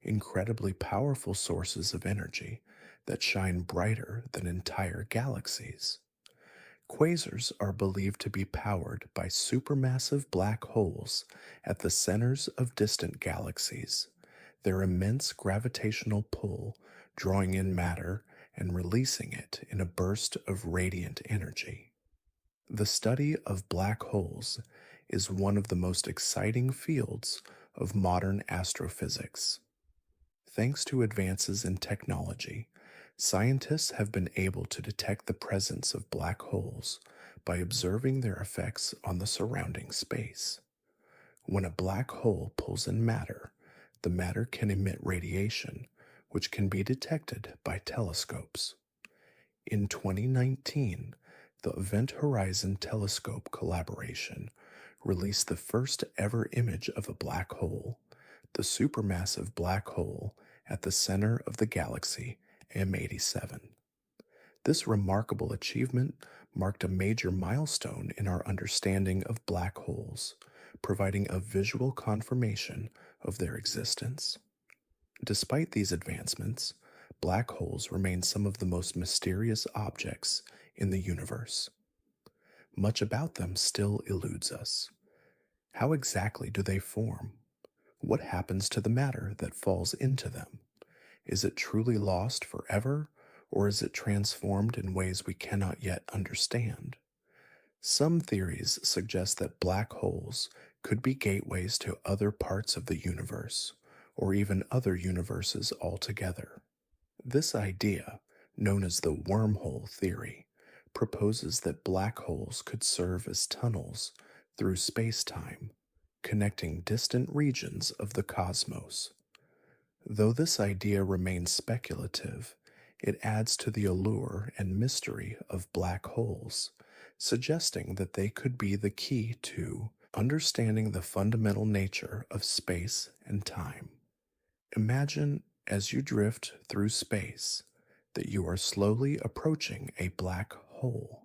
incredibly powerful sources of energy that shine brighter than entire galaxies. Quasars are believed to be powered by supermassive black holes at the centers of distant galaxies, their immense gravitational pull drawing in matter and releasing it in a burst of radiant energy. The study of black holes is one of the most exciting fields of modern astrophysics. Thanks to advances in technology, scientists have been able to detect the presence of black holes by observing their effects on the surrounding space. When a black hole pulls in matter, the matter can emit radiation, which can be detected by telescopes. In 2019, the Event Horizon Telescope collaboration released the first ever image of a black hole, the supermassive black hole at the center of the galaxy M87. This remarkable achievement marked a major milestone in our understanding of black holes, providing a visual confirmation of their existence. Despite these advancements, black holes remain some of the most mysterious objects in the universe. Much about them still eludes us. How exactly do they form? What happens to the matter that falls into them? Is it truly lost forever, or is it transformed in ways we cannot yet understand? Some theories suggest that black holes could be gateways to other parts of the universe, or even other universes altogether. This idea, known as the wormhole theory, proposes that black holes could serve as tunnels through space-time, connecting distant regions of the cosmos. Though this idea remains speculative, it adds to the allure and mystery of black holes, suggesting that they could be the key to understanding the fundamental nature of space and time. Imagine as you drift through space that you are slowly approaching a black hole.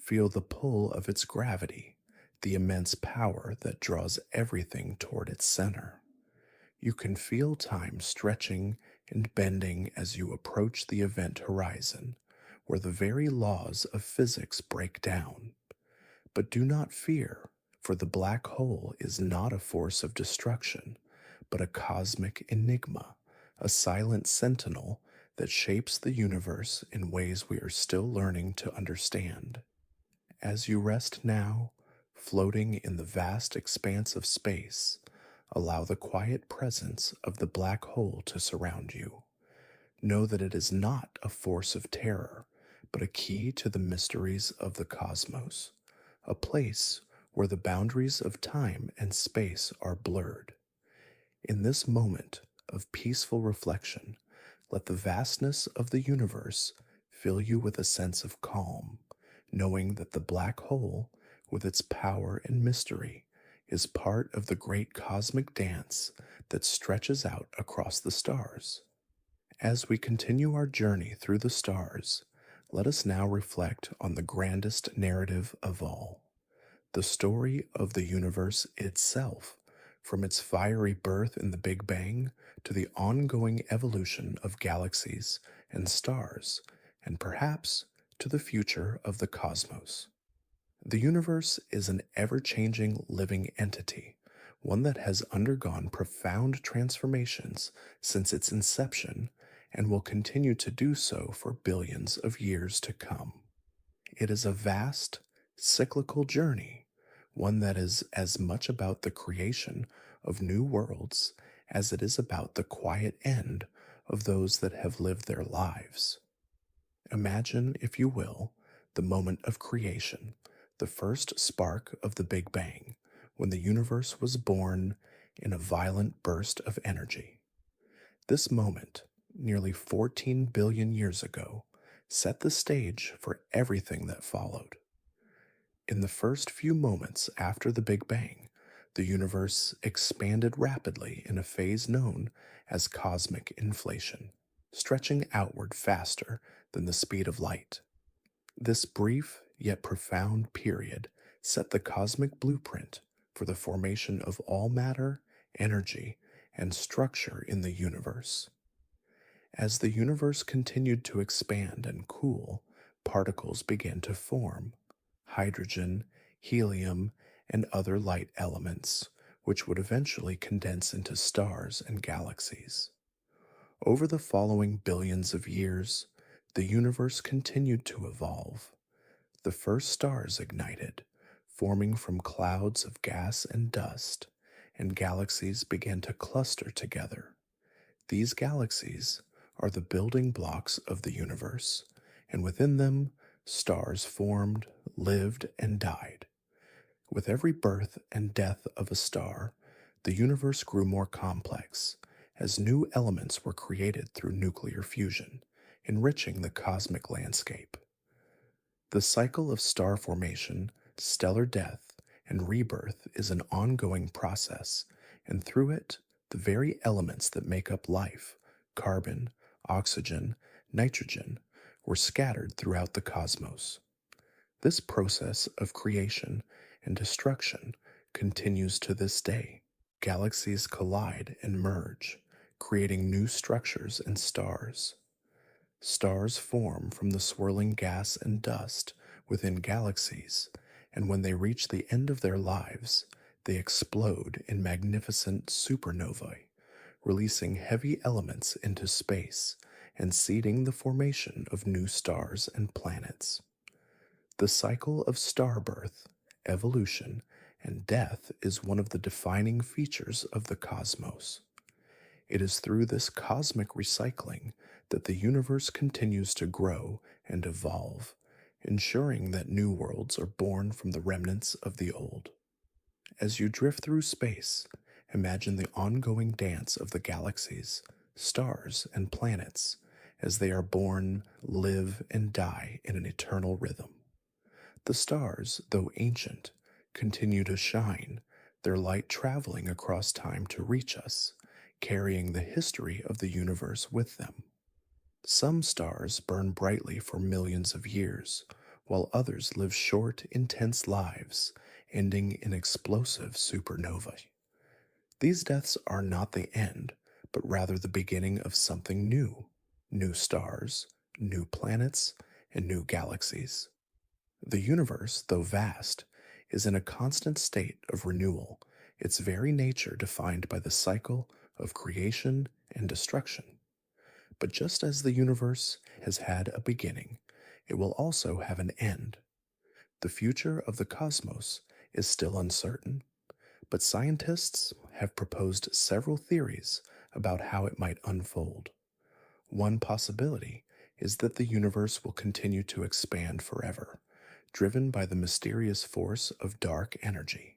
Feel the pull of its gravity, the immense power that draws everything toward its center. You can feel time stretching and bending as you approach the event horizon, where the very laws of physics break down. But do not fear, for the black hole is not a force of destruction, but a cosmic enigma, a silent sentinel that shapes the universe in ways we are still learning to understand. As you rest now, floating in the vast expanse of space, allow the quiet presence of the black hole to surround you. Know that it is not a force of terror, but a key to the mysteries of the cosmos, a place where the boundaries of time and space are blurred. In this moment of peaceful reflection, let the vastness of the universe fill you with a sense of calm, knowing that the black hole, with its power and mystery, is part of the great cosmic dance that stretches out across the stars. As we continue our journey through the stars, let us now reflect on the grandest narrative of all, the story of the universe itself, from its fiery birth in the Big Bang to the ongoing evolution of galaxies and stars, and perhaps to the future of the cosmos. The universe is an ever-changing living entity, one that has undergone profound transformations since its inception and will continue to do so for billions of years to come. It is a vast, cyclical journey, one that is as much about the creation of new worlds as it is about the quiet end of those that have lived their lives. Imagine, if you will, the moment of creation, the first spark of the Big Bang, when the universe was born in a violent burst of energy. This moment, nearly 14 billion years ago, set the stage for everything that followed. In the first few moments after the Big Bang, the universe expanded rapidly in a phase known as cosmic inflation, stretching outward faster than the speed of light. This brief yet profound period set the cosmic blueprint for the formation of all matter, energy, and structure in the universe. As the universe continued to expand and cool, particles began to form: hydrogen, helium, and other light elements, which would eventually condense into stars and galaxies. Over the following billions of years, the universe continued to evolve. The first stars ignited, forming from clouds of gas and dust, and galaxies began to cluster together. These galaxies are the building blocks of the universe, and within them, stars formed, lived, and died. With every birth and death of a star, the universe grew more complex, as new elements were created through nuclear fusion, enriching the cosmic landscape. The cycle of star formation, stellar death, and rebirth is an ongoing process, and through it, the very elements that make up life, carbon, oxygen, nitrogen, were scattered throughout the cosmos. This process of creation and destruction continues to this day. Galaxies collide and merge, creating new structures and stars. Stars form from the swirling gas and dust within galaxies, and when they reach the end of their lives, they explode in magnificent supernovae, releasing heavy elements into space and seeding the formation of new stars and planets. The cycle of star birth, evolution, and death is one of the defining features of the cosmos. It is through this cosmic recycling that the universe continues to grow and evolve, ensuring that new worlds are born from the remnants of the old. As you drift through space, imagine the ongoing dance of the galaxies, stars, and planets as they are born, live, and die in an eternal rhythm. The stars, though ancient, continue to shine, their light traveling across time to reach us, carrying the history of the universe with them. Some stars burn brightly for millions of years, while others live short, intense lives, ending in explosive supernovae. These deaths are not the end, but rather the beginning of something new: new stars, new planets, and new galaxies. The universe, though vast, is in a constant state of renewal, its very nature defined by the cycle of creation and destruction. But just as the universe has had a beginning, it will also have an end. The future of the cosmos is still uncertain, but scientists have proposed several theories about how it might unfold. One possibility is that the universe will continue to expand forever, driven by the mysterious force of dark energy.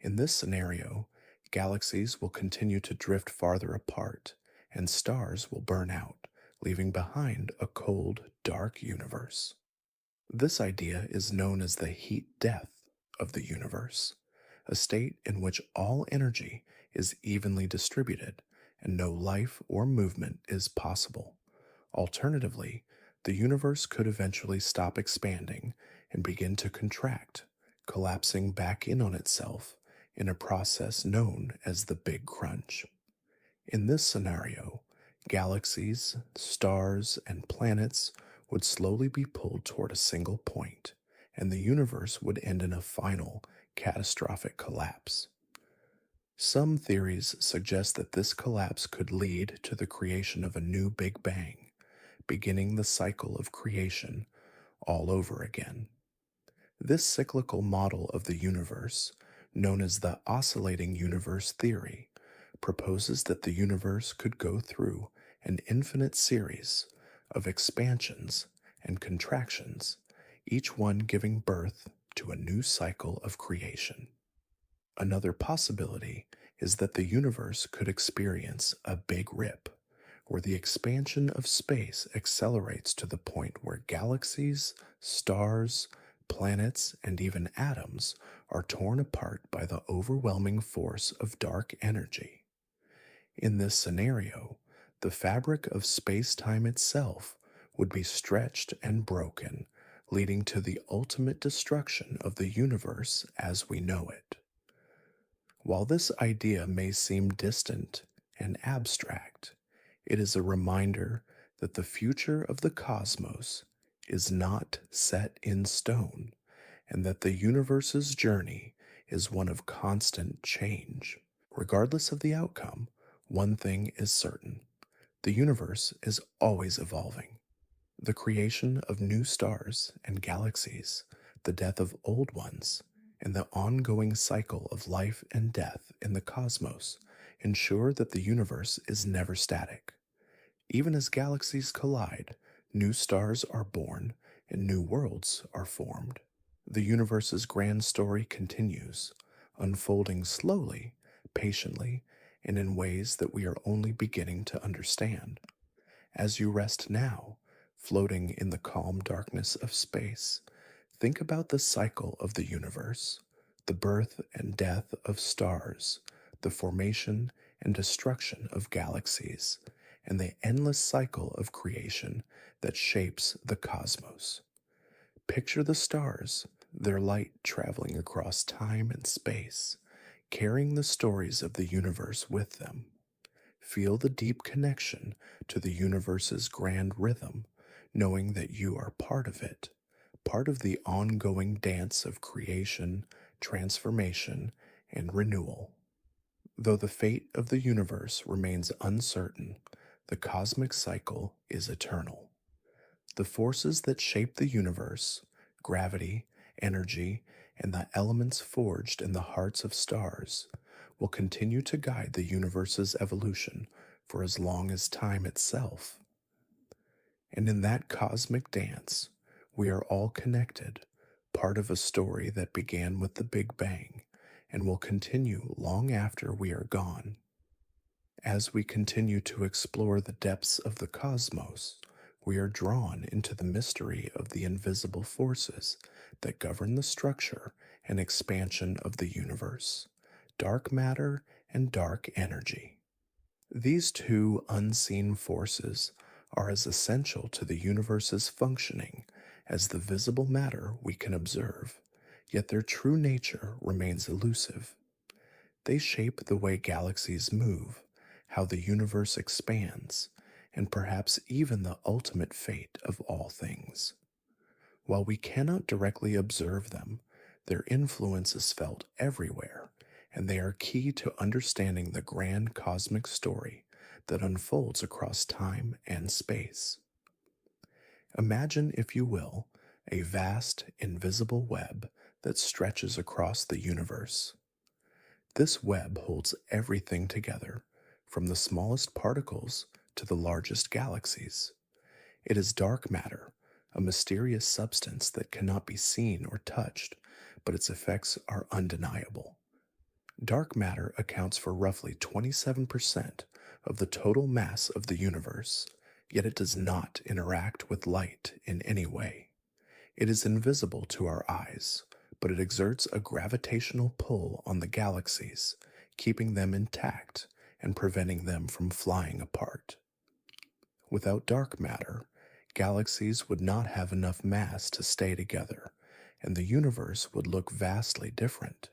In this scenario, galaxies will continue to drift farther apart, and stars will burn out, leaving behind a cold, dark universe. This idea is known as the heat death of the universe, a state in which all energy is evenly distributed and no life or movement is possible. Alternatively, the universe could eventually stop expanding and begin to contract, collapsing back in on itself in a process known as the Big Crunch. In this scenario, galaxies, stars, and planets would slowly be pulled toward a single point, and the universe would end in a final, catastrophic collapse. Some theories suggest that this collapse could lead to the creation of a new Big Bang, beginning the cycle of creation all over again. This cyclical model of the universe, known as the oscillating universe theory, proposes that the universe could go through an infinite series of expansions and contractions, each one giving birth to a new cycle of creation. Another possibility is that the universe could experience a big rip, where the expansion of space accelerates to the point where galaxies, stars, planets, and even atoms are torn apart by the overwhelming force of dark energy. In this scenario, the fabric of space-time itself would be stretched and broken, leading to the ultimate destruction of the universe as we know it. While this idea may seem distant and abstract, it is a reminder that the future of the cosmos is not set in stone, and that the universe's journey is one of constant change. Regardless of the outcome, one thing is certain: the universe is always evolving. The creation of new stars and galaxies, the death of old ones, and the ongoing cycle of life and death in the cosmos ensure that the universe is never static. Even as galaxies collide, new stars are born and new worlds are formed. The universe's grand story continues, unfolding slowly, patiently, and in ways that we are only beginning to understand. As you rest now, floating in the calm darkness of space, think about the cycle of the universe, the birth and death of stars, the formation and destruction of galaxies, and the endless cycle of creation that shapes the cosmos. Picture the stars, their light traveling across time and space, carrying the stories of the universe with them. Feel the deep connection to the universe's grand rhythm, knowing that you are part of it, part of the ongoing dance of creation, transformation, and renewal. Though the fate of the universe remains uncertain, the cosmic cycle is eternal. The forces that shape the universe, gravity, energy, and the elements forged in the hearts of stars, will continue to guide the universe's evolution for as long as time itself. And in that cosmic dance, we are all connected, part of a story that began with the Big Bang and will continue long after we are gone. As we continue to explore the depths of the cosmos, we are drawn into the mystery of the invisible forces that govern the structure and expansion of the universe, dark matter and dark energy. These two unseen forces are as essential to the universe's functioning as the visible matter we can observe, yet their true nature remains elusive. They shape the way galaxies move, how the universe expands, and perhaps even the ultimate fate of all things. While we cannot directly observe them, their influence is felt everywhere, and they are key to understanding the grand cosmic story that unfolds across time and space. Imagine, if you will, a vast, invisible web that stretches across the universe. This web holds everything together, from the smallest particles to the largest galaxies. It is dark matter, a mysterious substance that cannot be seen or touched, but its effects are undeniable. Dark matter accounts for roughly 27% of the total mass of the universe, yet it does not interact with light in any way. It is invisible to our eyes, but it exerts a gravitational pull on the galaxies, keeping them intact and preventing them from flying apart. Without dark matter, galaxies would not have enough mass to stay together, and the universe would look vastly different.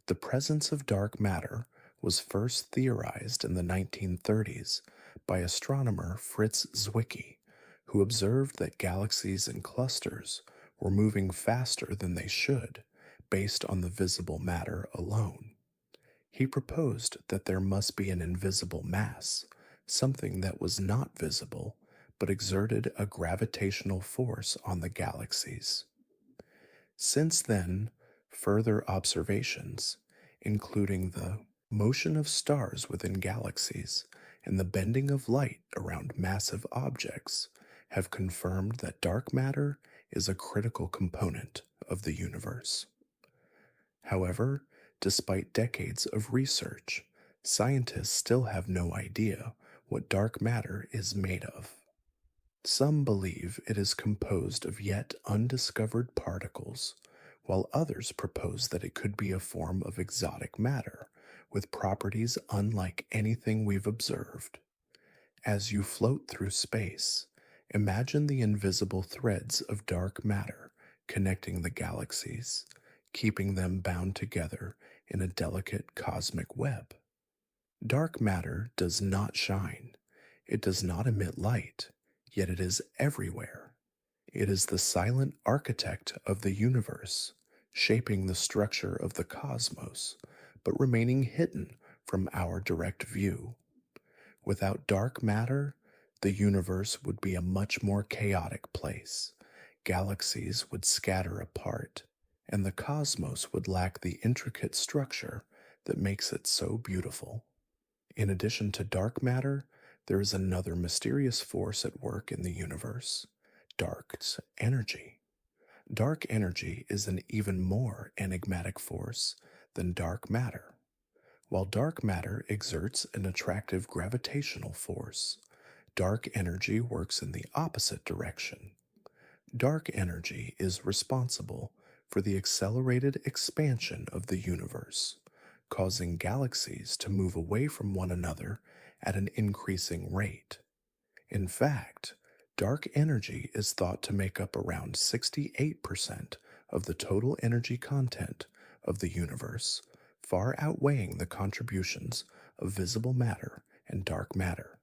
The presence of dark matter was first theorized in the 1930s by astronomer Fritz Zwicky, who observed that galaxies and clusters were moving faster than they should based on the visible matter alone. He proposed that there must be an invisible mass, something that was not visible but exerted a gravitational force on the galaxies. Since then, further observations, including the motion of stars within galaxies and the bending of light around massive objects, have confirmed that dark matter is a critical component of the universe. However, despite decades of research, scientists still have no idea what dark matter is made of. Some believe it is composed of yet undiscovered particles, while others propose that it could be a form of exotic matter with properties unlike anything we've observed. As you float through space, imagine the invisible threads of dark matter connecting the galaxies, keeping them bound together in a delicate cosmic web. Dark matter does not shine, it does not emit light, yet it is everywhere. It is the silent architect of the universe, shaping the structure of the cosmos, but remaining hidden from our direct view. Without dark matter, the universe would be a much more chaotic place. Galaxies would scatter apart, and the cosmos would lack the intricate structure that makes it so beautiful. In addition to dark matter, there is another mysterious force at work in the universe: dark energy. Dark energy is an even more enigmatic force than dark matter. While dark matter exerts an attractive gravitational force, dark energy works in the opposite direction. Dark energy is responsible for the accelerated expansion of the universe, causing galaxies to move away from one another at an increasing rate. In fact, dark energy is thought to make up around 68% of the total energy content of the universe, far outweighing the contributions of visible matter and dark matter.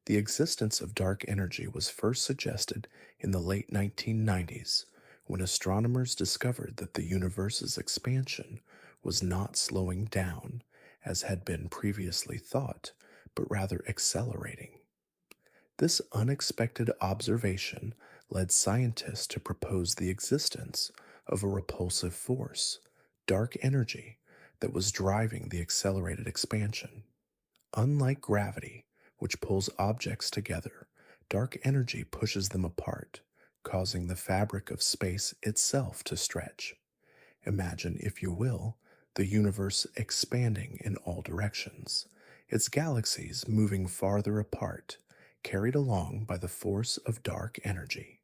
The existence of dark energy was first suggested in the late 1990s when astronomers discovered that the universe's expansion was not slowing down, as had been previously thought, but rather accelerating. This unexpected observation led scientists to propose the existence of a repulsive force, dark energy, that was driving the accelerated expansion. Unlike gravity, which pulls objects together, dark energy pushes them apart, causing the fabric of space itself to stretch. Imagine, if you will, the universe expanding in all directions, its galaxies moving farther apart, carried along by the force of dark energy.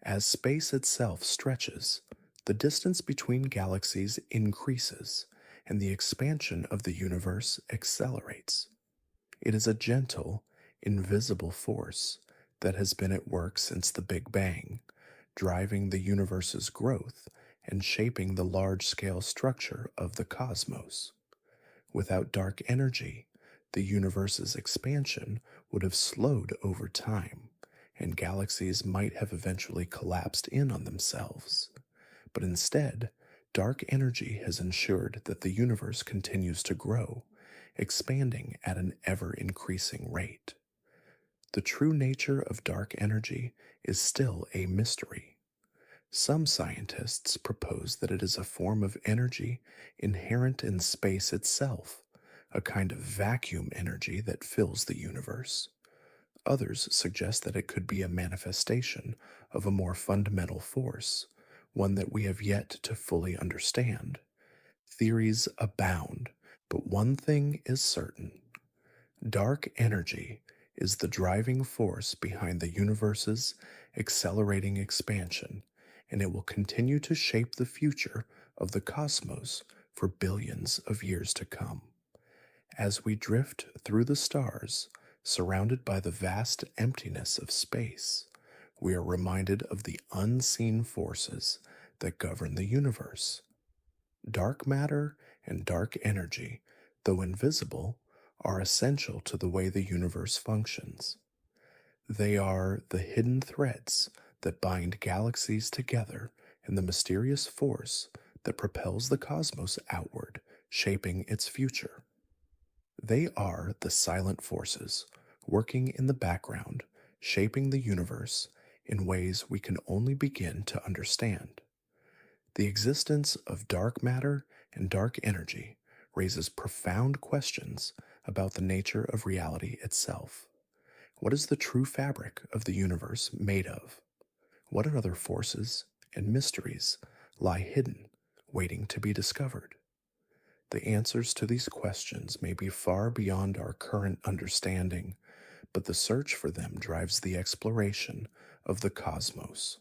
As space itself stretches, the distance between galaxies increases, and the expansion of the universe accelerates. It is a gentle, invisible force that has been at work since the Big Bang, driving the universe's growth and shaping the large scale structure of the cosmos. Without dark energy, the universe's expansion would have slowed over time, and galaxies might have eventually collapsed in on themselves. But instead, dark energy has ensured that the universe continues to grow, expanding at an ever increasing rate. The true nature of dark energy is still a mystery. Some scientists propose that it is a form of energy inherent in space itself, a kind of vacuum energy that fills the universe. Others suggest that it could be a manifestation of a more fundamental force, one that we have yet to fully understand. Theories abound, but one thing is certain: dark energy is the driving force behind the universe's accelerating expansion, and it will continue to shape the future of the cosmos for billions of years to come. As we drift through the stars, surrounded by the vast emptiness of space, we are reminded of the unseen forces that govern the universe. Dark matter and dark energy, though invisible, are essential to the way the universe functions. They are the hidden threads that bind galaxies together and the mysterious force that propels the cosmos outward, shaping its future. They are the silent forces working in the background, shaping the universe in ways we can only begin to understand. The existence of dark matter and dark energy raises profound questions about the nature of reality itself. What is the true fabric of the universe made of? What other forces and mysteries lie hidden, waiting to be discovered? The answers to these questions may be far beyond our current understanding, but the search for them drives the exploration of the cosmos.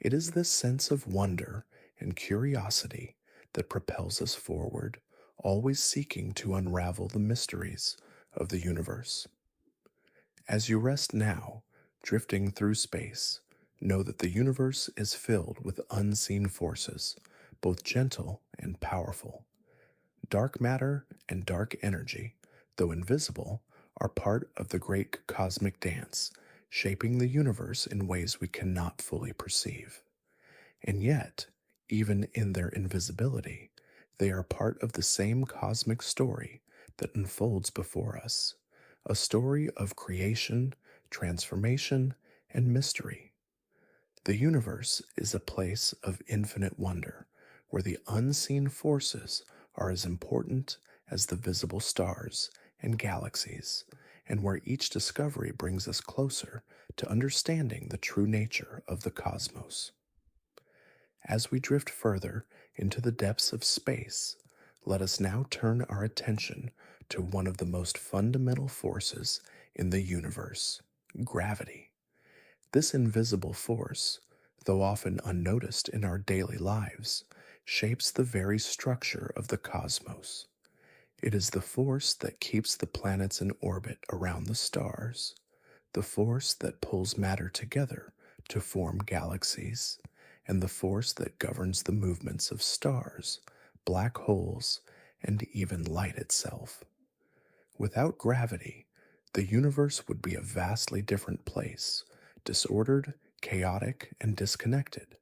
It is this sense of wonder and curiosity that propels us forward, always seeking to unravel the mysteries of the universe. As you rest now, drifting through space, know that the universe is filled with unseen forces, both gentle and powerful. Dark matter and dark energy, though invisible, are part of the great cosmic dance, shaping the universe in ways we cannot fully perceive. And yet, even in their invisibility, they are part of the same cosmic story that unfolds before us, a story of creation, transformation, and mystery. The universe is a place of infinite wonder, where the unseen forces are as important as the visible stars and galaxies, and where each discovery brings us closer to understanding the true nature of the cosmos. As we drift further into the depths of space, let us now turn our attention to one of the most fundamental forces in the universe: gravity. This invisible force, though often unnoticed in our daily lives, shapes the very structure of the cosmos. It is the force that keeps the planets in orbit around the stars, the force that pulls matter together to form galaxies, and the force that governs the movements of stars, black holes, and even light itself. Without gravity, the universe would be a vastly different place, disordered, chaotic, and disconnected.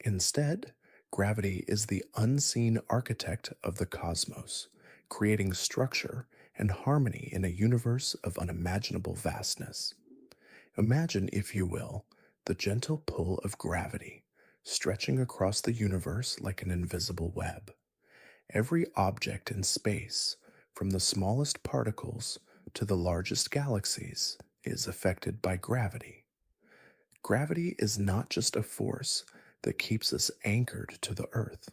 Instead, gravity is the unseen architect of the cosmos, creating structure and harmony in a universe of unimaginable vastness. Imagine, if you will, the gentle pull of gravity, stretching across the universe like an invisible web. Every object in space, from the smallest particles to the largest galaxies, is affected by gravity. Gravity is not just a force that keeps us anchored to the earth.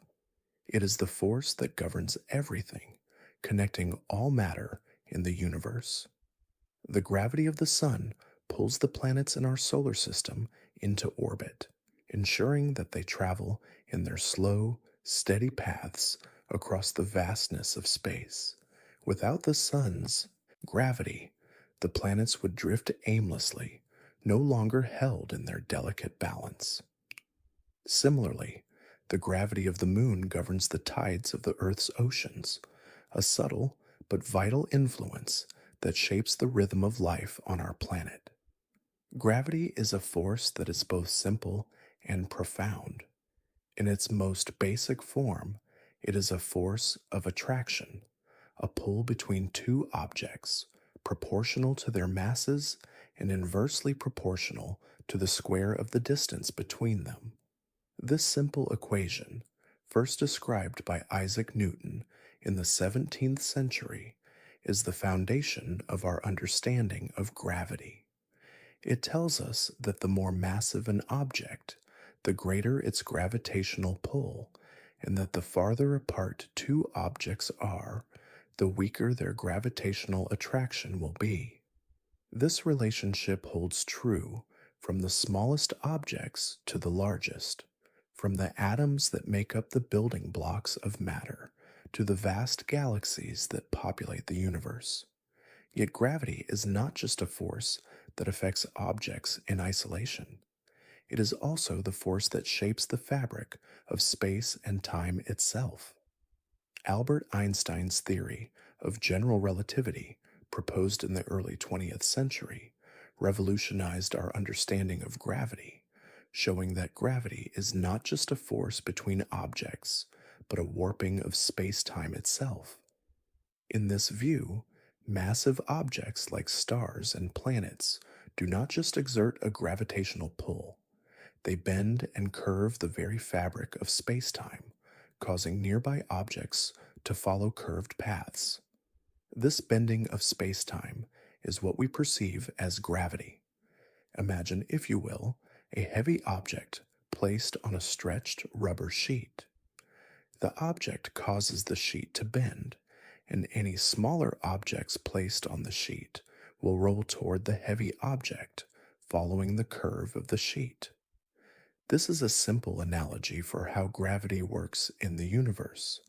It is the force that governs everything, connecting all matter in the universe. The gravity of the sun pulls the planets in our solar system into orbit, ensuring that they travel in their slow, steady paths across the vastness of space. Without the sun's gravity, the planets would drift aimlessly, no longer held in their delicate balance. Similarly, the gravity of the moon governs the tides of the Earth's oceans, a subtle but vital influence that shapes the rhythm of life on our planet. Gravity is a force that is both simple and profound. In its most basic form, it is a force of attraction, a pull between two objects, proportional to their masses and inversely proportional to the square of the distance between them. This simple equation, first described by Isaac Newton in the 17th century, is the foundation of our understanding of gravity. It tells us that the more massive an object, the greater its gravitational pull, and that the farther apart two objects are, the weaker their gravitational attraction will be. This relationship holds true from the smallest objects to the largest, from the atoms that make up the building blocks of matter to the vast galaxies that populate the universe. Yet gravity is not just a force that affects objects in isolation. It is also the force that shapes the fabric of space and time itself. Albert Einstein's theory of general relativity, proposed in the early 20th century, revolutionized our understanding of gravity, showing that gravity is not just a force between objects, but a warping of space-time itself. In this view, massive objects like stars and planets do not just exert a gravitational pull, they bend and curve the very fabric of space-time, causing nearby objects to follow curved paths. This bending of space-time is what we perceive as gravity. Imagine, if you will, a heavy object placed on a stretched rubber sheet. The object causes the sheet to bend, and any smaller objects placed on the sheet will roll toward the heavy object, following the curve of the sheet. This is a simple analogy for how gravity works in the universe.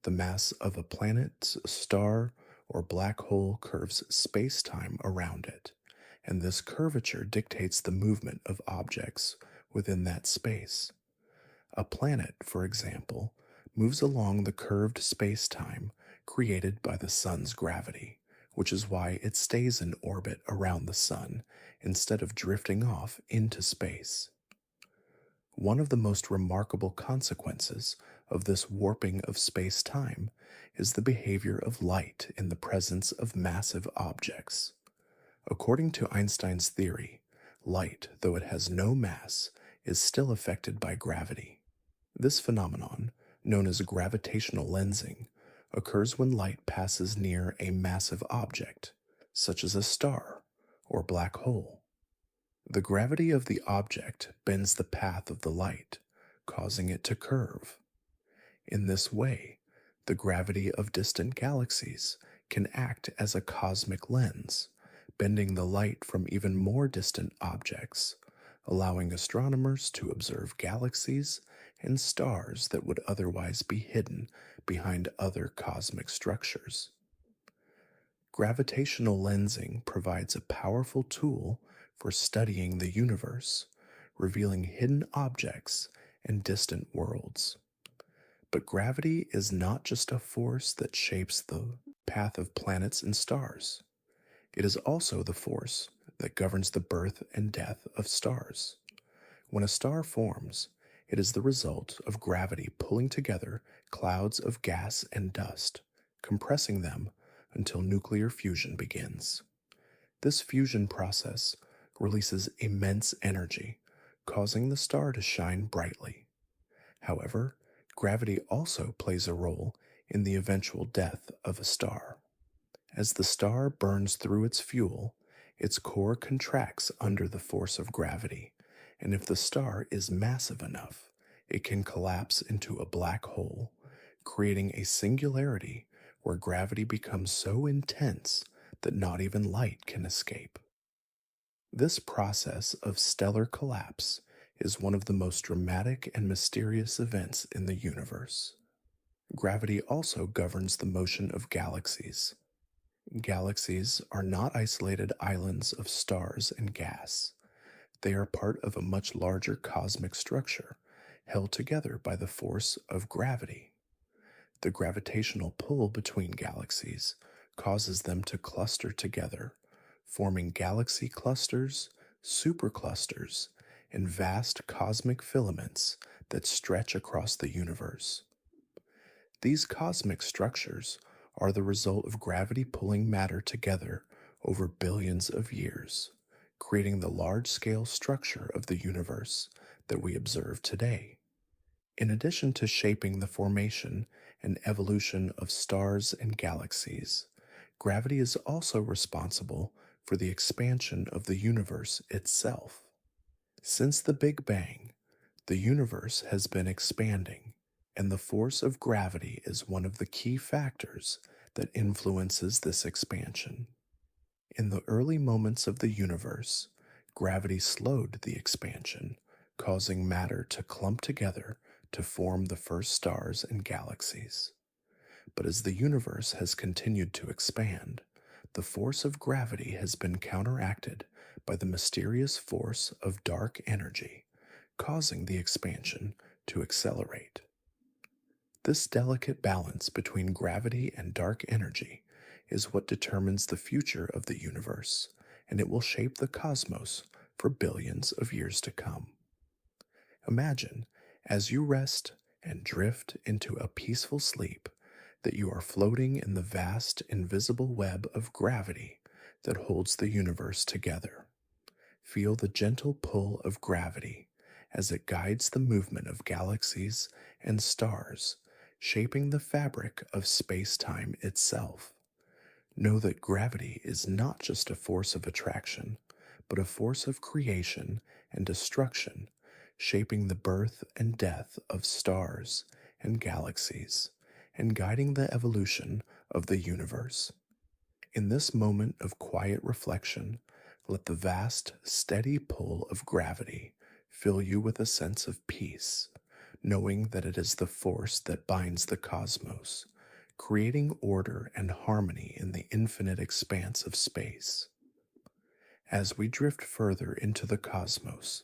The mass of a planet, star, or black hole curves space-time around it, and this curvature dictates the movement of objects within that space. A planet, for example, moves along the curved space-time created by the sun's gravity, which is why it stays in orbit around the sun instead of drifting off into space. One of the most remarkable consequences of this warping of space-time is the behavior of light in the presence of massive objects. According to Einstein's theory, light, though it has no mass, is still affected by gravity. This phenomenon, known as gravitational lensing, occurs when light passes near a massive object, such as a star or black hole. The gravity of the object bends the path of the light, causing it to curve. In this way, the gravity of distant galaxies can act as a cosmic lens, bending the light from even more distant objects, allowing astronomers to observe galaxies and stars that would otherwise be hidden behind other cosmic structures. Gravitational lensing provides a powerful tool for studying the universe, revealing hidden objects and distant worlds. But gravity is not just a force that shapes the path of planets and stars. It is also the force that governs the birth and death of stars. When a star forms, it is the result of gravity pulling together clouds of gas and dust, compressing them until nuclear fusion begins. This fusion process releases immense energy, causing the star to shine brightly. However, gravity also plays a role in the eventual death of a star. As the star burns through its fuel, its core contracts under the force of gravity, and if the star is massive enough, it can collapse into a black hole, creating a singularity where gravity becomes so intense that not even light can escape. This process of stellar collapse is one of the most dramatic and mysterious events in the universe. Gravity also governs the motion of galaxies. Galaxies are not isolated islands of stars and gas. They are part of a much larger cosmic structure, held together by the force of gravity. The gravitational pull between galaxies causes them to cluster together, forming galaxy clusters, superclusters, and vast cosmic filaments that stretch across the universe. These cosmic structures are the result of gravity pulling matter together over billions of years, creating the large scale structure of the universe that we observe today. In addition to shaping the formation and evolution of stars and galaxies, gravity is also responsible for the expansion of the universe itself. Since the Big Bang, the universe has been expanding, and the force of gravity is one of the key factors that influences this expansion. In the early moments of the universe, gravity slowed the expansion, causing matter to clump together to form the first stars and galaxies. But as the universe has continued to expand, the force of gravity has been counteracted by the mysterious force of dark energy, causing the expansion to accelerate. This delicate balance between gravity and dark energy is what determines the future of the universe, and it will shape the cosmos for billions of years to come. Imagine, as you rest and drift into a peaceful sleep, that you are floating in the vast invisible web of gravity that holds the universe together. Feel the gentle pull of gravity as it guides the movement of galaxies and stars, shaping the fabric of space-time itself. Know that gravity is not just a force of attraction, but a force of creation and destruction, shaping the birth and death of stars and galaxies, and guiding the evolution of the universe. In this moment of quiet reflection, let the vast, steady pull of gravity fill you with a sense of peace, knowing that it is the force that binds the cosmos, creating order and harmony in the infinite expanse of space. As we drift further into the cosmos,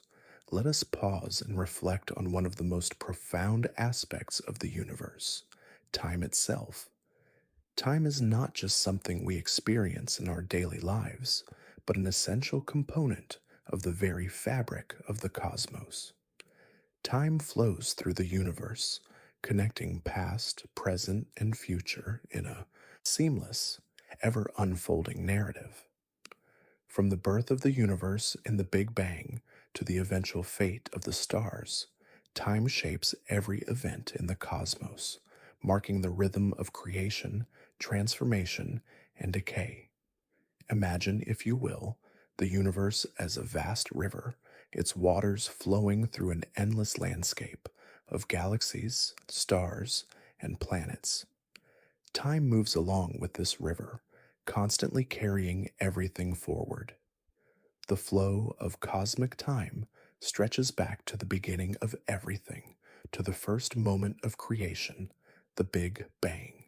let us pause and reflect on one of the most profound aspects of the universe, time itself. Time is not just something we experience in our daily lives, but an essential component of the very fabric of the cosmos. Time flows through the universe, connecting past, present, and future in a seamless, ever unfolding narrative. From the birth of the universe in the Big Bang to the eventual fate of the stars, time shapes every event in the cosmos, marking the rhythm of creation, transformation, and decay. Imagine, if you will, the universe as a vast river, its waters flowing through an endless landscape of galaxies, stars, and planets. Time moves along with this river, constantly carrying everything forward. The flow of cosmic time stretches back to the beginning of everything, to the first moment of creation, the Big Bang.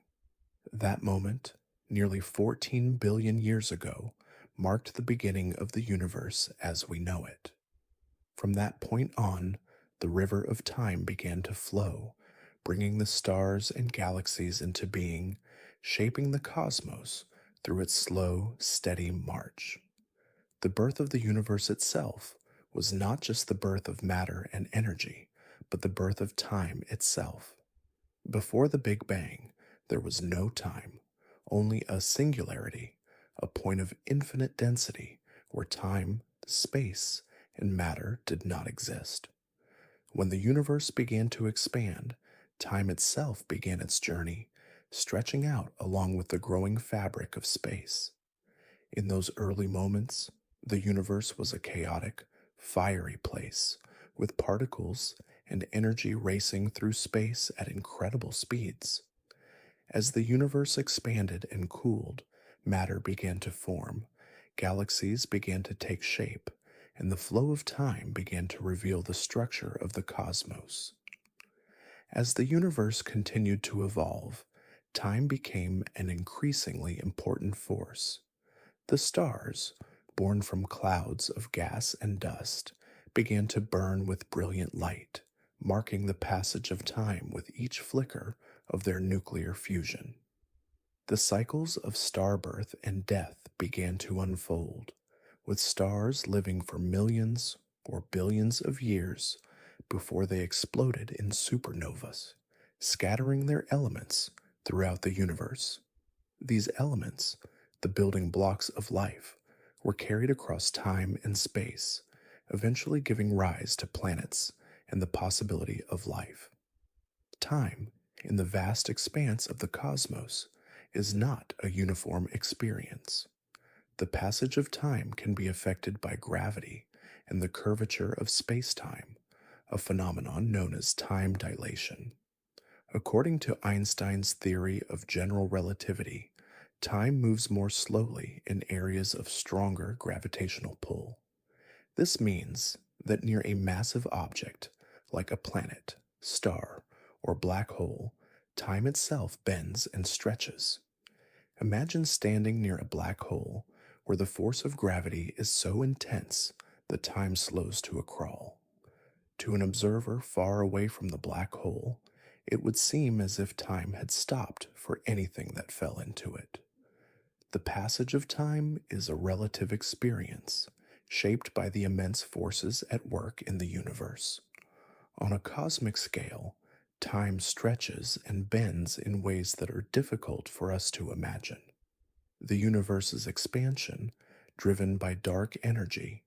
That moment, nearly 14 billion years ago, marked the beginning of the universe as we know it. From that point on, the river of time began to flow, bringing the stars and galaxies into being, shaping the cosmos through its slow, steady march. The birth of the universe itself was not just the birth of matter and energy, but the birth of time itself. Before the Big Bang, there was no time, only a singularity, a point of infinite density where time, space, and matter did not exist. When the universe began to expand, time itself began its journey, stretching out along with the growing fabric of space. In those early moments, the universe was a chaotic, fiery place, with particles and energy racing through space at incredible speeds. As the universe expanded and cooled, matter began to form, galaxies began to take shape, and the flow of time began to reveal the structure of the cosmos. As the universe continued to evolve, time became an increasingly important force. The stars, born from clouds of gas and dust, began to burn with brilliant light, marking the passage of time with each flicker of their nuclear fusion. The cycles of star birth and death began to unfold, with stars living for millions or billions of years before they exploded in supernovas, scattering their elements throughout the universe. These elements, the building blocks of life, were carried across time and space, eventually giving rise to planets and the possibility of life. Time, in the vast expanse of the cosmos, is not a uniform experience. The passage of time can be affected by gravity and the curvature of space-time, a phenomenon known as time dilation. According to Einstein's theory of general relativity, time moves more slowly in areas of stronger gravitational pull. This means that near a massive object, like a planet, star, or black hole, time itself bends and stretches. Imagine standing near a black hole where the force of gravity is so intense that time slows to a crawl. To an observer far away from the black hole, it would seem as if time had stopped for anything that fell into it. The passage of time is a relative experience, shaped by the immense forces at work in the universe. On a cosmic scale, time stretches and bends in ways that are difficult for us to imagine. The universe's expansion, driven by dark energy,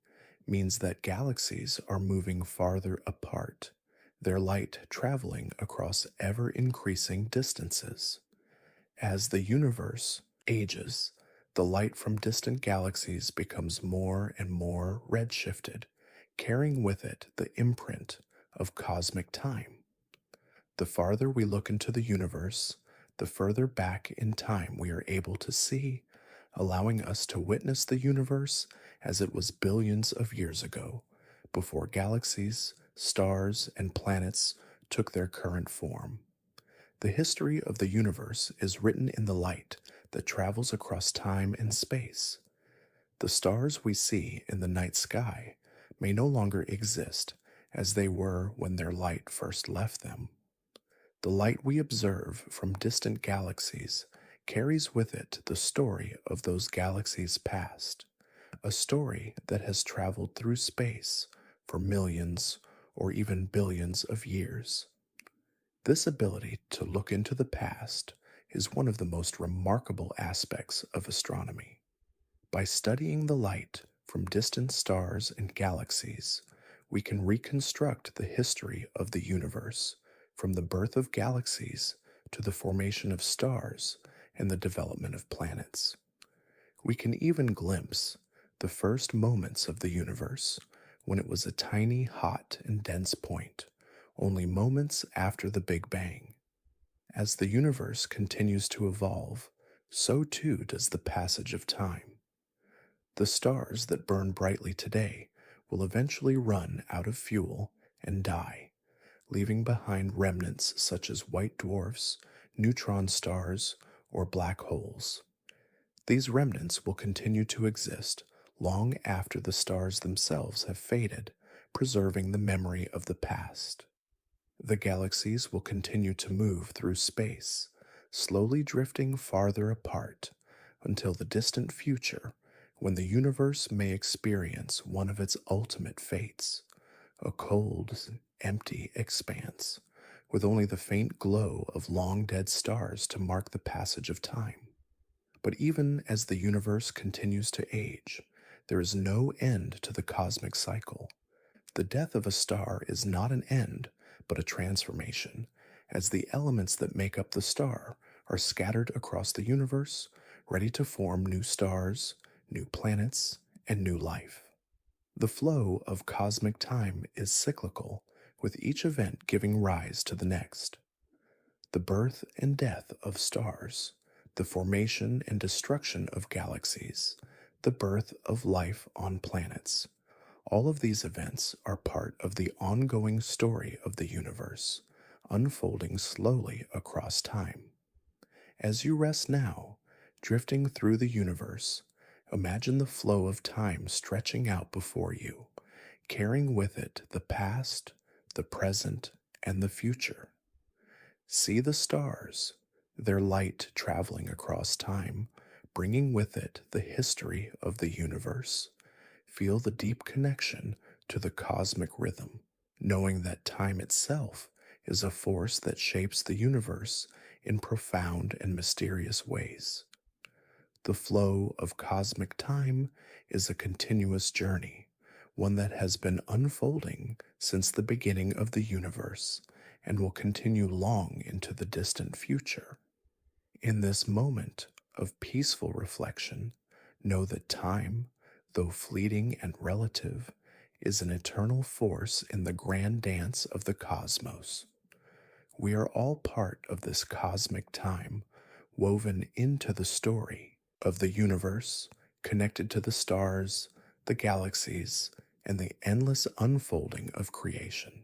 means that galaxies are moving farther apart, their light traveling across ever increasing distances. As the universe ages, the light from distant galaxies becomes more and more redshifted, carrying with it the imprint of cosmic time. The farther we look into the universe, the further back in time we are able to see, allowing us to witness the universe as it was billions of years ago, before galaxies, stars, and planets took their current form. The history of the universe is written in the light that travels across time and space. The stars we see in the night sky may no longer exist as they were when their light first left them. The light we observe from distant galaxies carries with it the story of those galaxies past, a story that has traveled through space for millions or even billions of years. This ability to look into the past is one of the most remarkable aspects of astronomy. By studying the light from distant stars and galaxies, we can reconstruct the history of the universe, from the birth of galaxies to the formation of stars and the development of planets. We can even glimpse the first moments of the universe when it was a tiny, hot, and dense point, only moments after the Big Bang. As the universe continues to evolve, so too does the passage of time. The stars that burn brightly today will eventually run out of fuel and die, leaving behind remnants such as white dwarfs, neutron stars, or black holes. These remnants will continue to exist long after the stars themselves have faded, preserving the memory of the past. The galaxies will continue to move through space, slowly drifting farther apart until the distant future when the universe may experience one of its ultimate fates, a cold, empty expanse, with only the faint glow of long-dead stars to mark the passage of time. But even as the universe continues to age, there is no end to the cosmic cycle. The death of a star is not an end, but a transformation, as the elements that make up the star are scattered across the universe, ready to form new stars, new planets, and new life. The flow of cosmic time is cyclical, with each event giving rise to the next. The birth and death of stars, the formation and destruction of galaxies, the birth of life on planets. All of these events are part of the ongoing story of the universe, unfolding slowly across time. As you rest now, drifting through the universe, imagine the flow of time stretching out before you, carrying with it the past, the present, and the future. See the stars, their light traveling across time, bringing with it the history of the universe. Feel the deep connection to the cosmic rhythm, knowing that time itself is a force that shapes the universe in profound and mysterious ways. The flow of cosmic time is a continuous journey, one that has been unfolding since the beginning of the universe and will continue long into the distant future. In this moment of peaceful reflection, know that time, though fleeting and relative, is an eternal force in the grand dance of the cosmos. We are all part of this cosmic time, woven into the story of the universe, connected to the stars, the galaxies, and the endless unfolding of creation.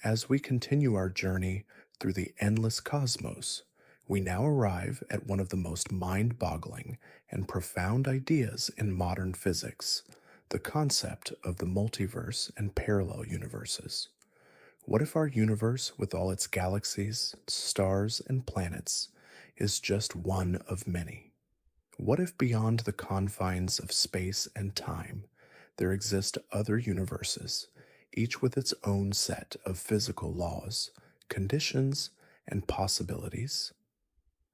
As we continue our journey through the endless cosmos, we now arrive at one of the most mind boggling and profound ideas in modern physics, the concept of the multiverse and parallel universes. What if our universe, with all its galaxies, stars, and planets, is just one of many? What if beyond the confines of space and time, there exist other universes, each with its own set of physical laws, conditions, and possibilities?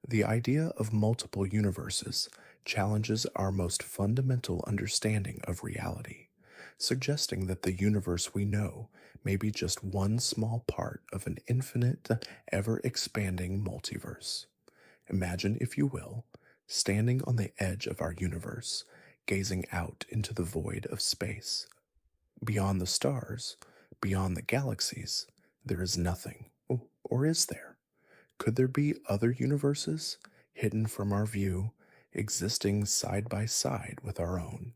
The idea of multiple universes challenges our most fundamental understanding of reality, suggesting that the universe we know may be just one small part of an infinite, ever expanding multiverse. Imagine, if you will, standing on the edge of our universe, gazing out into the void of space. Beyond the stars, beyond the galaxies, there is nothing. Or is there? Could there be other universes, hidden from our view, existing side by side with our own?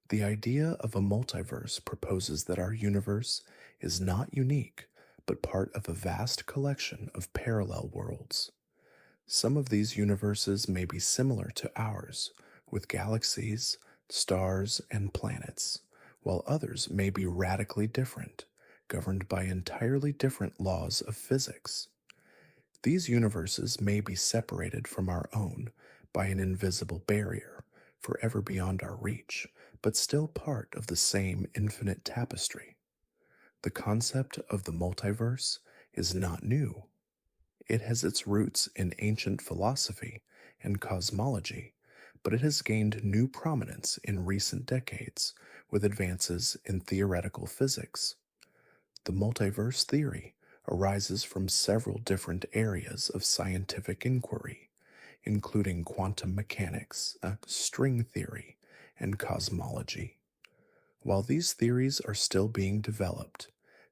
The idea of a multiverse proposes that our universe is not unique, but part of a vast collection of parallel worlds. Some of these universes may be similar to ours, with galaxies, stars, and planets, while others may be radically different, governed by entirely different laws of physics. These universes may be separated from our own by an invisible barrier, forever beyond our reach, but still part of the same infinite tapestry. The concept of the multiverse is not new. It has its roots in ancient philosophy and cosmology, but it has gained new prominence in recent decades with advances in theoretical physics. The multiverse theory arises from several different areas of scientific inquiry, including quantum mechanics, string theory, and cosmology. While these theories are still being developed,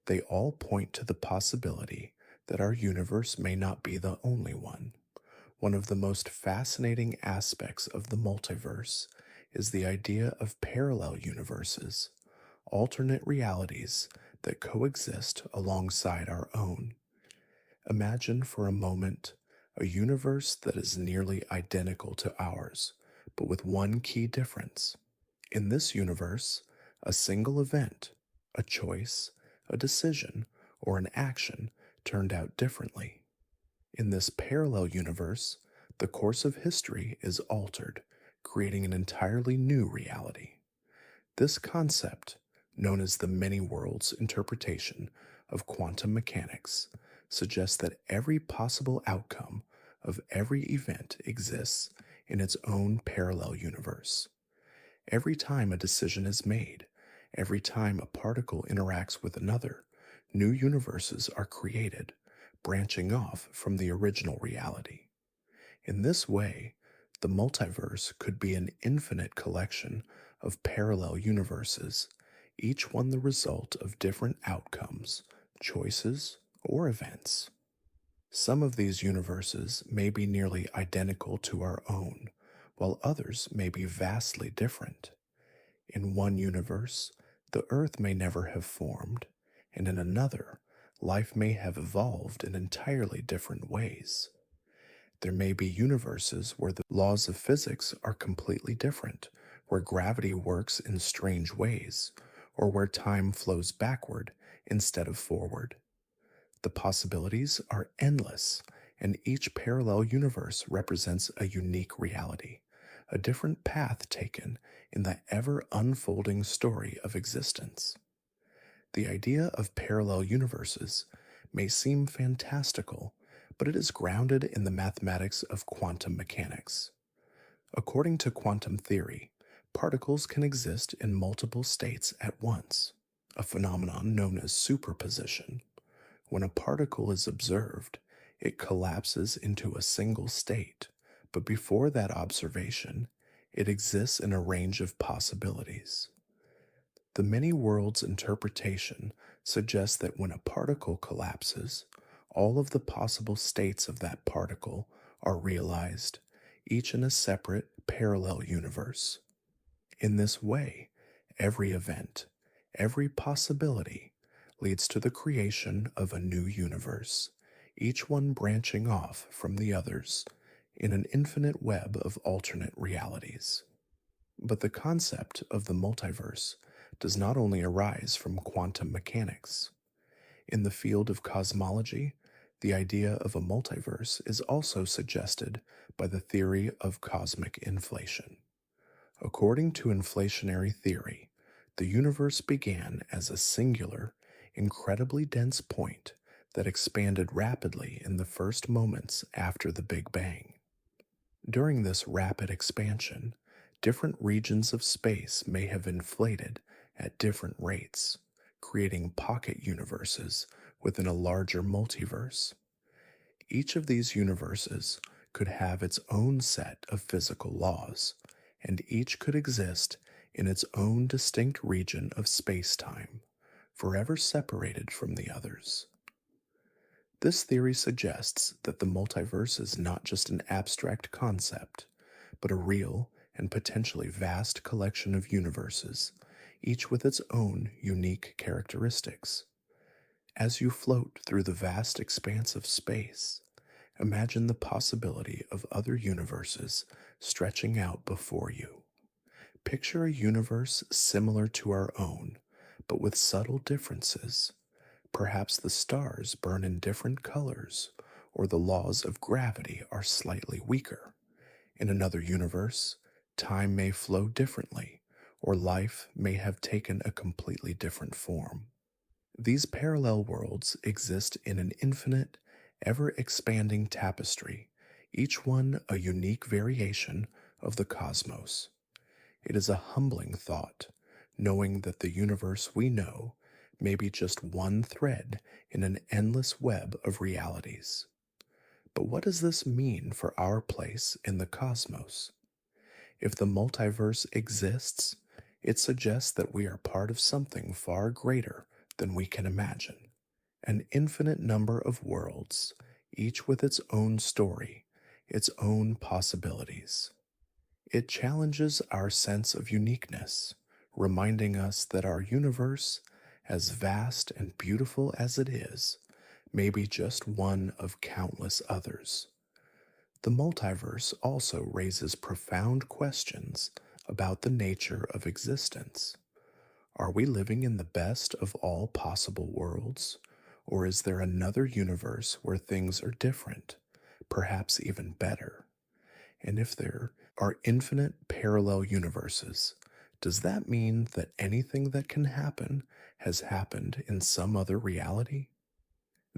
they all point to the possibility that our universe may not be the only one. One of the most fascinating aspects of the multiverse is the idea of parallel universes, alternate realities that coexist alongside our own. Imagine for a moment a universe that is nearly identical to ours, but with one key difference. In this universe, a single event, a choice, a decision, or an action turned out differently. In this parallel universe, the course of history is altered, creating an entirely new reality. This concept, known as the many worlds interpretation of quantum mechanics, suggests that every possible outcome of every event exists in its own parallel universe. Every time a decision is made, every time a particle interacts with another, new universes are created, branching off from the original reality. In this way, the multiverse could be an infinite collection of parallel universes, each one the result of different outcomes, choices, or events. Some of these universes may be nearly identical to our own, while others may be vastly different. In one universe, the Earth may never have formed, and in another, life may have evolved in entirely different ways. There may be universes where the laws of physics are completely different, where gravity works in strange ways, or where time flows backward instead of forward. The possibilities are endless, and each parallel universe represents a unique reality, a different path taken in the ever unfolding story of existence. The idea of parallel universes may seem fantastical, but it is grounded in the mathematics of quantum mechanics. According to quantum theory, particles can exist in multiple states at once, a phenomenon known as superposition. When a particle is observed, it collapses into a single state, but before that observation, it exists in a range of possibilities. The many worlds interpretation suggests that when a particle collapses, all of the possible states of that particle are realized, each in a separate, parallel universe. In this way, every event, every possibility, leads to the creation of a new universe, each one branching off from the others in an infinite web of alternate realities. But the concept of the multiverse does not only arise from quantum mechanics. In the field of cosmology, the idea of a multiverse is also suggested by the theory of cosmic inflation. According to inflationary theory, the universe began as a singular, incredibly dense point that expanded rapidly in the first moments after the Big Bang. During this rapid expansion, different regions of space may have inflated at different rates, creating pocket universes within a larger multiverse. Each of these universes could have its own set of physical laws, and each could exist in its own distinct region of space-time, forever separated from the others. This theory suggests that the multiverse is not just an abstract concept, but a real and potentially vast collection of universes, each with its own unique characteristics. As you float through the vast expanse of space, imagine the possibility of other universes stretching out before you. Picture a universe similar to our own, but with subtle differences. Perhaps the stars burn in different colors, or the laws of gravity are slightly weaker. In another universe, time may flow differently, or life may have taken a completely different form. These parallel worlds exist in an infinite, ever-expanding tapestry, each one a unique variation of the cosmos. It is a humbling thought, knowing that the universe we know may be just one thread in an endless web of realities. But what does this mean for our place in the cosmos? If the multiverse exists, it suggests that we are part of something far greater than we can imagine. An infinite number of worlds, each with its own story, its own possibilities. It challenges our sense of uniqueness, reminding us that our universe, as vast and beautiful as it is, may be just one of countless others. The multiverse also raises profound questions about the nature of existence. Are we living in the best of all possible worlds, or is there another universe where things are different, perhaps even better? And if there are infinite parallel universes, does that mean that anything that can happen has happened in some other reality?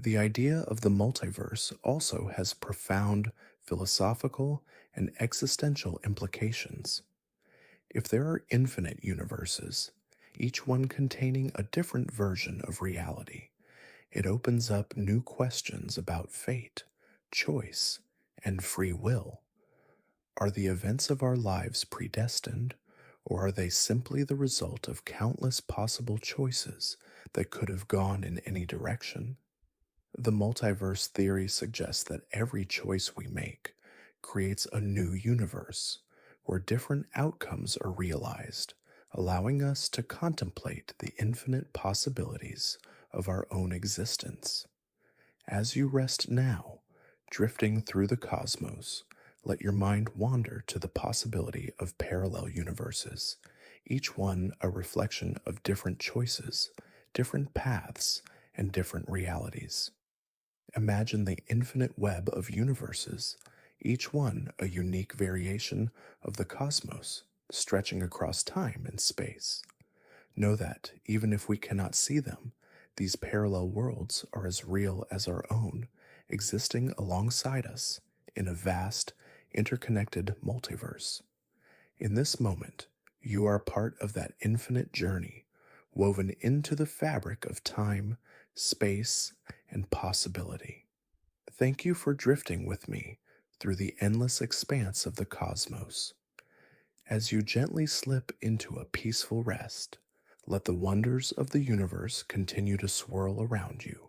The idea of the multiverse also has profound philosophical and existential implications. If there are infinite universes, each one containing a different version of reality, it opens up new questions about fate, choice, and free will. Are the events of our lives predestined, or are they simply the result of countless possible choices that could have gone in any direction? The multiverse theory suggests that every choice we make creates a new universe where different outcomes are realized, allowing us to contemplate the infinite possibilities of our own existence. As you rest now, drifting through the cosmos, let your mind wander to the possibility of parallel universes, each one a reflection of different choices, different paths, and different realities. Imagine the infinite web of universes, each one a unique variation of the cosmos, stretching across time and space. Know that, even if we cannot see them, these parallel worlds are as real as our own, existing alongside us in a vast, interconnected multiverse. In this moment, you are part of that infinite journey, woven into the fabric of time, space, and possibility. Thank you for drifting with me through the endless expanse of the cosmos. As you gently slip into a peaceful rest, let the wonders of the universe continue to swirl around you,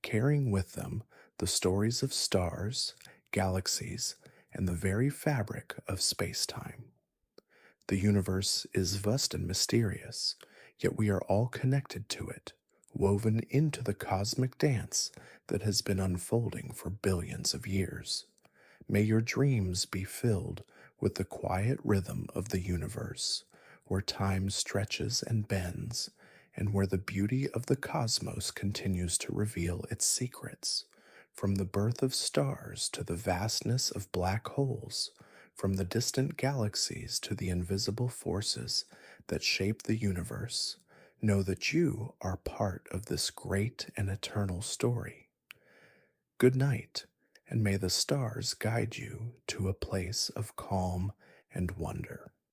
carrying with them the stories of stars, galaxies, and the very fabric of space-time. The universe is vast and mysterious, yet we are all connected to it, woven into the cosmic dance that has been unfolding for billions of years. May your dreams be filled with the quiet rhythm of the universe, where time stretches and bends, and where the beauty of the cosmos continues to reveal its secrets. From the birth of stars to the vastness of black holes, from the distant galaxies to the invisible forces that shape the universe, know that you are part of this great and eternal story. Good night, and may the stars guide you to a place of calm and wonder.